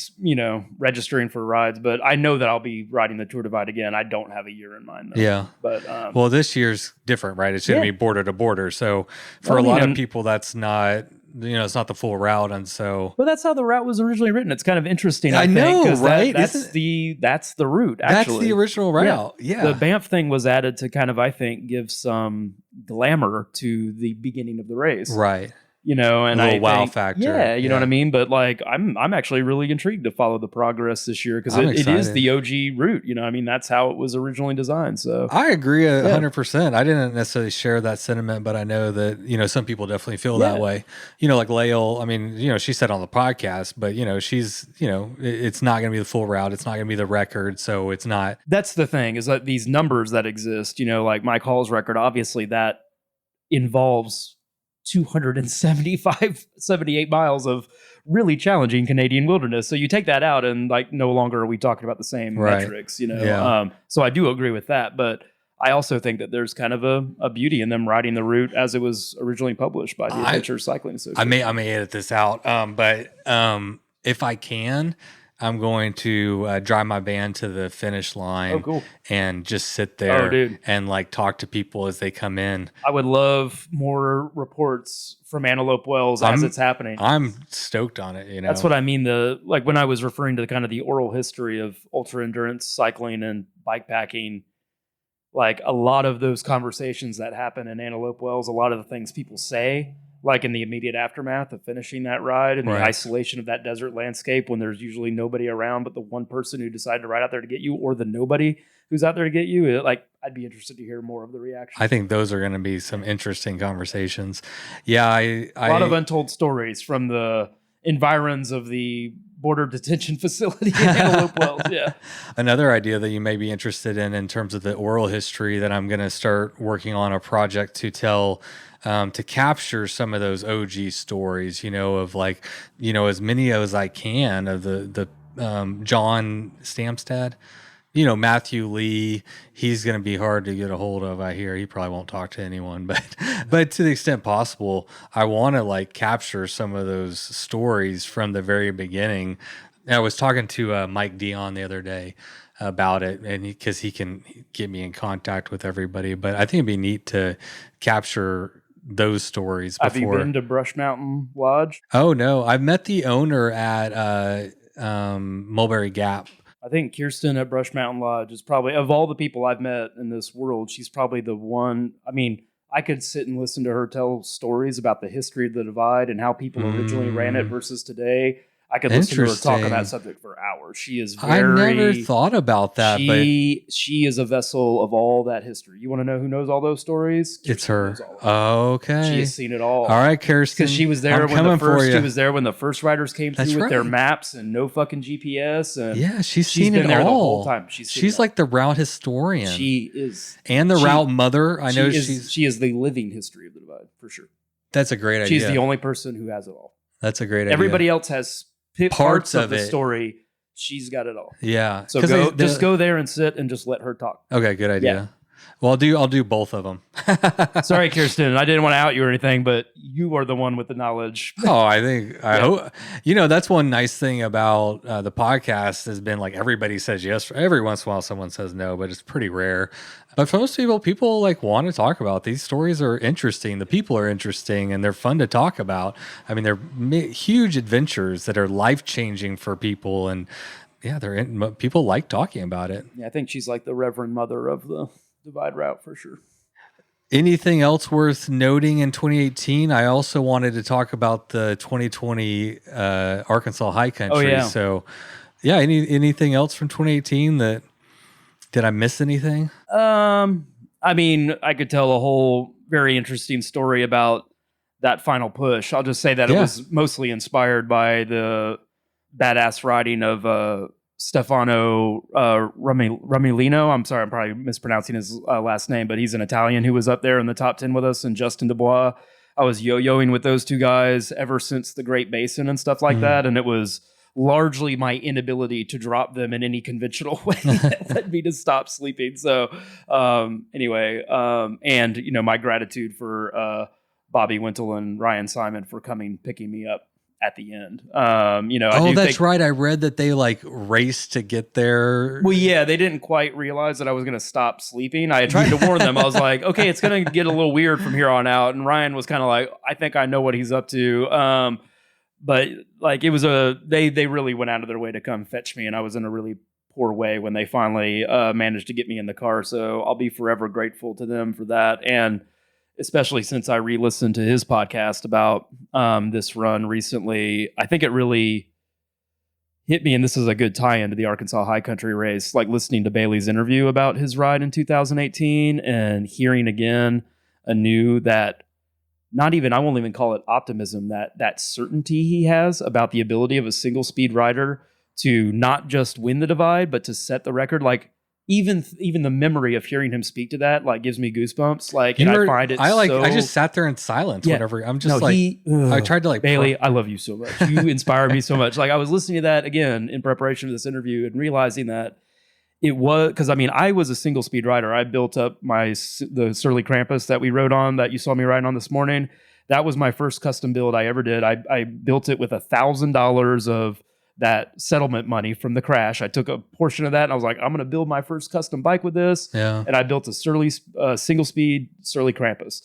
registering for rides, but I know that I'll be riding the Tour Divide again. I don't have a year in mind though. Yeah. But well, this year's different, right? It's going to be border to border. So for a lot of people, that's not, it's not the full route. And so, but that's how the route was originally written. It's kind of interesting. I know, think, right? That's the route. Actually, that's the original route. Yeah. The Banff thing was added to kind of, I think, give some glamour to the beginning of the race. Right. And a little wow factor. Yeah, you know what I mean? But like, I'm actually really intrigued to follow the progress this year because it is the OG route. That's how it was originally designed. So I agree 100%. I didn't necessarily share that sentiment, but I know that, some people definitely feel that way. Like Lael, I mean, she said on the podcast, but she's, it's not going to be the full route. It's not going to be the record. So it's not. That's the thing is that these numbers that exist, like Mike Hall's record, obviously that involves 78 miles of really challenging Canadian wilderness. So you take that out and like no longer are we talking about the same metrics, so I do agree with that. But I also think that there's kind of a beauty in them riding the route as it was originally published by the Adventure Cycling Association. I may edit this out, but if I can, I'm going to drive my van to the finish line and just sit there and like talk to people as they come in. I would love more reports from Antelope Wells as it's happening. I'm stoked on it. That's what I mean. Like when I was referring to kind of the oral history of ultra endurance cycling and bike packing, like a lot of those conversations that happen in Antelope Wells, a lot of the things people say, like in the immediate aftermath of finishing that ride and the isolation of that desert landscape when there's usually nobody around but the one person who decided to ride out there to get you or the nobody who's out there to get you. I'd be interested to hear more of the reaction. I think those are going to be some interesting conversations. Yeah. A lot of untold stories from the environs of the border detention facility in Antelope Wells. Yeah. Another idea that you may be interested in terms of the oral history that I'm going to start working on a project to tell to capture some of those OG stories, of like, as many as I can of the John Stamstad, Matthew Lee, he's going to be hard to get a hold of. I hear he probably won't talk to anyone, but to the extent possible, I want to like capture some of those stories from the very beginning. I was talking to Mike Dion the other day about it, and because he can get me in contact with everybody, but I think it'd be neat to capture those stories before. Have you been to Brush Mountain Lodge? Oh no, I've met the owner at Mulberry Gap. I think Kirsten at Brush Mountain Lodge is probably, of all the people I've met in this world, she's probably the one. I mean, I could sit and listen to her tell stories about the history of the divide and how people originally ran it versus today. I could listen to her talk on that subject for hours. She is very... I never thought about that. She is a vessel of all that history. You want to know who knows all those stories? Kirsten, it's her. Okay. She has seen it all. All right, Kirsten. Because she was there when the first riders came through with their maps and no fucking GPS. And yeah, she's seen it there all. The whole time. She's like the route historian. She is. And the route mother. I know she is the living history of the divide, for sure. That's a great idea. She's the only person who has it all. That's a great idea. Everybody else has parts of the story. She's got it all. Yeah. So just go there and sit and just let her talk. Okay, good idea. Yeah. Well, I'll do both of them. Sorry, Kirsten. I didn't want to out you or anything, but you are the one with the knowledge. Oh, I hope, that's one nice thing about the podcast has been like everybody says yes. Every once in a while someone says no, but it's pretty rare. But for most people like want to talk about these stories are interesting. The people are interesting and they're fun to talk about. I mean, they're huge adventures that are life-changing for people. And yeah, people like talking about it. Yeah, I think she's like the Reverend Mother of the divide route for sure. Anything else worth noting in 2018? I also wanted to talk about the 2020 Arkansas High Country. Oh, yeah. So, yeah, anything else from 2018 that did I miss anything? I mean, I could tell a whole very interesting story about that final push. I'll just say that it was mostly inspired by the badass riding of Stefano Ramilino. I'm sorry, I'm probably mispronouncing his last name, but he's an Italian who was up there in the top 10 with us, and Justin Dubois. I was yo-yoing with those two guys ever since the Great Basin and stuff like that, and it was largely my inability to drop them in any conventional way that led me to stop sleeping. So anyway, and my gratitude for Bobby Wintle and Ryan Simon for picking me up at the end. That's right. I read that they like raced to get there. Well, yeah, they didn't quite realize that I was going to stop sleeping. I had tried to warn them. I was like, okay, it's going to get a little weird from here on out. And Ryan was kind of like, I think I know what he's up to. But like it was they really went out of their way to come fetch me. And I was in a really poor way when they finally managed to get me in the car. So I'll be forever grateful to them for that. And especially since I re-listened to his podcast about this run recently, I think it really hit me, and this is a good tie-in to the Arkansas High Country race, like listening to Bailey's interview about his ride in 2018 and hearing again anew that I won't even call it optimism, that certainty he has about the ability of a single speed rider to not just win the divide, but to set the record. Like, even the memory of hearing him speak to that like gives me goosebumps. Like, and I find it. I just sat there in silence. Yeah, whenever I'm just I tried to like Bailey. I love you so much. You inspire me so much. Like I was listening to that again in preparation for this interview and realizing that it was because I was a single speed rider. I built up the Surly Krampus that we rode on that you saw me riding on this morning. That was my first custom build I ever did. I built it with $1,000 of that settlement money from the crash. I took a portion of that and I was like, I'm going to build my first custom bike with this. Yeah. And I built a single speed Surly Krampus.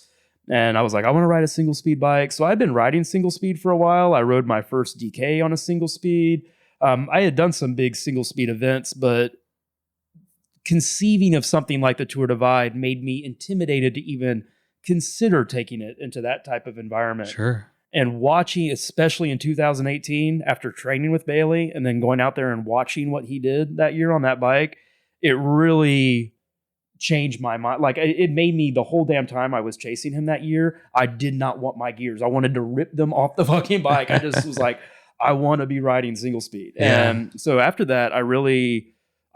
And I was like, I want to ride a single speed bike. So I've been riding single speed for a while. I rode my first DK on a single speed. I had done some big single speed events, but conceiving of something like the Tour Divide made me intimidated to even consider taking it into that type of environment. Sure. And watching, especially in 2018, after training with Bailey and then going out there and watching what he did that year on that bike, it really changed my mind. Like it made me, the whole damn time I was chasing him that year, I did not want my gears. I wanted to rip them off the fucking bike. I just was like, I want to be riding single speed. Yeah. And so after that, I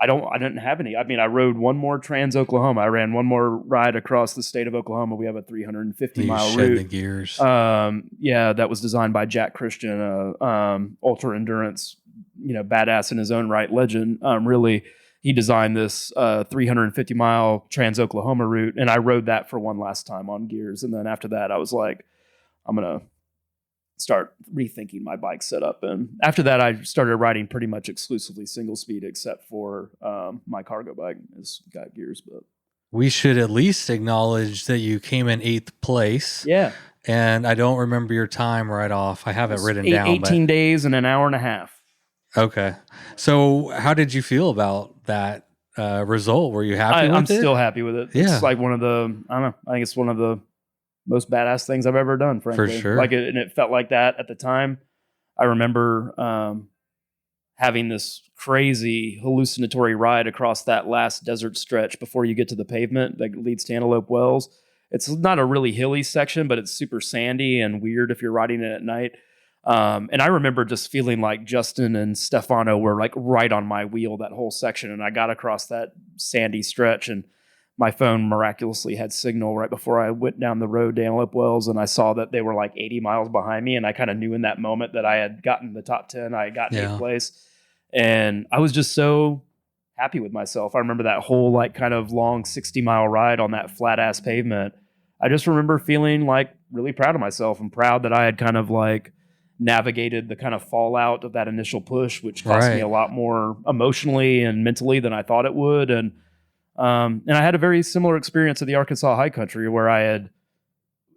didn't have any. I mean, I rode one more Trans Oklahoma. I ran one more ride across the state of Oklahoma. We have a 350-mile route. The gears. That was designed by Jack Christian, ultra endurance, badass in his own right, legend. Really, he designed this 350-mile Trans Oklahoma route, and I rode that for one last time on gears. And then after that, I was like, I'm gonna start rethinking my bike setup. And after that, I started riding pretty much exclusively single speed, except for my cargo bike. It's got gears, but we should at least acknowledge that you came in 8th place. Yeah. And I don't remember your time right off. I have it written down. 18 days and an hour and a half. Okay. So how did you feel about that result? Were you happy with it? I'm still happy with it. Yeah. It's like one of the, I don't know, I think it's one of the most badass things I've ever done, frankly. For sure. Like and it felt like that at the time. I remember having this crazy hallucinatory ride across that last desert stretch before you get to the pavement that leads to Antelope Wells. It's not a really hilly section, but it's super sandy and weird if you're riding it at night. And I remember just feeling like Justin and Stefano were like right on my wheel that whole section. And I got across that sandy stretch and my phone miraculously had signal right before I went down the road to Antelope Wells. And I saw that they were like 80 miles behind me. And I kind of knew in that moment that I had gotten the top 10. I had gotten 8th place. And I was just so happy with myself. I remember that whole like kind of long 60-mile ride on that flat ass pavement. I just remember feeling like really proud of myself and proud that I had kind of like navigated the kind of fallout of that initial push, which cost me a lot more emotionally and mentally than I thought it would. And I had a very similar experience at the Arkansas High Country where I had,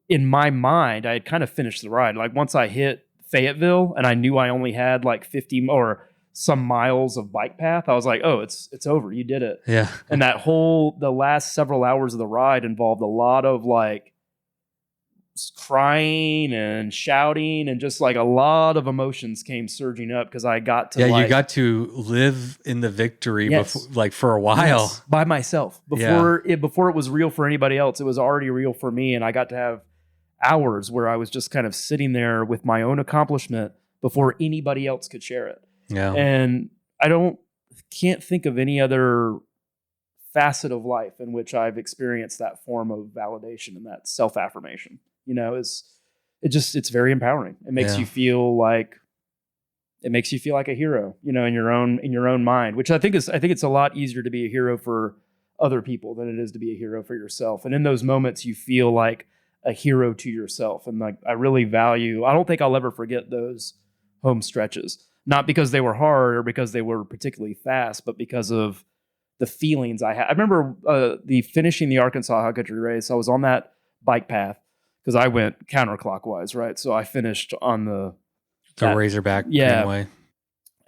in my mind, I had kind of finished the ride. Like once I hit Fayetteville and I knew I only had like 50 or some miles of bike path, I was like, oh, it's over. You did it. Yeah. And the last several hours of the ride involved a lot of like crying and shouting and just like a lot of emotions came surging up because I got to you got to live in the victory before, for a while by myself before it was real for anybody else. It was already real for me, and I got to have hours where I was just kind of sitting there with my own accomplishment before anybody else could share it. Yeah. And I can't think of any other facet of life in which I've experienced that form of validation and that self-affirmation. You know, it's very empowering. It makes you feel like a hero, you know, in your own mind, which I think it's a lot easier to be a hero for other people than it is to be a hero for yourself. And in those moments you feel like a hero to yourself. And like, I don't think I'll ever forget those home stretches. Not because they were hard or because they were particularly fast, but because of the feelings I had. I remember finishing the Arkansas High Country race. I was on that bike path because I went counterclockwise, right? So I finished on the Razorback Greenway.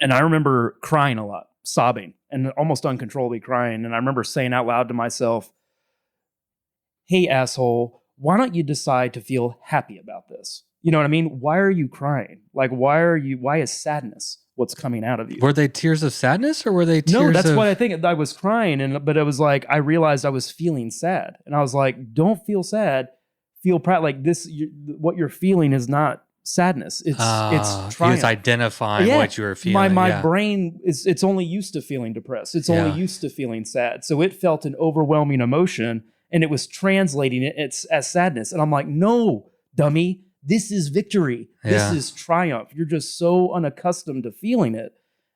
And I remember crying a lot, sobbing, and almost uncontrollably crying. And I remember saying out loud to myself, hey, asshole, why don't you decide to feel happy about this? You know what I mean? Why are you crying? Like, why is sadness what's coming out of you? Were they tears of sadness or were they tears No, that's what I think. I was crying, but it was like, I realized I was feeling sad. And I was like, don't feel sad, feel proud. Like this, what you're feeling is not sadness. It's triumph. It's identifying what you were feeling. My brain it's only used to feeling depressed. It's only used to feeling sad. So it felt an overwhelming emotion and it was translating it as sadness. And I'm like, no, dummy. This is victory. This is triumph. You're just so unaccustomed to feeling it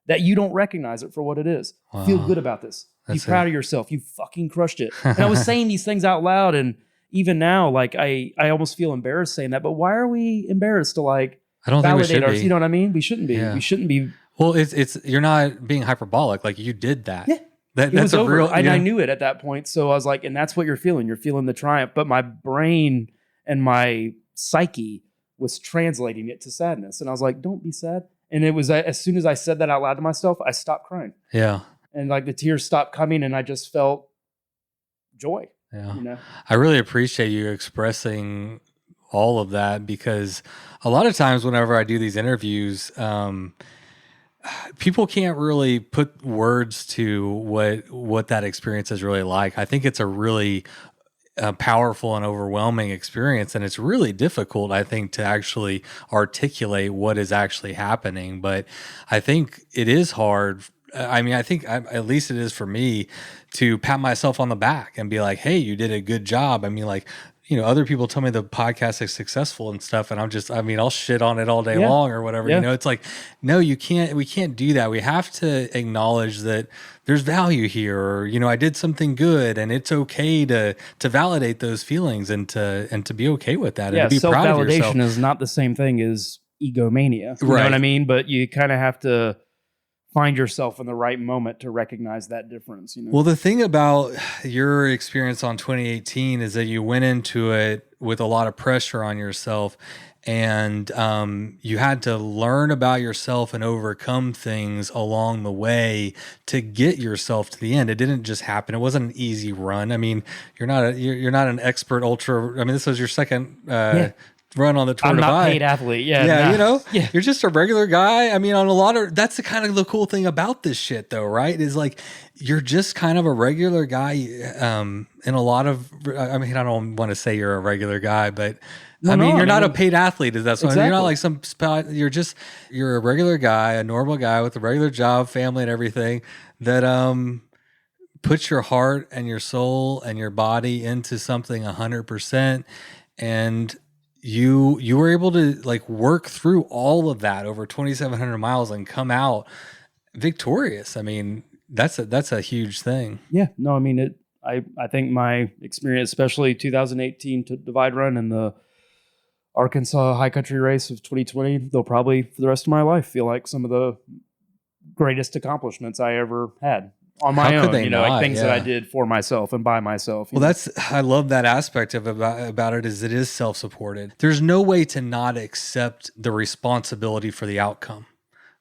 that you don't recognize it for what it is. Wow. Feel good about this. Be proud of yourself. You fucking crushed it. And I was saying these things out loud, and even now, like I almost feel embarrassed saying that. But why are we embarrassed to like validate ourselves? You know what I mean? We shouldn't be. Yeah. We shouldn't be. Well, it's you're not being hyperbolic. Like you did that. Yeah. That's a real. And I knew it at that point. So I was like, and that's what you're feeling. You're feeling the triumph. But my brain and my psyche was translating it to sadness. And I was like, don't be sad. And it was as soon as I said that out loud to myself, I stopped crying. Yeah. And like the tears stopped coming and I just felt joy. Yeah. You know? I really appreciate you expressing all of that because a lot of times whenever I do these interviews, people can't really put words to what that experience is really like. I think it's a really powerful and overwhelming experience, and it's really difficult, I think, to actually articulate what is actually happening. But I think it is hard. I mean, I think at least it is for me to pat myself on the back and be like, hey, you did a good job. I mean, like, you know, other people tell me the podcast is successful and stuff, and I'll shit on it all day long or whatever. You know, it's like, no, we can't do that. We have to acknowledge that there's value here, or, you know, I did something good, and it's okay to validate those feelings and to be okay with that. And to be proud of yourself. Self-validation is not the same thing as egomania. You know what I mean? But you kind of have to find yourself in the right moment to recognize that difference. You know? Well, the thing about your experience on 2018 is that you went into it with a lot of pressure on yourself, and you had to learn about yourself and overcome things along the way to get yourself to the end. It didn't just happen. It wasn't an easy run. I mean, you're not an expert ultra. I mean, this was your second run on the Tour Divide. I'm not paid athlete. You're just a regular guy. I mean, on a lot of, that's the kind of the cool thing about this shit though, right? Is like, you're just kind of a regular guy. In a lot of, I mean, I don't want to say you're a regular guy, but you're not a paid athlete. Is that exactly. You're not like some spot. You're a regular guy, a normal guy with a regular job, family and everything that, puts your heart and your soul and your body into something 100%. And you were able to like work through all of that over 2,700 miles and come out victorious. I mean, that's a huge thing. Yeah, no, I mean, I think my experience, especially 2018 to Divide Run and the Arkansas High Country Race of 2020, they'll probably for the rest of my life feel like some of the greatest accomplishments I ever had. On my own, like things that I did for myself and by myself. Well, I love that aspect about it is it is self-supported. There's no way to not accept the responsibility for the outcome,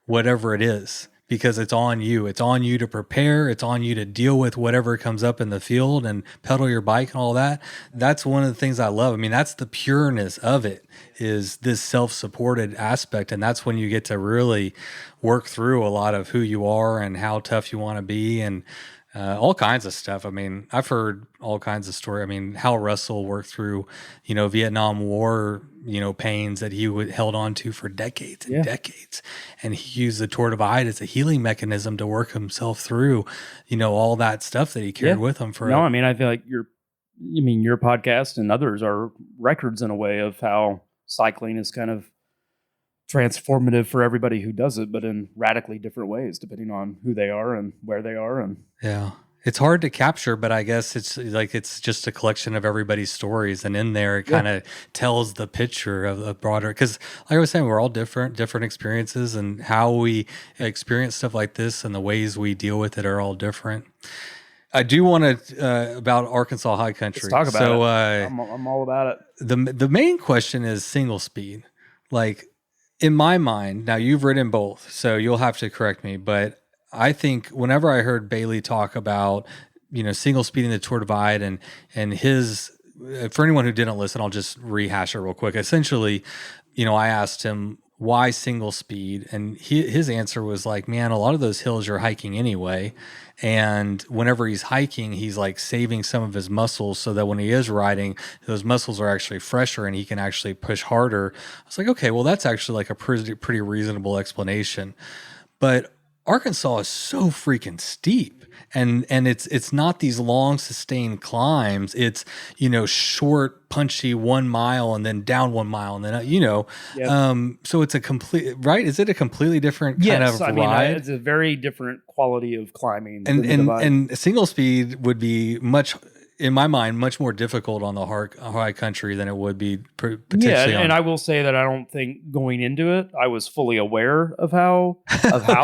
whatever it is, because it's on you. It's on you to prepare. It's on you to deal with whatever comes up in the field and pedal your bike and all that. That's one of the things I love. I mean, that's the pureness of it, is this self-supported aspect. And that's when you get to really work through a lot of who you are and how tough you want to be and all kinds of stuff. I mean, I've heard all kinds of stories. I mean, how Russell worked through, Vietnam War, pains that he held on to for decades and decades. And he used the Tour Divide as a healing mechanism to work himself through, all that stuff that he carried with him for. No, I mean, I feel like your podcast and others are records in a way of how cycling is kind of transformative for everybody who does it, but in radically different ways, depending on who they are and where they are. And it's hard to capture, but I guess it's just a collection of everybody's stories. And in there, it kind of tells the picture of a broader, because like I was saying, we're all different experiences, and how we experience stuff like this and the ways we deal with it are all different. I do want to, about Arkansas High Country. Let's talk about it. I'm all about it. The main question is single speed. Like, in my mind, now you've ridden both, so you'll have to correct me, but I think whenever I heard Bailey talk about, single speeding the Tour Divide and his, for anyone who didn't listen, I'll just rehash it real quick. Essentially, I asked him why single speed, and his answer was like, man, a lot of those hills you're hiking anyway. And whenever he's hiking, he's like saving some of his muscles so that when he is riding, those muscles are actually fresher and he can actually push harder. I was like, okay, well, that's actually like a pretty reasonable explanation. But Arkansas is so freaking steep, and it's not these long sustained climbs. It's short, punchy 1 mile and then down 1 mile and then so it's a complete right. Is it a completely different kind of ride? It's a very different quality of climbing. And single speed would be much, in my mind, much more difficult on the high country than it would be potentially. And I will say that I don't think going into it, I was fully aware of how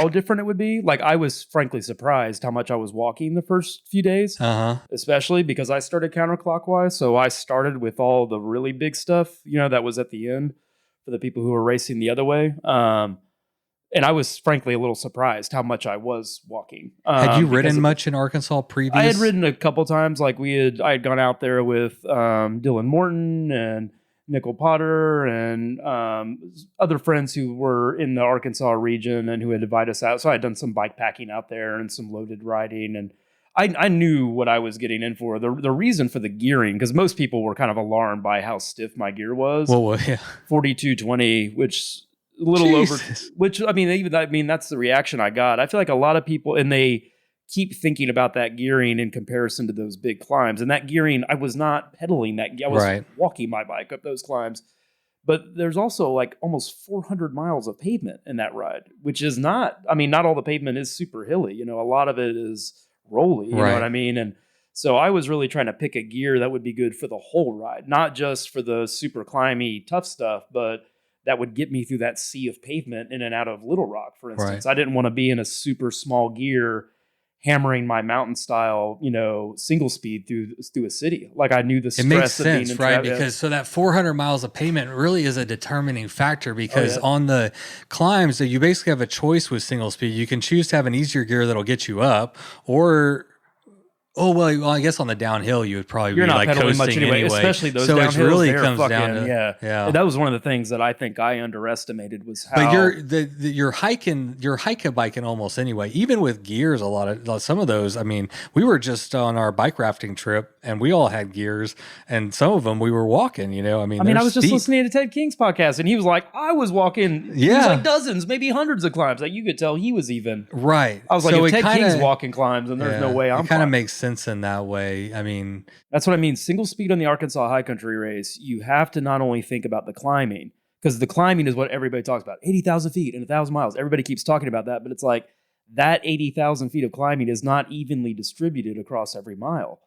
different it would be. Like, I was frankly surprised how much I was walking the first few days, especially because I started counterclockwise. So I started with all the really big stuff, that was at the end for the people who were racing the other way. And I was frankly a little surprised how much I was walking. Had you ridden much in Arkansas previous? I had ridden a couple times. Like I had gone out there with Dylan Morton and Nickel Potter and other friends who were in the Arkansas region and who had invited us out. So I had done some bike packing out there and some loaded riding. And I knew what I was getting in for. The reason for the gearing, because most people were kind of alarmed by how stiff my gear was. Well, yeah. 4220, which... a little over, which that's the reaction I got. I feel like a lot of people, and they keep thinking about that gearing in comparison to those big climbs. And that gearing, I was not pedaling that. I was walking my bike up those climbs. But there's also like almost 400 miles of pavement in that ride, which is not all the pavement is super hilly. A lot of it is rolly, you know what I mean? And so I was really trying to pick a gear that would be good for the whole ride, not just for the super climby, tough stuff, but that would get me through that sea of pavement in and out of Little Rock, for instance. I didn't want to be in a super small gear hammering my mountain style, single speed through a city. Like I knew the stress it makes of being sense, in right? traffic. Because so that 400 miles of pavement really is a determining factor because on the climbs that you basically have a choice with single speed. You can choose to have an easier gear that'll get you up, or well, I guess on the downhill you would probably You're be not like pedaling coasting much anyway, especially those so downhills. it really they're comes fucking, down to yeah. And that was one of the things that I think I underestimated was how. But you're hiking almost anyway. Even with gears, some of those. I mean, we were just on our bike rafting trip, and we all had gears, and some of them we were walking. I was just listening to Ted King's podcast, and he was like, I was walking. Yeah, it was like dozens, maybe hundreds of climbs. Like you could tell he was even right. I was like, if Ted King's walking climbs, and there's no way I'm. It kind of makes sense in that way. I mean, that's what I mean. Single speed on the Arkansas High Country race, you have to not only think about the climbing, because the climbing is what everybody talks about. 80,000 feet and 1,000 miles. Everybody keeps talking about that, but it's like that 80,000 feet of climbing is not evenly distributed across every mile.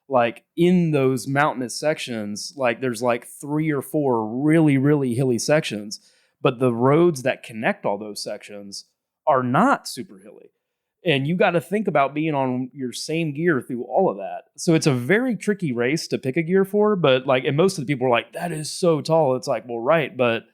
Like in those mountainous sections, like there's like 3 or 4 really, really hilly sections, but the roads that connect all those sections are not super hilly. And you got to think about being on your same gear through all of that. So it's a very tricky race to pick a gear for. But and most of the people are like, that is so tall. It's like, well, right. But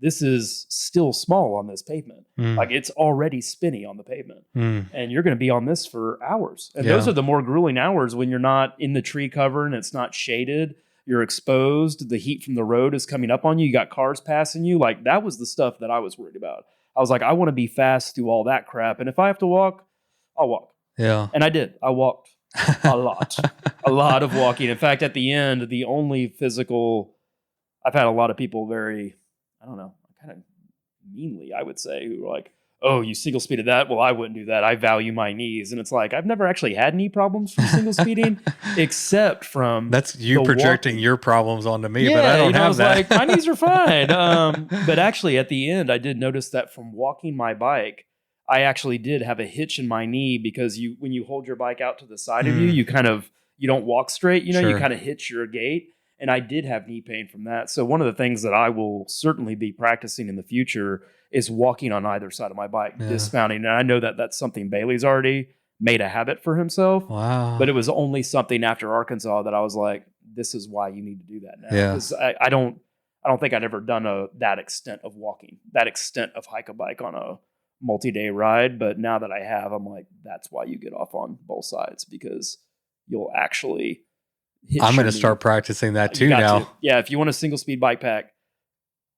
this is still small on this pavement. Like it's already spinny on the pavement. And you're going to be on this for hours. And those are the more grueling hours when you're not in the tree cover and it's not shaded. You're exposed. The heat from the road is coming up on you. You got cars passing you. Like that was the stuff that I was worried about. I was like, I want to be fast through all that crap. And if I have to walk, I'll walk. Yeah. And I did. I walked a lot. A lot of walking. In fact, at the end, the only physical, I've had a lot of people very, I don't know, kind of meanly, I would say, who are like, oh, you single speeded that? Well, I wouldn't do that. I value my knees. And it's like, I've never actually had knee problems from single speeding, except from that's you projecting your problems onto me, yeah, but I don't have I was that. Like, my knees are fine. But actually, at the end, I did notice that from walking my bike, I actually did have a hitch in my knee because when you hold your bike out to the side of you, you don't walk straight, you kind of hitch your gait. And I did have knee pain from that. So one of the things that I will certainly be practicing in the future is walking on either side of my bike, dismounting. And I know that that's something Bailey's already made a habit for himself. Wow. But it was only something after Arkansas that I was like, this is why you need to do that now. Because I don't think I'd ever done that extent of walking, that extent of hike a bike on a multi-day ride. But now that I have, I'm like, that's why you get off on both sides, because you'll actually I'm going to start practicing that too now. Yeah, if you want a single speed bike pack,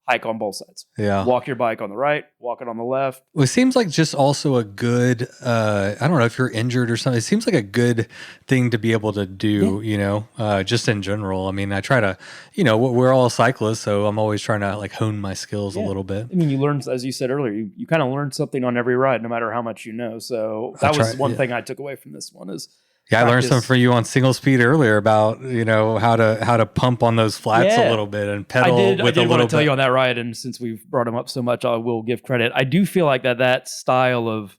hike on both sides. Yeah. Walk your bike on the right, walk it on the left. Well, it seems like just also a good, I don't know if you're injured or something. It seems like a good thing to be able to do, just in general. I mean, I try to, we're all cyclists, so I'm always trying to like hone my skills a little bit. I mean, you learn, as you said earlier, you kind of learn something on every ride, no matter how much you know. So that was one thing I took away from this one is, I learned something from you on single speed earlier about how to pump on those flats a little bit and pedal with a little bit. I did want to tell you on that ride, and since we've brought him up so much, I will give credit. I do feel like that style of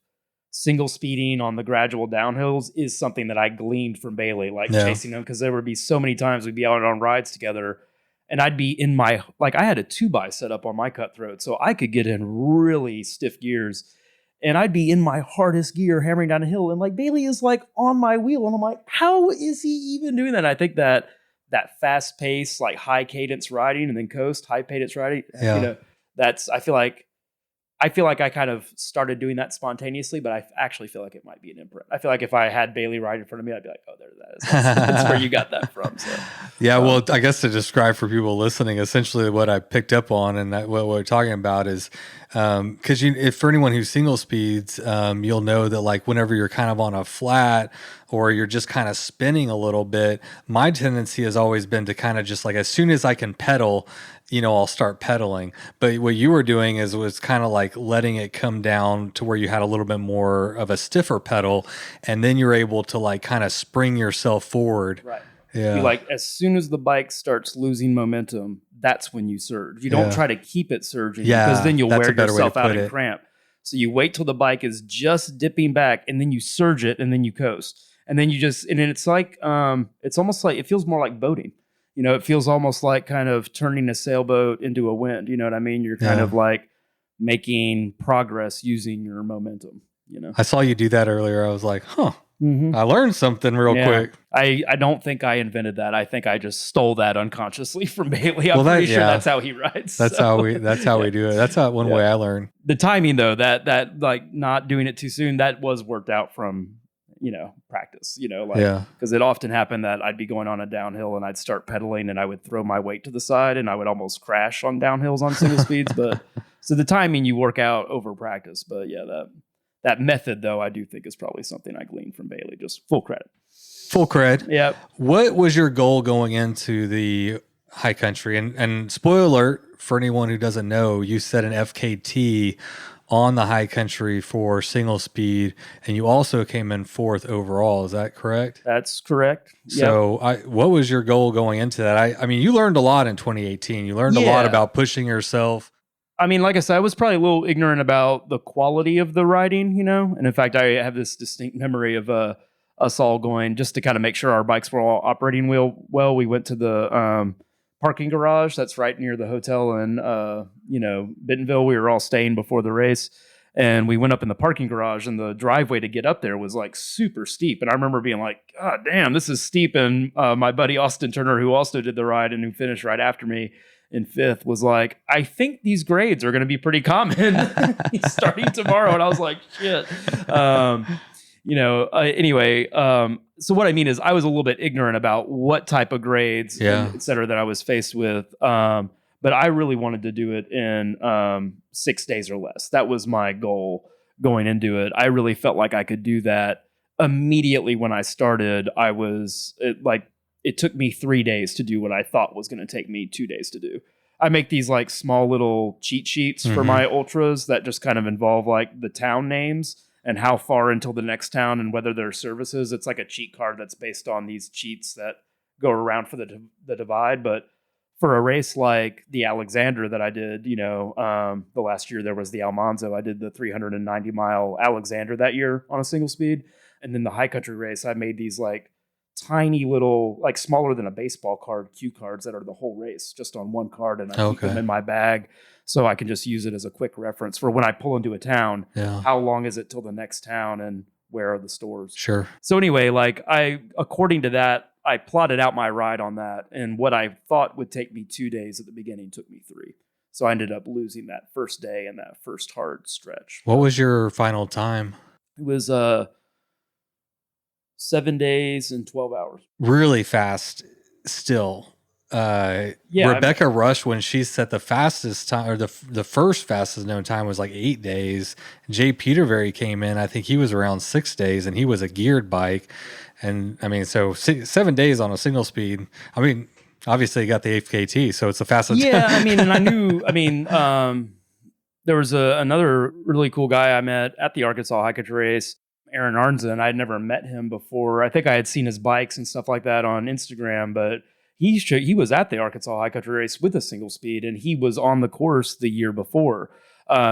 single speeding on the gradual downhills is something that I gleaned from Bailey, chasing him, because there would be so many times we'd be out on rides together, and I'd be in I had a 2x set up on my cutthroat, so I could get in really stiff gears. And I'd be in my hardest gear hammering down a hill. And Bailey is on my wheel. And I'm like, how is he even doing that? And I think that fast pace, high cadence riding and then coast, high cadence riding, I feel like I kind of started doing that spontaneously, but I actually feel like it might be an imprint. I feel like if I had Bailey right in front of me, I'd be like, oh, there that is. That's where you got that from. So, well, I guess to describe for people listening, essentially what I picked up on and what we're talking about is, because if for anyone who single speeds, you'll know that whenever you're kind of on a flat or you're just kind of spinning a little bit, my tendency has always been to kind of just as soon as I can pedal, I'll start pedaling. But what you were doing was kind of letting it come down to where you had a little bit more of a stiffer pedal, and then you're able to kind of spring yourself forward. Right. Yeah. You as soon as the bike starts losing momentum, that's when you surge. You don't try to keep it surging, because then you'll wear yourself out and cramp. So you wait till the bike is just dipping back, and then you surge it, and then you coast. And then and then it's it's almost it feels more like boating. It feels almost like kind of turning a sailboat into a wind. You know what I mean? You're kind of making progress using your momentum. I saw you do that earlier. I was like, huh. I learned something real quick. I don't think I invented that. I think I just stole that unconsciously from Bailey. I'm pretty sure that's how he rides. That's how we do it. That's how one way I learned. The timing though, that like not doing it too soon, that was worked out from, practice, because it often happened that I'd be going on a downhill and I'd start pedaling and I would throw my weight to the side and I would almost crash on downhills on single speeds. But so the timing you work out over practice. But that method, though, I do think is probably something I gleaned from Bailey. Just full credit. Full cred. Yeah. What was your goal going into the high country? And spoiler alert for anyone who doesn't know, you set an FKT on the high country for single speed, and you also came in 4th overall. Is that correct? That's correct. So what was your goal going into that? I mean, you learned a lot in 2018. You learned a lot about pushing yourself. I mean, like I said, I was probably a little ignorant about the quality of the riding, And in fact, I have this distinct memory of us all going just to kind of make sure our bikes were all operating well. We went to the parking garage that's right near the hotel in, Bentonville. We were all staying before the race. And we went up in the parking garage, and the driveway to get up there was like super steep. And I remember being like, God damn, this is steep. And my buddy Austin Turner, who also did the ride and who finished right after me in 5th, was like, I think these grades are going to be pretty common starting tomorrow. And I was like, shit. Anyway, so what I mean is I was a little bit ignorant about what type of grades, et cetera, that I was faced with. But I really wanted to do it in 6 days or less. That was my goal going into it. I really felt like I could do that immediately when I started. It took me 3 days to do what I thought was going to take me 2 days to do. I make these like small little cheat sheets for my ultras that just kind of involve like the town names and how far until the next town and whether there are services. It's like a cheat card that's based on these cheats that go around for the divide. But for a race like the Alexander that I did, the last year there was the Almanzo. I did the 390 mile Alexander that year on a single speed. And then the high country race, I made these like tiny little, like smaller than a baseball card, cue cards that are the whole race just on one card. And I keep them in my bag so I can just use it as a quick reference for when I pull into a town. How long is it till the next town and where are the stores? Sure. So anyway, according to that, I plotted out my ride on that. And what I thought would take me 2 days at the beginning took me 3. So I ended up losing that first day and that first hard stretch. What was your final time? It was 7 days and 12 hours. Really fast still. Rebecca Rush, when she set the fastest time, or the first fastest known time, was like 8 days. Jay Peterberry came in, I think he was around 6 days, and he was a geared bike. And I mean, so 7 days on a single speed. I mean, obviously you got the FKT, so it's the fastest. Yeah, I mean, and I knew, there was another really cool guy I met at the Arkansas High Country race, Aaron Arnzen. I'd never met him before. I think I had seen his bikes and stuff like that on Instagram, but he was at the Arkansas High Country race with a single speed, and he was on the course the year before.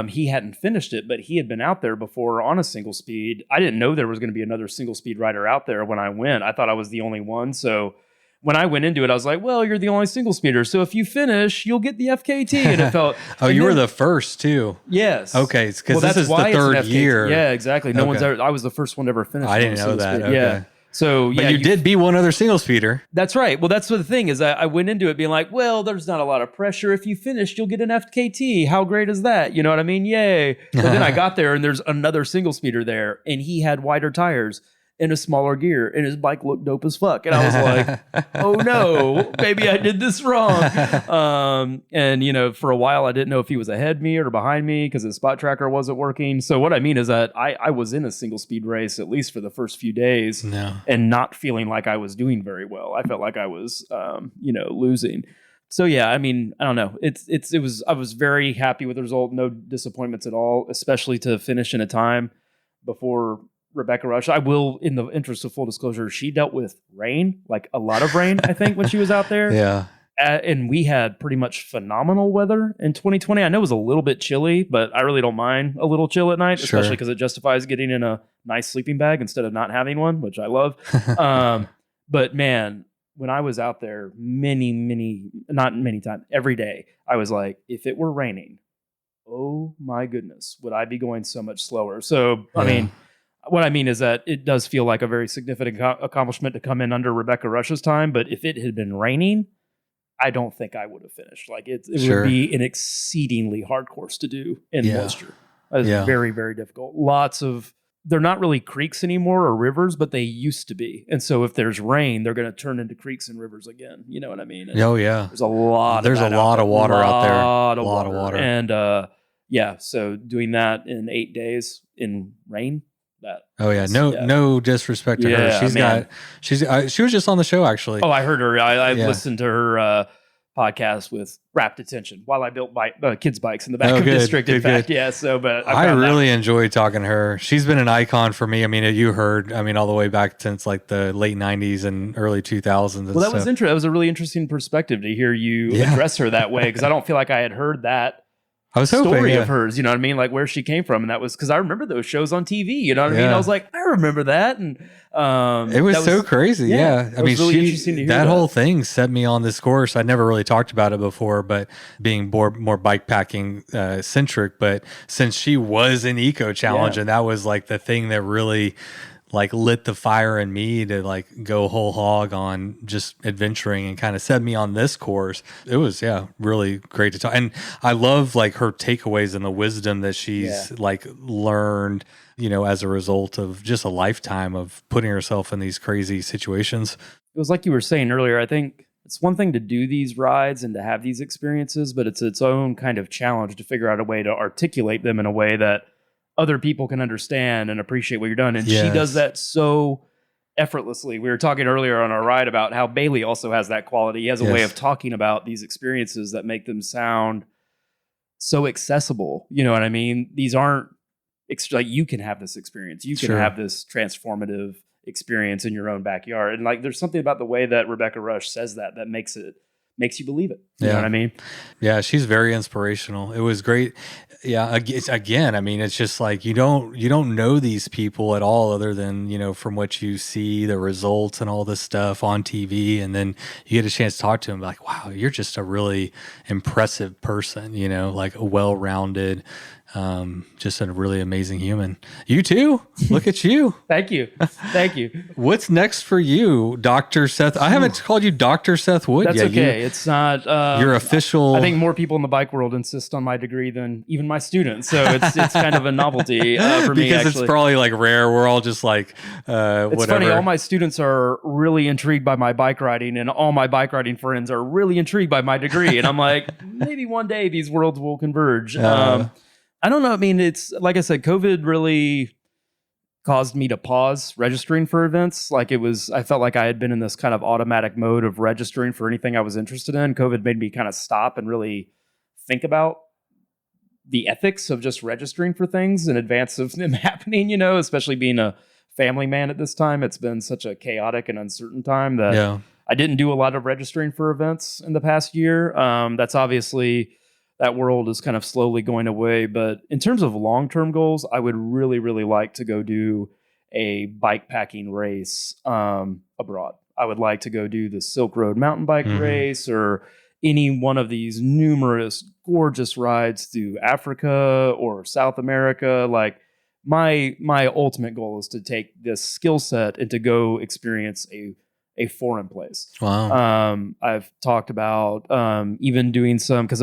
He hadn't finished it, but he had been out there before on a single speed. I didn't know there was going to be another single speed rider out there when I went. I thought I was the only one. So when I went into it, I was like, well, you're the only single speeder. So if you finish, you'll get the FKT. And it felt... were the first too. Yes. Okay. Because this is the third year. Yeah, exactly. No one's ever... I was the first one to ever finish. I didn't know that. Okay. Yeah. So but you did be one other single speeder. That's right. Well, that's what the thing is. I went into it being like, well, there's not a lot of pressure. If you finish, you'll get an FKT. How great is that? You know what I mean? Yay. But then I got there and there's another single speeder there, and he had wider tires in a smaller gear, and his bike looked dope as fuck. And I was like, oh no, maybe I did this wrong. And for a while I didn't know if he was ahead of me or behind me because his spot tracker wasn't working. So what I mean is that I was in a single speed race, at least for the first few days, and not feeling like I was doing very well. I felt like I was, losing. So yeah, I mean, I don't know. I was very happy with the result. No disappointments at all, especially to finish in a time before Rebecca Rush. I will, in the interest of full disclosure, she dealt with rain, like a lot of rain, I think, when she was out there. Yeah. And we had pretty much phenomenal weather in 2020. I know it was a little bit chilly, but I really don't mind a little chill at night, especially because it justifies getting in a nice sleeping bag instead of not having one, which I love. But man, when I was out there not many times, every day, I was like, if it were raining, oh my goodness, would I be going so much slower? So, I mean, what I mean is that it does feel like a very significant accomplishment to come in under Rebecca Rush's time. But if it had been raining, I don't think I would have finished. Like it would be an exceedingly hard course to do in moisture. It's very, very difficult. They're not really creeks anymore or rivers, but they used to be. And so if there's rain, they're going to turn into creeks and rivers again. You know what I mean? And there's a lot of water out there. A lot of water. And so doing that in 8 days in rain, no disrespect to her. She was just on the show actually. Oh, I heard her. I listened to her podcast with rapt attention while I built kids' bikes in the back of district. In fact, but I really enjoyed talking to her. She's been an icon for me. I mean, you heard, all the way back since like the late 90s and early 2000s. Well, that was interesting. That was a really interesting perspective to hear you address her that way, because I don't feel like I had heard that. I was hoping, story of hers, you know what I mean? Like where she came from. And that was because I remember those shows on TV, you know what I mean? I was like, I remember that. And it was so crazy. I mean, really interesting to hear that whole thing set me on this course. I never really talked about it before, but being more bike packing centric. But since she was in Eco Challenge, and that was like the thing that really like lit the fire in me to like go whole hog on just adventuring and kind of set me on this course. It was, really great to talk. And I love like her takeaways and the wisdom that she's like learned, as a result of just a lifetime of putting herself in these crazy situations. It was like you were saying earlier, I think it's one thing to do these rides and to have these experiences, but it's its own kind of challenge to figure out a way to articulate them in a way that other people can understand and appreciate what you're doing. And she does that so effortlessly. We were talking earlier on our ride about how Bailey also has that quality. He has a way of talking about these experiences that make them sound so accessible. You know what I mean? These aren't like you can have this experience. You can have this transformative experience in your own backyard. And like there's something about the way that Rebecca Rush says that makes you believe it. You know what I mean? Yeah, she's very inspirational. It was great. Yeah, again, I mean, it's just like you don't know these people at all other than, from what you see, the results and all this stuff on TV. And then you get a chance to talk to them like, wow, you're just a really impressive person, like a well-rounded, just a really amazing human. You too. Look at you. Thank you. What's next for you, Dr. Seth? I haven't called you Dr. Seth Wood yet. That's okay. It's not your official. I think more people in the bike world insist on my degree than even my students. So it's kind of a novelty for me. Because it's probably like rare. We're all just like whatever. It's funny. All my students are really intrigued by my bike riding, and all my bike riding friends are really intrigued by my degree. And I'm like, maybe one day these worlds will converge. I don't know. I mean, it's like I said, COVID really caused me to pause registering for events. I felt like I had been in this kind of automatic mode of registering for anything I was interested in. COVID made me kind of stop and really think about the ethics of just registering for things in advance of them happening, especially being a family man at this time. It's been such a chaotic and uncertain time that I didn't do a lot of registering for events in the past year. That's obviously... that world is kind of slowly going away. But in terms of long-term goals, I would really, really like to go do a bike packing race abroad. I would like to go do the Silk Road mountain bike race or any one of these numerous gorgeous rides through Africa or South America. Like my ultimate goal is to take this skill set and to go experience a foreign place. Wow. I've talked about even doing some, because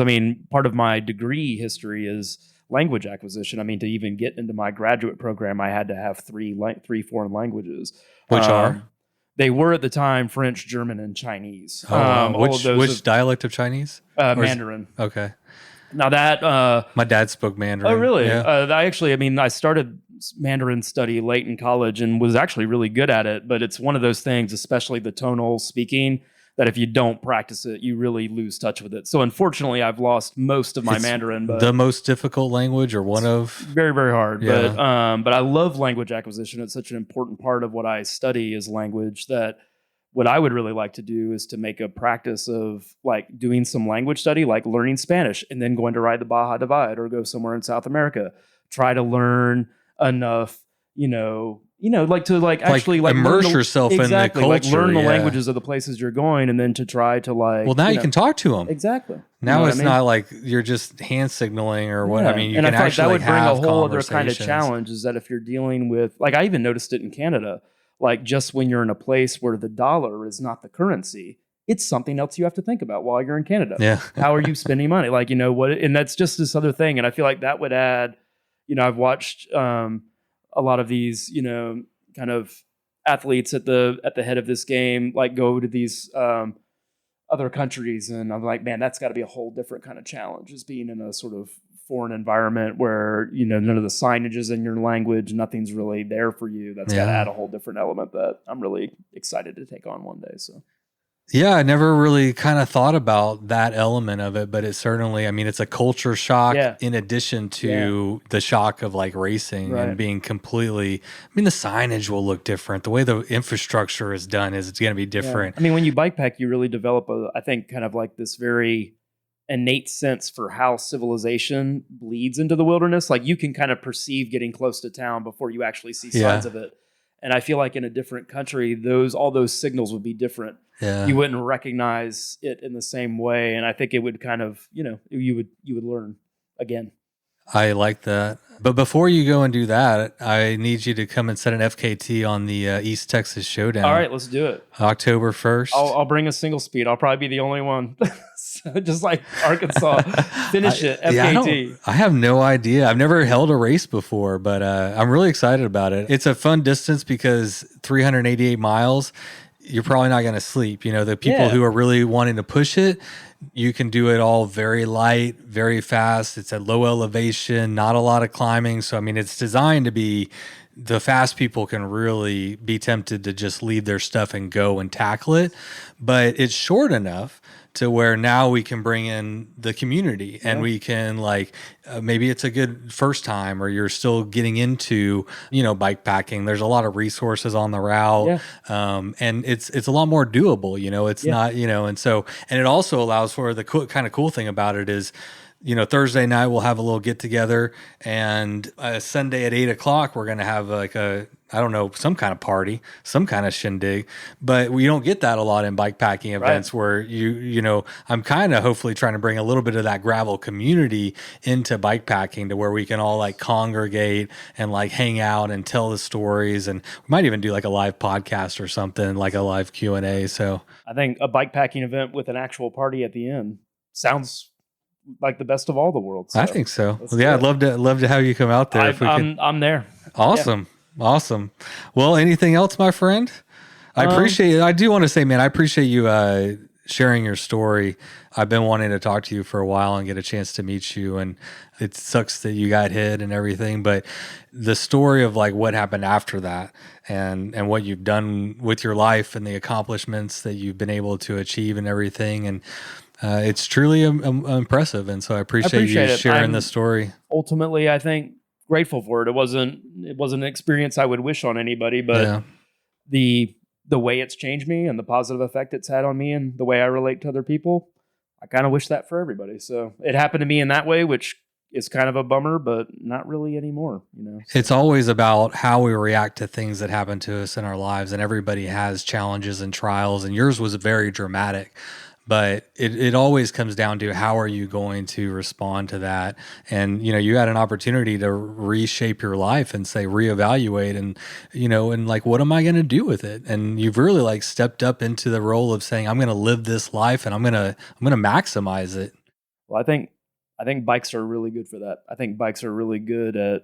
part of my degree history is language acquisition. To even get into my graduate program, I had to have three foreign languages. Which are? They were at the time French, German, and Chinese. Which dialect of Chinese? Mandarin. Okay. Now that my dad spoke Mandarin. Oh, really? Yeah. I started Mandarin study late in college and was actually really good at it. But it's one of those things, especially the tonal speaking, that if you don't practice it, you really lose touch with it. So unfortunately, I've lost most of my Mandarin. But the most difficult language, or one of? Very, very hard. Yeah. But I love language acquisition. It's such an important part of what I study is language that what I would really like to do is to make a practice of like doing some language study, like learning Spanish and then going to ride the Baja Divide or go somewhere in South America, try to learn enough, actually immerse yourself in the culture. Like learn the languages of the places you're going, and then to try to Well, now you can talk to them. Exactly. Now it's not like you're just hand signaling or what. I mean, you and can I feel actually like that would bring have a whole other kind of conversations. challenge. Is that if you're dealing with, like, I even noticed it in Canada, like just when you're in a place where the dollar is not the currency, it's something else you have to think about while you're in Canada. Yeah. How are you spending money? Like, you know what? And that's just this other thing. And I feel like that would add, you know, I've watched a lot of these, you know, kind of athletes at the head of this game, like go to these other countries. And I'm like, man, that's got to be a whole different kind of challenge, is being in a sort of foreign environment where, you know, none of the signage is in your language, nothing's really there for you. That's got to add a whole different element that I'm really excited to take on one day. So yeah, I never really kind of thought about that element of it, but it certainly, I mean, it's a culture shock in addition to the shock of like racing and being completely, I mean, the signage will look different. The way the infrastructure is done is it's going to be different. I mean, when you bike pack, you really develop I think kind of like this very innate sense for how civilization bleeds into the wilderness. Like you can kind of perceive getting close to town before you actually see signs of it. And I feel like in a different country, all those signals would be different. Yeah. You wouldn't recognize it in the same way. And I think it would kind of, you know, you would learn again. I like that. But before you go and do that, I need you to come and set an FKT on the East Texas Showdown. All right, let's do it. October 1st. I'll bring a single speed. I'll probably be the only one. So just like Arkansas, finish it, FKT. I have no idea. I've never held a race before, but I'm really excited about it. It's a fun distance because 388 miles, you're probably not going to sleep. You know, the people who are really wanting to push it, you can do it all very light, very fast. It's at low elevation, not a lot of climbing. So, I mean, it's designed to be, the fast people can really be tempted to just leave their stuff and go and tackle it. But it's short enough to where now we can bring in the community and we can like, maybe it's a good first time or you're still getting into, you know, bike packing. There's a lot of resources on the route. And it's a lot more doable, you know, it's not, you know, and it also allows for the kind of cool thing about it is, you know, Thursday night we'll have a little get together, and Sunday at 8:00 we're gonna have like some kind of party, some kind of shindig. But we don't get that a lot in bike packing events where you know, I'm kind of hopefully trying to bring a little bit of that gravel community into bike packing to where we can all like congregate and like hang out and tell the stories, and we might even do like a live podcast or something, like a live Q&A. So I think a bike packing event with an actual party at the end sounds like the best of all the worlds. So I think so. Yeah, I'd love to have you come out there. I'm there. Awesome. Yeah. Awesome. Well, anything else, my friend? I appreciate it. I do want to say, man, I appreciate you sharing your story. I've been wanting to talk to you for a while and get a chance to meet you. And it sucks that you got hit and everything, but the story of like what happened after that and what you've done with your life and the accomplishments that you've been able to achieve and everything. And it's truly impressive. And so I appreciate you sharing the story. Ultimately, I think grateful for it. It wasn't an experience I would wish on anybody, but the way it's changed me and the positive effect it's had on me and the way I relate to other people, I kind of wish that for everybody. So it happened to me in that way, which is kind of a bummer, but not really anymore, you know. So. It's always about how we react to things that happen to us in our lives, and everybody has challenges and trials, and yours was very dramatic. But it always comes down to how are you going to respond to that? And, you know, you had an opportunity to reshape your life and say, reevaluate and, you know, and like, what am I going to do with it? And you've really like stepped up into the role of saying, I'm going to live this life and I'm going to maximize it. Well, I think bikes are really good for that. I think bikes are really good at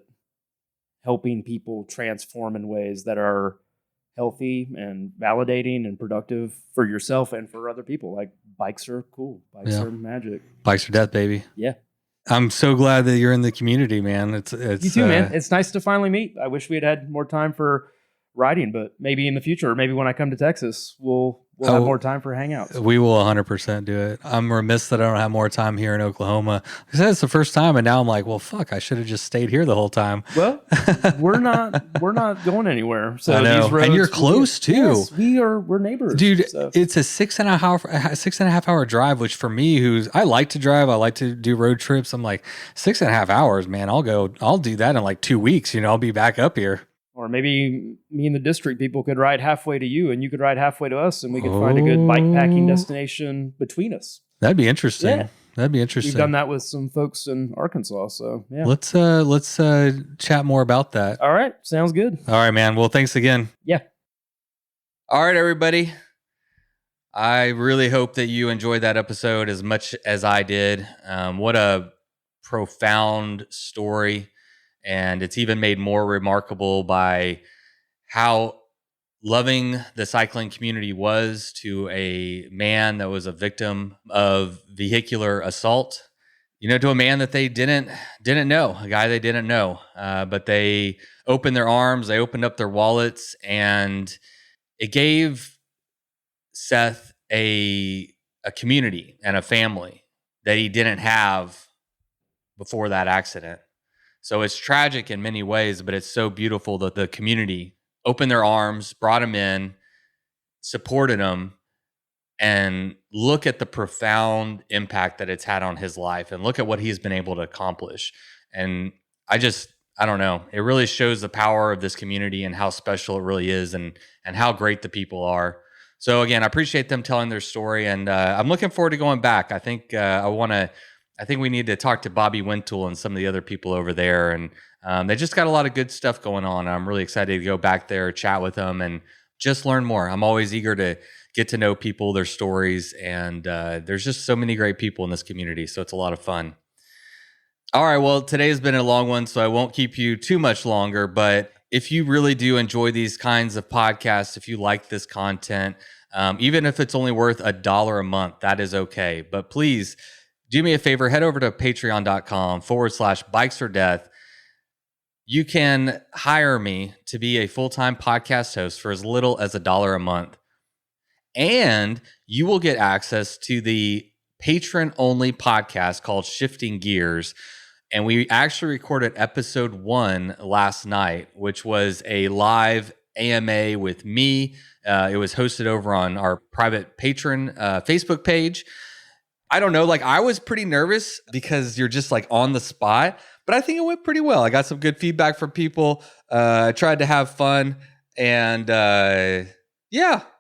helping people transform in ways that are healthy and validating and productive for yourself and for other people. Like bikes are cool. Bikes are magic. Bikes are death, baby. Yeah. I'm so glad that you're in the community, man. It's you too, man. It's nice to finally meet. I wish we had more time for riding, but maybe in the future, or maybe when I come to Texas, we'll have more time for hangouts. We will 100% do it. I'm remiss that I don't have more time here in Oklahoma. I said it's the first time, and now I'm like, well, fuck, I should have just stayed here the whole time. Well, we're not going anywhere. So I know. These roads, and you're close too. Yes, we're neighbors, dude. So. It's a 6.5 hour drive, which for me, I like to drive, I like to do road trips. I'm like 6.5 hours, man. I'll do that in like 2 weeks. You know, I'll be back up here. Or maybe me and the district people could ride halfway to you and you could ride halfway to us and we could find a good bike packing destination between us. That'd be interesting. That'd be interesting. We've done that with some folks in Arkansas. So yeah. Let's chat more about that. All right. Sounds good. All right, man. Well, thanks again. Yeah. All right, everybody. I really hope that you enjoyed that episode as much as I did. What a profound story. And it's even made more remarkable by how loving the cycling community was to a man that was a victim of vehicular assault, to a man that they didn't know, a guy they didn't know. But they opened their arms, they opened up their wallets, and it gave Seth a community and a family that he didn't have before that accident. So it's tragic in many ways, but it's so beautiful that the community opened their arms, brought him in, supported him, and look at the profound impact that it's had on his life, and look at what he's been able to accomplish. And I don't know. It really shows the power of this community and how special it really is, and how great the people are. So again, I appreciate them telling their story, and I'm looking forward to going back. I think we need to talk to Bobby Wintool and some of the other people over there, and they just got a lot of good stuff going on. I'm really excited to go back there, chat with them, and just learn more. I'm always eager to get to know people, their stories, and there's just so many great people in this community, so it's a lot of fun. All right, well, today's been a long one, so I won't keep you too much longer, but if you really do enjoy these kinds of podcasts, if you like this content, even if it's only worth $1 a month, that is okay. But please do me a favor, head over to patreon.com/bikesfordeath. You can hire me to be a full-time podcast host for as little as $1 a month. And you will get access to the patron-only podcast called Shifting Gears. And we actually recorded episode 1 last night, which was a live AMA with me. It was hosted over on our private patron Facebook page. I don't know, I was pretty nervous because you're just on the spot, but I think it went pretty well. I got some good feedback from people. I tried to have fun, and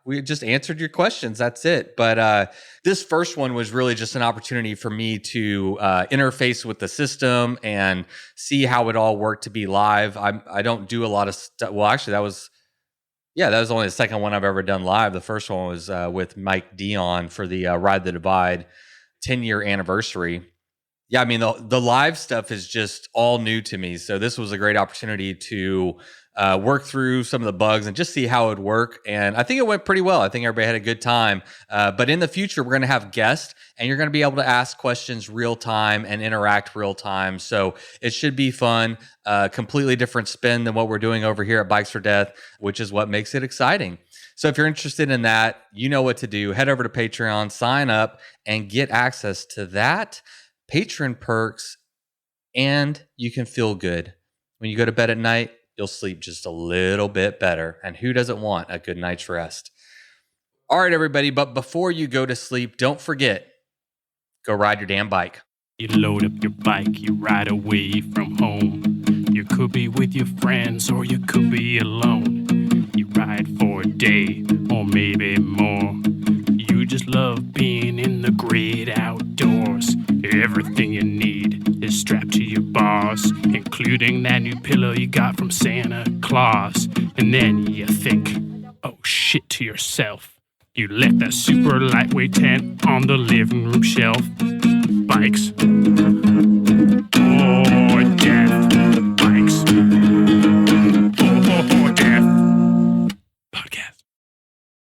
we just answered your questions. That's it. But this first one was really just an opportunity for me to interface with the system and see how it all worked to be live. I don't do a lot of stuff. Well, actually, that was only the second one I've ever done live. The first one was with Mike Dion for the Ride the Divide 10-year anniversary. Yeah, I mean, the live stuff is just all new to me. So this was a great opportunity to work through some of the bugs and just see how it would work. And I think it went pretty well. I think everybody had a good time. But in the future, we're going to have guests, and you're going to be able to ask questions real time and interact real time. So it should be fun. Completely different spin than what we're doing over here at Bikes for Death, which is what makes it exciting. So if you're interested in that, you know what to do. Head over to Patreon, sign up, and get access to that, patron perks, and you can feel good. When you go to bed at night, you'll sleep just a little bit better. And who doesn't want a good night's rest? All right, everybody. But before you go to sleep, don't forget, go ride your damn bike. You load up your bike, you ride away from home. You could be with your friends or you could be alone. You ride for a day or maybe more. You just love being in the great outdoors. Everything you need is strapped to your bars, including that new pillow you got from Santa Claus. And then you think, oh shit, to yourself. You left that super lightweight tent on the living room shelf. Bikes.